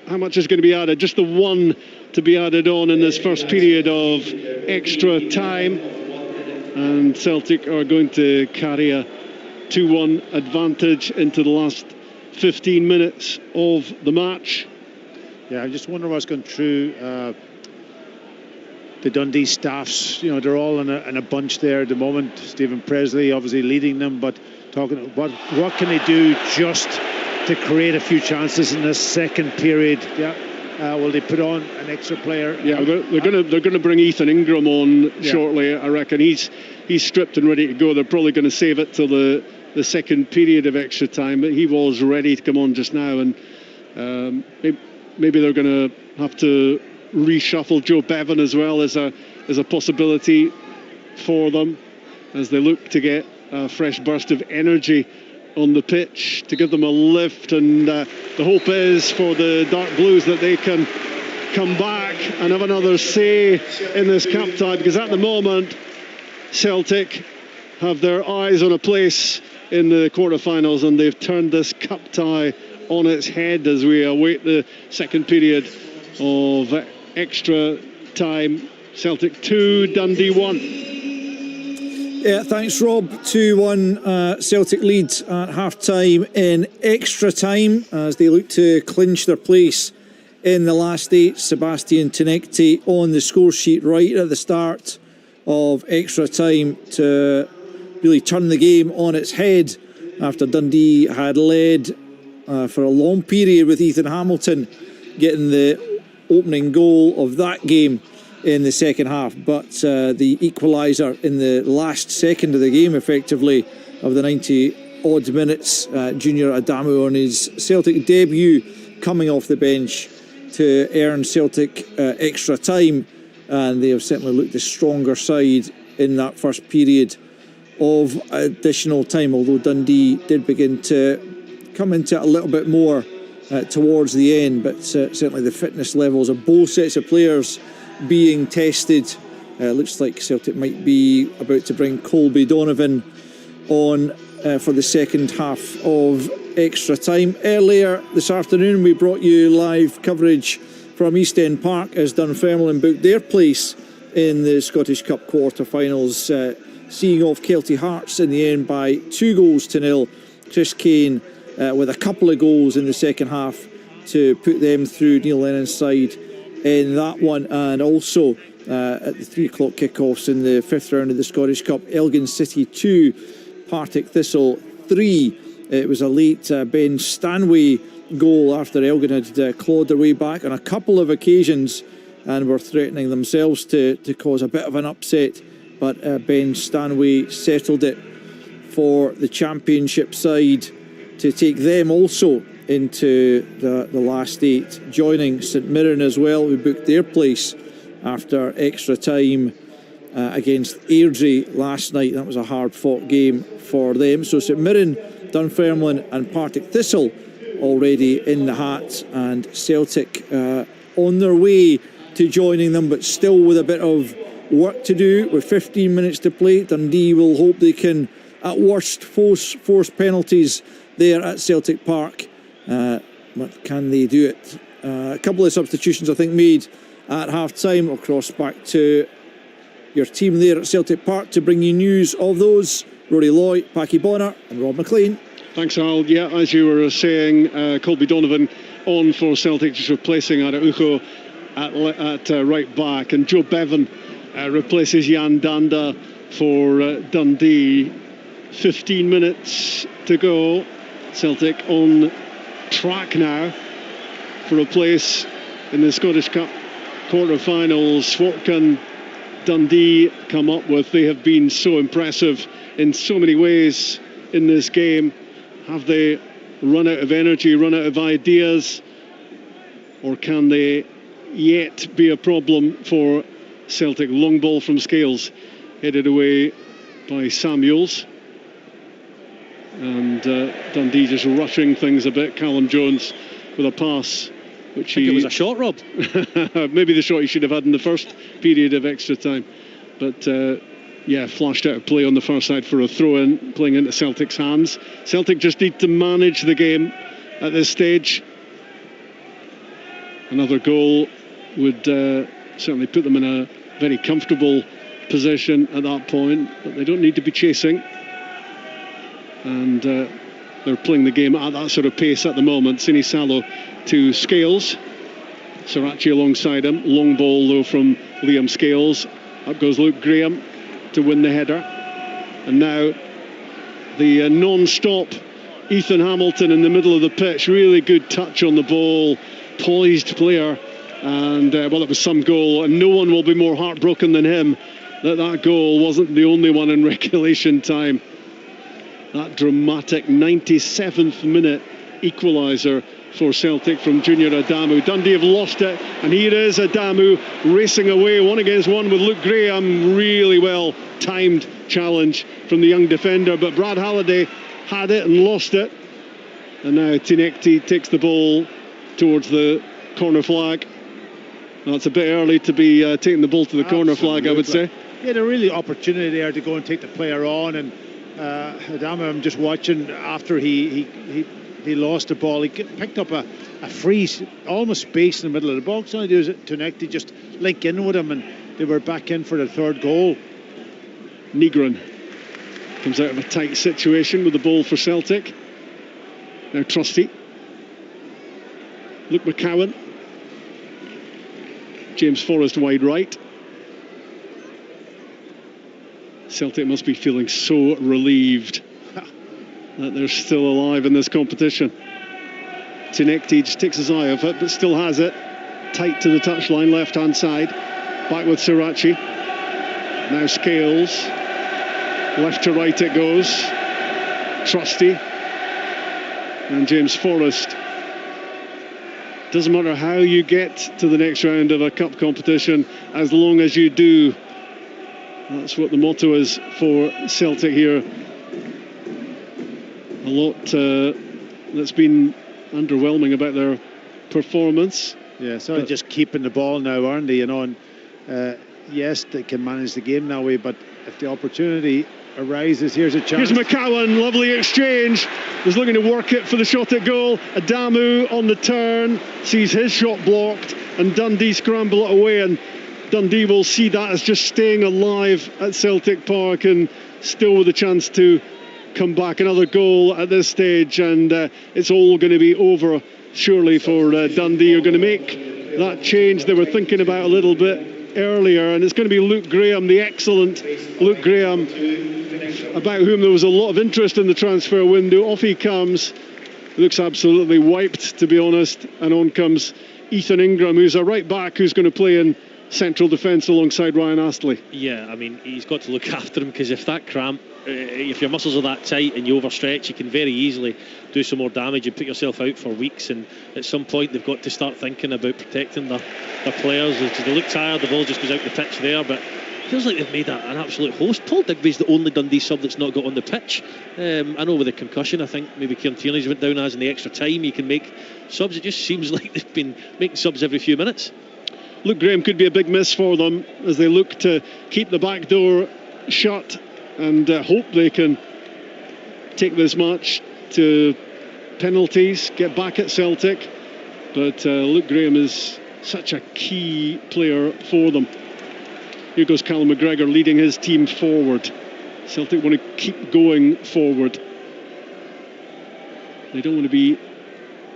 How much is going to be added? Just the one to be added on in this first period of extra time. And Celtic are going to carry a 2-1 advantage into the last 15 minutes of the match. Yeah, I just wonder what's going through the Dundee staffs. You know, they're all in a bunch there at the moment. Stephen Presley obviously leading them, but talking what can they do just to create a few chances in this second period? Will they put on an extra player? Yeah, they're going to bring Ethan Ingram on shortly. I reckon he's stripped and ready to go. They're probably going to save it till the second period of extra time, but he was ready to come on just now, and maybe they're going to have to reshuffle. Joe Bevan as well as a possibility for them as they look to get a fresh burst of energy on the pitch to give them a lift, and the hope is for the Dark Blues that they can come back and have another say in this cup tie, because at the moment Celtic have their eyes on a place in the quarterfinals, and they've turned this cup tie on its head as we await the second period of extra time. Celtic 2, Dundee 1. Yeah, thanks, Rob. 2-1 Celtic lead at half-time in extra time as they look to clinch their place in the last 8. Sebastian Tinekti on the score sheet right at the start of extra time to really turn the game on its head after Dundee had led for a long period, with Ethan Hamilton getting the opening goal of that game in the second half, but the equaliser in the last second of the game, effectively, of the 90 odd minutes, Junior Adamu on his Celtic debut coming off the bench to earn Celtic extra time, and they have certainly looked the stronger side in that first period of additional time, although Dundee did begin to come into it a little bit more towards the end, but certainly the fitness levels of both sets of players being tested. Looks like Celtic might be about to bring Colby Donovan on for the second half of extra time. Earlier this afternoon we brought you live coverage from East End Park as Dunfermline booked their place in the Scottish Cup quarter-finals, seeing off Kelty Hearts in the end by 2-0. Chris Kane with a couple of goals in the second half to put them through Neil Lennon's side in that one, and also at the 3 o'clock kickoffs in the fifth round of the Scottish Cup, Elgin City 2, Partick Thistle 3. It was a late Ben Stanway goal after Elgin had clawed their way back on a couple of occasions and were threatening themselves to cause a bit of an upset, but Ben Stanway settled it for the championship side to take them also into the last 8, joining St Mirren as well, who booked their place after extra time against Airdrie last night. That was a hard-fought game for them. So St Mirren, Dunfermline and Partick Thistle already in the hat, and Celtic on their way to joining them, but still with a bit of work to do. With 15 minutes to play, Dundee will hope they can, at worst, force penalties there at Celtic Park. But can they do it? A couple of substitutions, I think, made at half-time. We'll cross back to your team there at Celtic Park to bring you news of those. Rory Loy, Packie Bonner and Rob McLean. Thanks, Al. Yeah, as you were saying, Colby Donovan on for Celtic, just replacing Araujo at right back, and Joe Bevan replaces Jan Danda for Dundee. 15 minutes to go. Celtic on track now for a place in the Scottish Cup quarter-finals. What can Dundee come up with? They have been so impressive in so many ways in this game. Have they run out of energy, run out of ideas, or can they yet be a problem for Celtic? Long ball from Scales, headed away by Samuels, and Dundee just rushing things a bit. Callum Jones with a pass, which I think it was a shot, Rob. maybe the shot he should have had in the first period of extra time, but flashed out of play on the far side for a throw-in, playing into Celtic's hands. Celtic just need to manage the game at this stage. Another goal would certainly put them in a very comfortable position at that point, but they don't need to be chasing, and they're playing the game at that sort of pace at the moment. Sinisalo to Scales, Sirachi alongside him. Long ball though from Liam Scales. Up goes Luke Graham to win the header, and now the non-stop Ethan Hamilton in the middle of the pitch. Really good touch on the ball, poised player, and it was some goal, and no one will be more heartbroken than him that goal wasn't the only one in regulation time. That dramatic 97th minute equaliser for Celtic from Junior Adamu. Dundee have lost it, and here is Adamu racing away, 1-against-1 with Luke Graham. Really well timed challenge from the young defender, but Brad Halliday had it and lost it, and now Tinekti takes the ball towards the corner flag. That's a bit early to be taking the ball to the corner flag, I would say. He had a really opportunity there to go and take the player on, and Adamu, I'm just watching after he lost the ball. He picked up a free, almost space in the middle of the box. All he did was Tinekti just link in with him, and they were back in for the third goal. Negron comes out of a tight situation with the ball for Celtic. Now Trusty, Luke McCowan, James Forrest wide right. Celtic must be feeling so relieved that they're still alive in this competition. Tinekti just takes his eye off it, but still has it. Tight to the touchline, left-hand side. Back with Sirachi. Now Scales. Left to right it goes. Trusty. And James Forrest. Doesn't matter how you get to the next round of a cup competition, as long as you do. That's what the motto is for Celtic here. A lot that's been underwhelming about their performance. Yeah, so just keeping the ball now, aren't they? And yes, they can manage the game that way, but if the opportunity arises, here's a chance. Here's McCowan, lovely exchange. Was looking to work it for the shot at goal. Adamu on the turn, sees his shot blocked, and Dundee scramble it away, and Dundee will see that as just staying alive at Celtic Park and still with a chance to come back. Another goal at this stage, and it's all going to be over surely for Dundee. Are going to make that change they were thinking about a little bit earlier, and it's going to be Luke Graham, the excellent Luke Graham, about whom there was a lot of interest in the transfer window. Off he comes, looks absolutely wiped, to be honest, and on comes Ethan Ingram, who's a right back who's going to play in central defence alongside Ryan Astley. Yeah, I mean, he's got to look after him, because if that cramp, if your muscles are that tight and you overstretch, you can very easily do some more damage and put yourself out for weeks. And at some point they've got to start thinking about protecting their players. They look tired, the ball just goes out the pitch there, but it feels like they've made an absolute host. Paul Digby's the only Dundee sub that's not got on the pitch. I know with the concussion, I think maybe Kieran Tierney's went down as in the extra time you can make subs. It just seems like they've been making subs every few minutes. Luke Graham could be a big miss for them as they look to keep the back door shut and hope they can take this match to penalties, get back at Celtic. But Luke Graham is such a key player for them. Here goes Callum McGregor leading his team forward. Celtic want to keep going forward. They don't want to be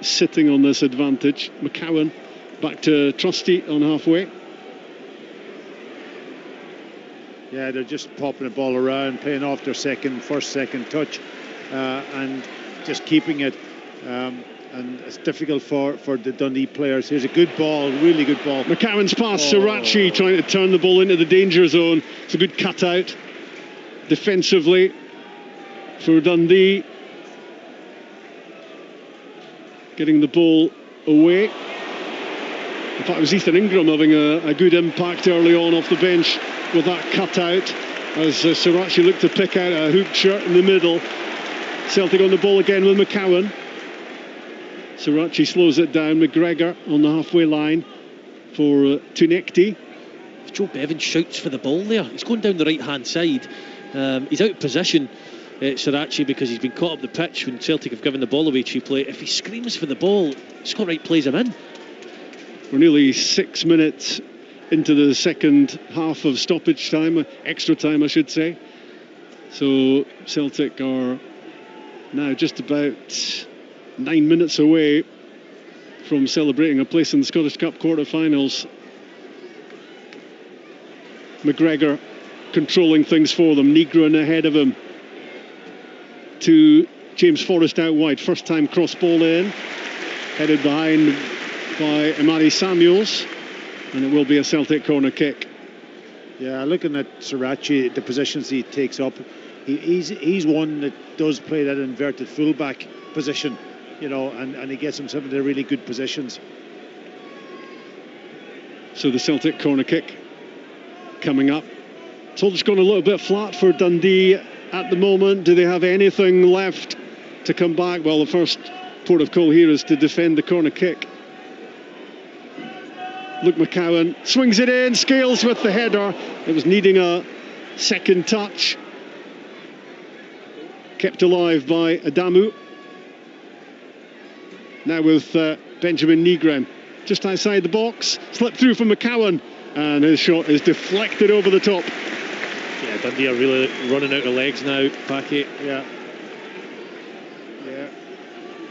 sitting on this advantage. McCowan back to Trusty on halfway. Yeah, they're just popping the ball around, playing off their first, second touch, and just keeping it. And it's difficult for the Dundee players. Here's a good ball, really good ball. McCowan's pass, Sirachi trying to turn the ball into the danger zone. It's a good cutout defensively. for Dundee. Getting the ball away. In fact, it was Ethan Ingram having a good impact early on off the bench with that cutout as Sirachi looked to pick out a hoop shot in the middle. Celtic on the ball again with McCowan. Sirachi slows it down. McGregor on the halfway line for Tunekti. If Joe Bevan shouts for the ball there, he's going down the right hand side. He's out of position, Sirachi, because he's been caught up the pitch when Celtic have given the ball away to play. If he screams for the ball, Scott Wright plays him in. We're nearly 6 minutes into the second half of stoppage time, extra time I should say. So Celtic are now just about 9 minutes away from celebrating a place in the Scottish Cup quarter-finals. McGregor controlling things for them. Negron ahead of him to James Forrest out wide. First time cross ball in, headed behind by Imari Samuels, and it will be a Celtic corner kick. Yeah, looking at Sirachi, the positions he takes up, he's one that does play that inverted fullback position, you know, and he gets himself into really good positions. So the Celtic corner kick coming up. It's all just gone a little bit flat for Dundee at the moment. Do they have anything left to come back? Well, the first port of call here is to defend the corner kick. Luke McCowan swings it in, Scales with the header. It was needing a second touch. Kept alive by Adamu. Now with Benjamin Negren just outside the box. Slipped through from McCowan, and his shot is deflected over the top. Yeah, Dundee are really running out of legs now, Packy. Yeah.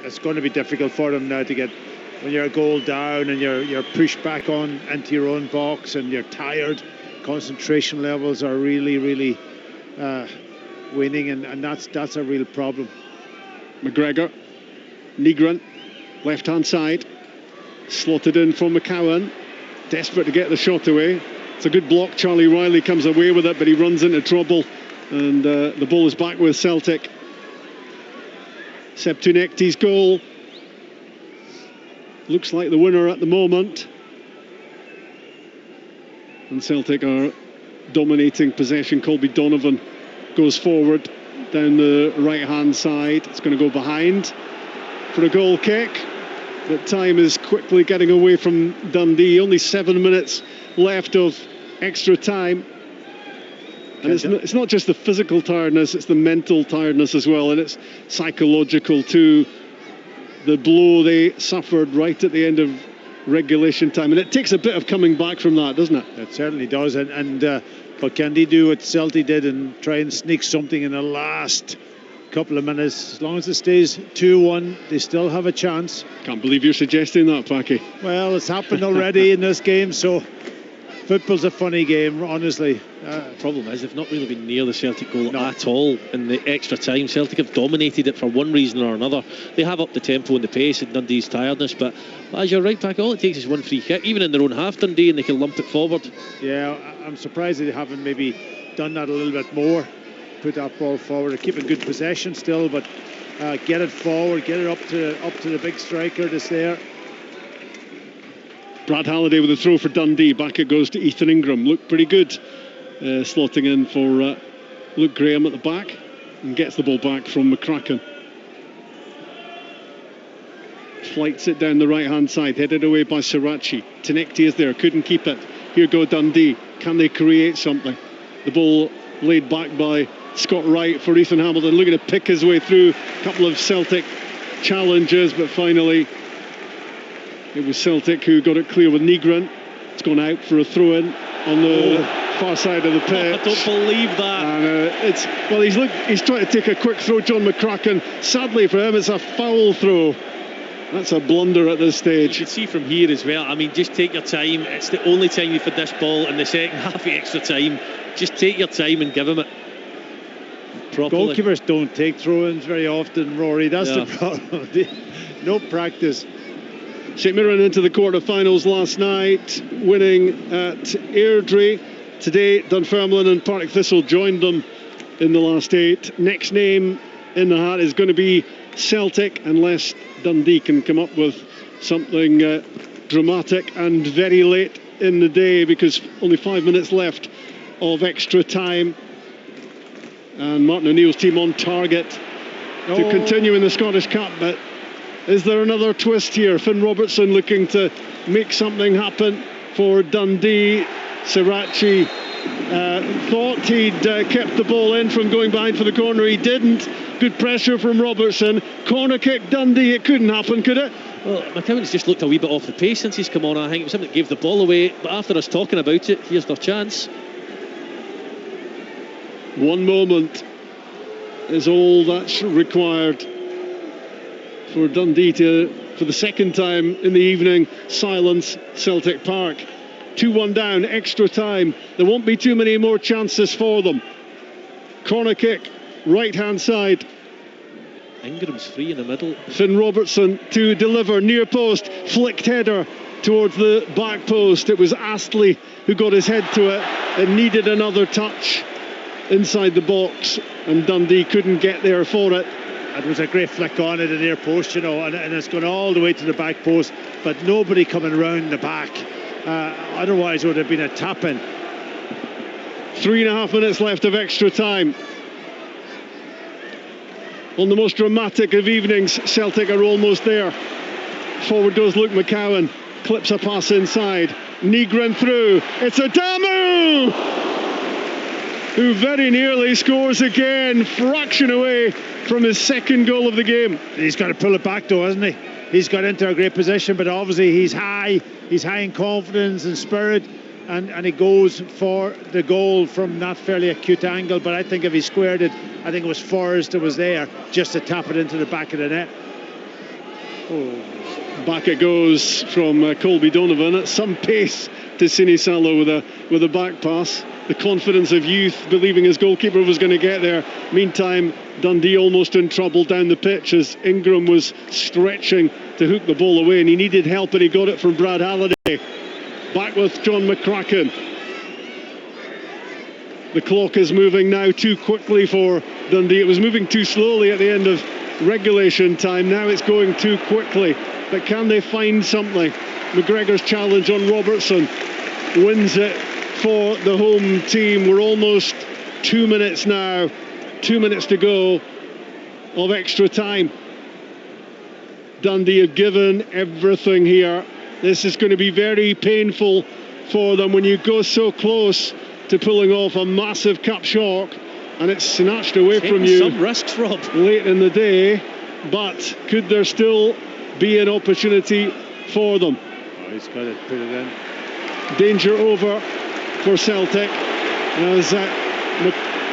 It's going to be difficult for them now to get, when you're a goal down and you're pushed back on into your own box and you're tired. Concentration levels are really waning, and that's a real problem. McGregor, Negron, left hand side, slotted in from McCowan, desperate to get the shot away. It's a good block. Charlie Riley comes away with it, but he runs into trouble, and the ball is back with Celtic. Seb Tunekti's goal looks like the winner at the moment, and Celtic are dominating possession. Colby Donovan goes forward down the right hand side. It's going to go behind for a goal kick, but time is quickly getting away from Dundee. Only 7 minutes left of extra time, and it's not just the physical tiredness, it's the mental tiredness as well, and it's psychological too. The blow they suffered right at the end of regulation time, and it takes a bit of coming back from that, doesn't it? It certainly does, and but can they do what Celtic did and try and sneak something in the last couple of minutes? As long as it stays 2-1, they still have a chance. Can't believe you're suggesting that, Packy. Well, it's happened already in this game, so football's a funny game, honestly. The problem is they've not really been near the Celtic goal at all in the extra time. Celtic have dominated it for one reason or another. They have upped the tempo and the pace in Dundee's tiredness, but as you're right, Pack, all it takes is one free kick, even in their own half, Dundee, and they can lump it forward. Yeah, I'm surprised they haven't maybe done that a little bit more. Put that ball forward. They're keeping good possession still, but get it forward, get it up to the big striker that's there. Brad Halliday with a throw for Dundee. Back it goes to Ethan Ingram. Looked pretty good, slotting in for Luke Graham at the back, and gets the ball back from McCracken. Flights it down the right hand side, headed away by Sirachi. Tunekti is there, couldn't keep it. Here go Dundee. Can they create something? The ball laid back by Scott Wright for Ethan Hamilton, looking to pick his way through a couple of Celtic challenges, but finally it was Celtic who got it clear with Negron. It's gone out for a throw-in on the far side of the pitch. I don't believe that. And he's trying to take a quick throw, John McCracken. Sadly for him, it's a foul throw. That's a blunder at this stage. You can see from here as well. I mean, just take your time. It's the only time you've had this ball in the second half of extra time. Just take your time and give him it properly. Goalkeepers don't take throw-ins very often, Rory. That's the problem. No practice. St Mirren into the quarter-finals last night, winning at Airdrie. Today, Dunfermline and Partick Thistle joined them in the last 8. Next name in the hat is going to be Celtic, unless Dundee can come up with something dramatic and very late in the day, because only 5 minutes left of extra time. And Martin O'Neill's team on target to continue in the Scottish Cup. But is there another twist here? Finn Robertson looking to make something happen for Dundee. Sirachi thought he'd kept the ball in from going behind for the corner. He didn't. Good pressure from Robertson. Corner kick, Dundee. It couldn't happen, could it? Well, McCowan's just looked a wee bit off the pace since he's come on. I think it was him that gave the ball away. But after us talking about it, here's their chance. One moment is all that's required for Dundee to, for the second time in the evening, silence Celtic Park. 2-1 down, extra time. There won't be too many more chances for them. Corner kick, right hand side. Ingram's free in the middle. Finn Robertson to deliver, near post, flicked header towards the back post. It was Astley who got his head to it. It needed another touch inside the box, and Dundee couldn't get there for it. It was a great flick on at the near post, you know, and it's gone all the way to the back post, but nobody coming round the back. Otherwise it would have been a tap-in. 3.5 minutes left of extra time. On the most dramatic of evenings, Celtic are almost there. Forward goes Luke McCowan, clips a pass inside. Nygren through. It's Adamu, who very nearly scores again, fraction away from his second goal of the game. He's got to pull it back though, hasn't he? He's got into a great position, but obviously he's high in confidence and spirit, and he goes for the goal from that fairly acute angle. But I think if he squared it, I think it was Forrest that was there just to tap it into the back of the net. Back it goes from Colby Donovan at some pace to Sinisalo with a back pass. The confidence of youth, believing his goalkeeper was going to get there. Meantime, Dundee almost in trouble down the pitch as Ingram was stretching to hook the ball away, and he needed help, and he got it from Brad Halliday. Back with John McCracken. The clock is moving now too quickly for Dundee. It was moving too slowly at the end of regulation time. Now it's going too quickly. But can they find something? McGregor's challenge on Robertson wins it for the home team. We're almost 2 minutes now. 2 minutes to go of extra time. Dundee have given everything here. This is going to be very painful for them when you go so close to pulling off a massive cup shock and it's snatched away from you. Some risks, Rob. Late in the day, but could there still be an opportunity for them? Oh, he's got to put it in. Danger over for Celtic as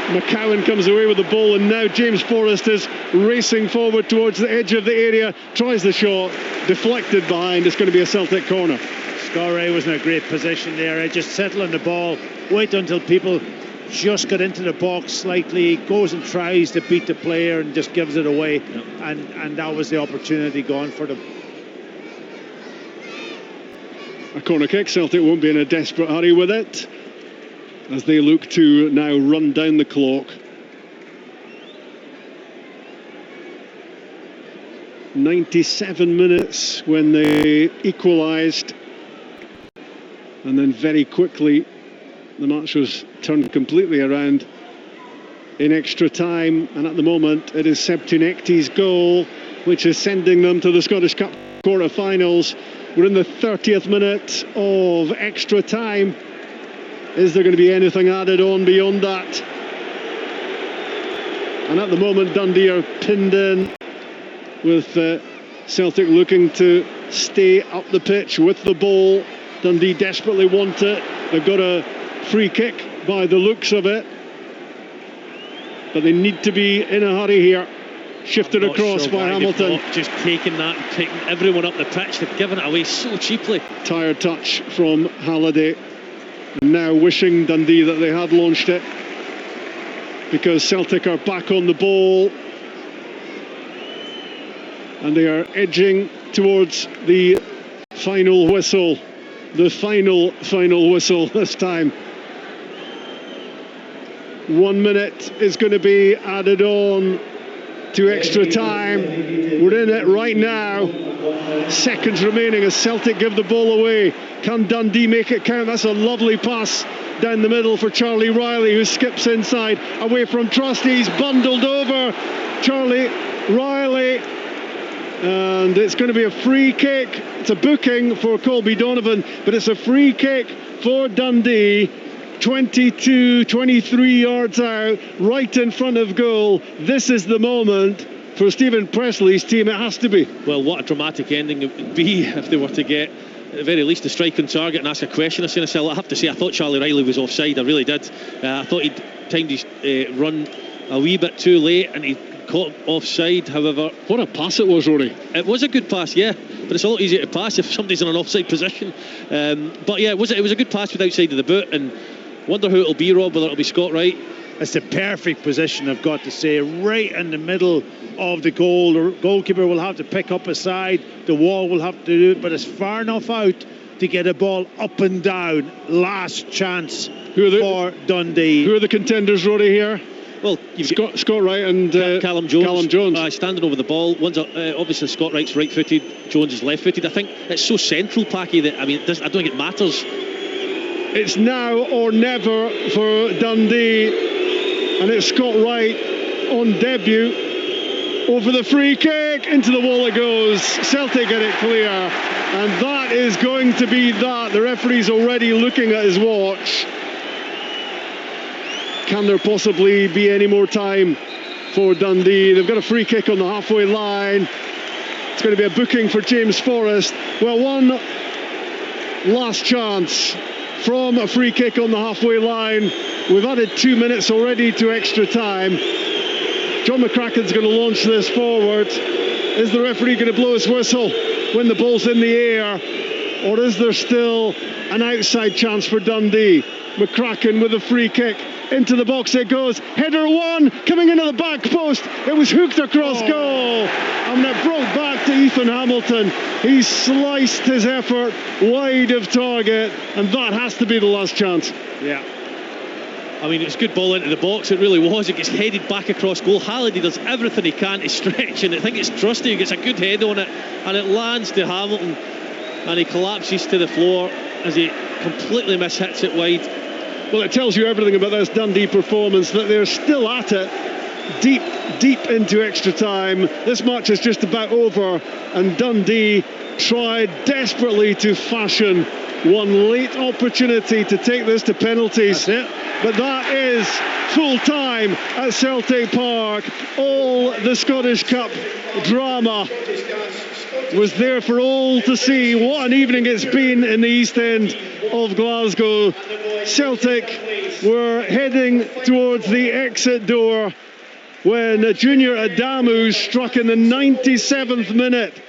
McCowan comes away with the ball, and now James Forrest is racing forward towards the edge of the area, tries the shot, deflected behind. It's going to be a Celtic corner. Scott Ray was in a great position there, just settling the ball, wait until people just got into the box slightly, goes and tries to beat the player and just gives it away. Yep. And that was the opportunity gone for them. A corner kick. Celtic won't be in a desperate hurry with it as they look to now run down the clock. 97 minutes when they equalised, and then very quickly the match was turned completely around in extra time, and at the moment it is Seb Tunekti's goal which is sending them to the Scottish Cup quarter-finals. We're in the 30th minute of extra time. Is there going to be anything added on beyond that? And at the moment Dundee are pinned in, with Celtic looking to stay up the pitch with the ball. Dundee desperately want it. They've got a free kick by the looks of it, but they need to be in a hurry here. Shifted across by Hamilton. Just taking that and picking everyone up the pitch. They've given it away so cheaply. Tired touch from Halliday, and now wishing Dundee that they had launched it, because Celtic are back on the ball and they are edging towards the final whistle. The final whistle this time. 1 minute is going to be added on to extra time. We're in it right now. Seconds remaining as Celtic give the ball away. Can Dundee make it count? That's a lovely pass down the middle for Charlie Riley, who skips inside away from Trusty. He's bundled over Charlie Riley, and it's going to be a free kick. It's a booking for Colby Donovan, but it's a free kick for Dundee. 23 yards out, right in front of goal. This is the moment for Stephen Presley's team. It has to be. Well, what a dramatic ending it would be if they were to get, at the very least, a strike on target and ask a question. I have to say, I thought Charlie Riley was offside. I really did. I thought he'd timed his run a wee bit too late, and he caught offside. However, what a pass it was, Rory. It was a good pass, yeah, but it's a lot easier to pass if somebody's in an offside position. But yeah, it was a good pass with outside of the boot, and wonder who it'll be, Rob, whether it'll be Scott Wright. It's the perfect position, I've got to say, right in the middle of the goal. The goalkeeper will have to pick up a side, the wall will have to do it, but it's far enough out to get a ball up and down. Last chance for Dundee. Who are the contenders, Rory, here? Well, you've Scott Wright and Callum Jones. Standing over the ball. One's obviously Scott Wright's right-footed, Jones is left-footed. I think it's so central, Packy, that I don't think it matters. It's now or never for Dundee, and it's Scott Wright on debut over the free kick. Into the wall it goes. Celtic get it clear, and that is going to be that. The referee's already looking at his watch. Can there possibly be any more time for Dundee? They've got a free kick on the halfway line. It's going to be a booking for James Forrest. Well, one last chance from a free kick on the halfway line. We've added 2 minutes already to extra time. John McCracken's going to launch this forward. Is the referee going to blow his whistle when the ball's in the air, or is there still an outside chance for Dundee? McCracken with a free kick. Into the box it goes. Header one, coming into the back post. It was hooked across goal. And it broke back to Ethan Hamilton. He sliced his effort wide of target, and that has to be the last chance. Yeah. I mean, it's a good ball into the box. It really was. It gets headed back across goal. Halliday does everything he can to stretch, and I think it's Trusty who gets a good head on it, and it lands to Hamilton, and he collapses to the floor as he completely mishits it wide. Well, it tells you everything about this Dundee performance, that they're still at it, deep into extra time. This match is just about over, and Dundee tried desperately to fashion one late opportunity to take this to penalties. That's it. But that is full time at Celtic Park. All the Scottish Cup drama was there for all to see. What an evening it's been in the East End of Glasgow. Celtic were heading towards the exit door when Junior Adamu struck in the 97th minute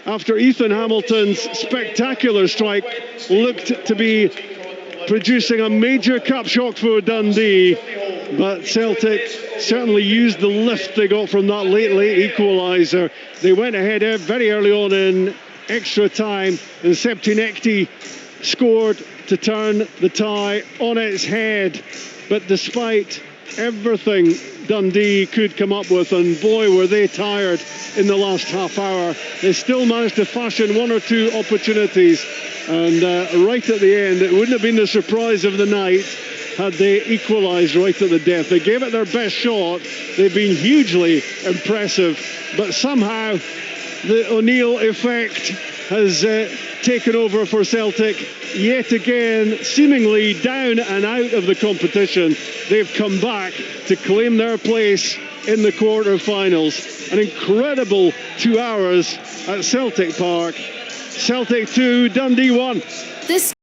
after Ethan Hamilton's spectacular strike looked to be producing a major cup shock for Dundee. But Celtic certainly used the lift they got from that late equaliser. They went ahead very early on in extra time, and Septinekti scored to turn the tie on its head. But despite everything Dundee could come up with, and boy were they tired in the last half hour, they still managed to fashion one or two opportunities, and right at the end it wouldn't have been the surprise of the night had they equalised right at the death. They gave it their best shot. They've been hugely impressive, but somehow the O'Neill effect has taken over for Celtic. Yet again, seemingly down and out of the competition, they've come back to claim their place in the quarter-finals. An incredible 2 hours at Celtic Park. Celtic 2, Dundee 1. This